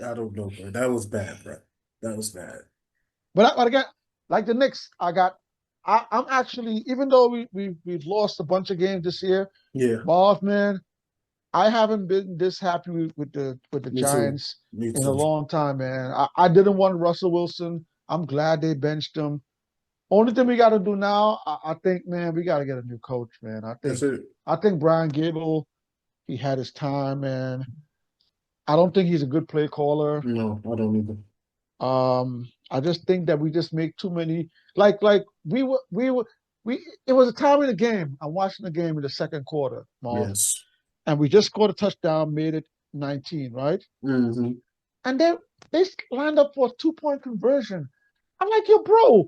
Speaker 1: I don't know, bro. That was bad, bro. That was bad.
Speaker 2: But again, like the Knicks, I'm actually, even though we've lost a bunch of games this year,
Speaker 1: Yeah,
Speaker 2: Marv, man, I haven't been this happy with the
Speaker 1: me too.
Speaker 2: Giants
Speaker 1: Me
Speaker 2: in a
Speaker 1: too.
Speaker 2: long time, man. I didn't want Russell Wilson. I'm glad they benched him. Only thing we got to do now, I think, man, we got to get a new coach, man.
Speaker 1: That's it.
Speaker 2: I think Brian Gable, he had his time, man. I don't think he's a good play caller.
Speaker 1: No, I don't either.
Speaker 2: I just think that we just make too many. Like we. It was a time in the game. I'm watching the game in the second quarter, Marv,
Speaker 1: Yes.
Speaker 2: and we just scored a touchdown, made it 19, right?
Speaker 1: Mm-hmm.
Speaker 2: And they lined up for a 2 point conversion. I'm like, yo, bro,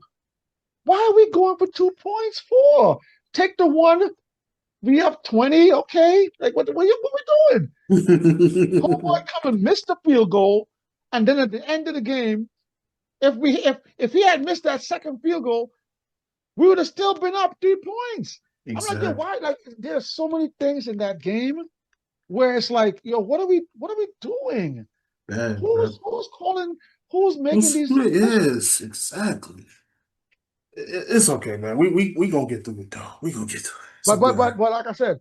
Speaker 2: why are we going for 2 points for? Take the one. We have 20, okay? Like what we doing? Homeboy come and missed the field goal, and then at the end of the game, if he had missed that second field goal, we would have still been up 3 points. I'm like, yo,
Speaker 1: Exactly.
Speaker 2: why? Like, there's so many things in that game where it's like, yo, what are we doing?
Speaker 1: Bad, bro.
Speaker 2: Who's calling? Who's making these
Speaker 1: Who it
Speaker 2: decisions?
Speaker 1: is exactly? It's okay, man. We gonna get through it though. We gonna get through it. So good.
Speaker 2: But like I said,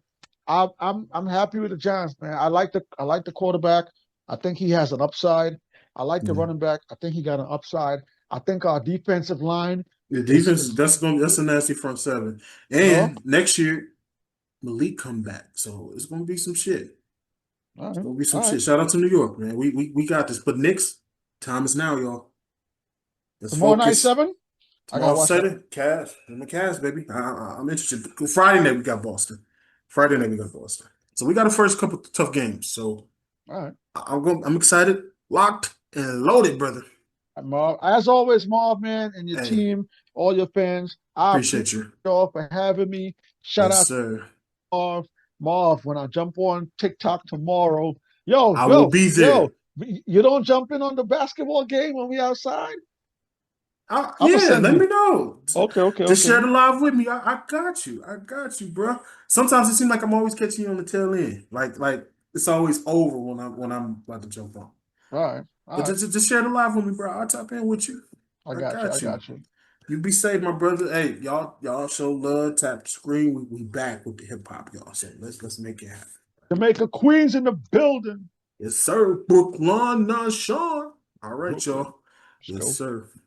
Speaker 2: I'm happy with the Giants, man. I like the quarterback. I think he has an upside. I like the
Speaker 1: Yeah.
Speaker 2: running back. I think he got an upside. I think our defensive line
Speaker 1: The
Speaker 2: is
Speaker 1: defense
Speaker 2: is
Speaker 1: that's a nasty front seven.
Speaker 2: no.
Speaker 1: And next year, Malik come back, so it's gonna be some shit.
Speaker 2: All
Speaker 1: It's
Speaker 2: right,
Speaker 1: gonna be some
Speaker 2: all right.
Speaker 1: shit. Shout out to New York, man. We got this. But Knicks, time is now, y'all. Let's
Speaker 2: Tomorrow night
Speaker 1: focus.
Speaker 2: 7. I gotta
Speaker 1: Tomorrow
Speaker 2: watch that.
Speaker 1: Saturday, Cavs and the Cavs, baby. I'm interested. Friday night we got Boston. Friday night we got Boston. So we got the first couple tough games. So
Speaker 2: All right.
Speaker 1: I'm excited, locked and loaded, brother.
Speaker 2: Marv, as always, Marv, man, and your
Speaker 1: Hey,
Speaker 2: team, all your fans, I appreciate
Speaker 1: appreciate you.
Speaker 2: y'all for having me. Shout
Speaker 1: Yes,
Speaker 2: out to
Speaker 1: sir.
Speaker 2: Marv. Marv, when I jump on TikTok tomorrow,
Speaker 1: I will be there.
Speaker 2: you don't jump in on the basketball game when we outside? I'ma
Speaker 1: Yeah,
Speaker 2: send
Speaker 1: let
Speaker 2: you.
Speaker 1: me know.
Speaker 2: Okay, okay,
Speaker 1: Just
Speaker 2: okay.
Speaker 1: share the live with me. I got you. I got you, bro. Sometimes it seems like I'm always catching you on the tail end. Like it's always over when I'm about to jump on.
Speaker 2: All right,
Speaker 1: But
Speaker 2: all right.
Speaker 1: just share the live with me, bro. I'll tap in with you.
Speaker 2: I
Speaker 1: I
Speaker 2: got you. I
Speaker 1: got you.
Speaker 2: got you.
Speaker 1: You be safe, my brother. Hey, y'all show love. Tap the screen. We back with the hip hop, y'all. So let's make it happen.
Speaker 2: Jamaica Queens in the building.
Speaker 1: Yes, sir. Brooklyn, not Sean. All right,
Speaker 2: Brooklyn.
Speaker 1: y'all.
Speaker 2: Let's
Speaker 1: Yes,
Speaker 2: go.
Speaker 1: sir.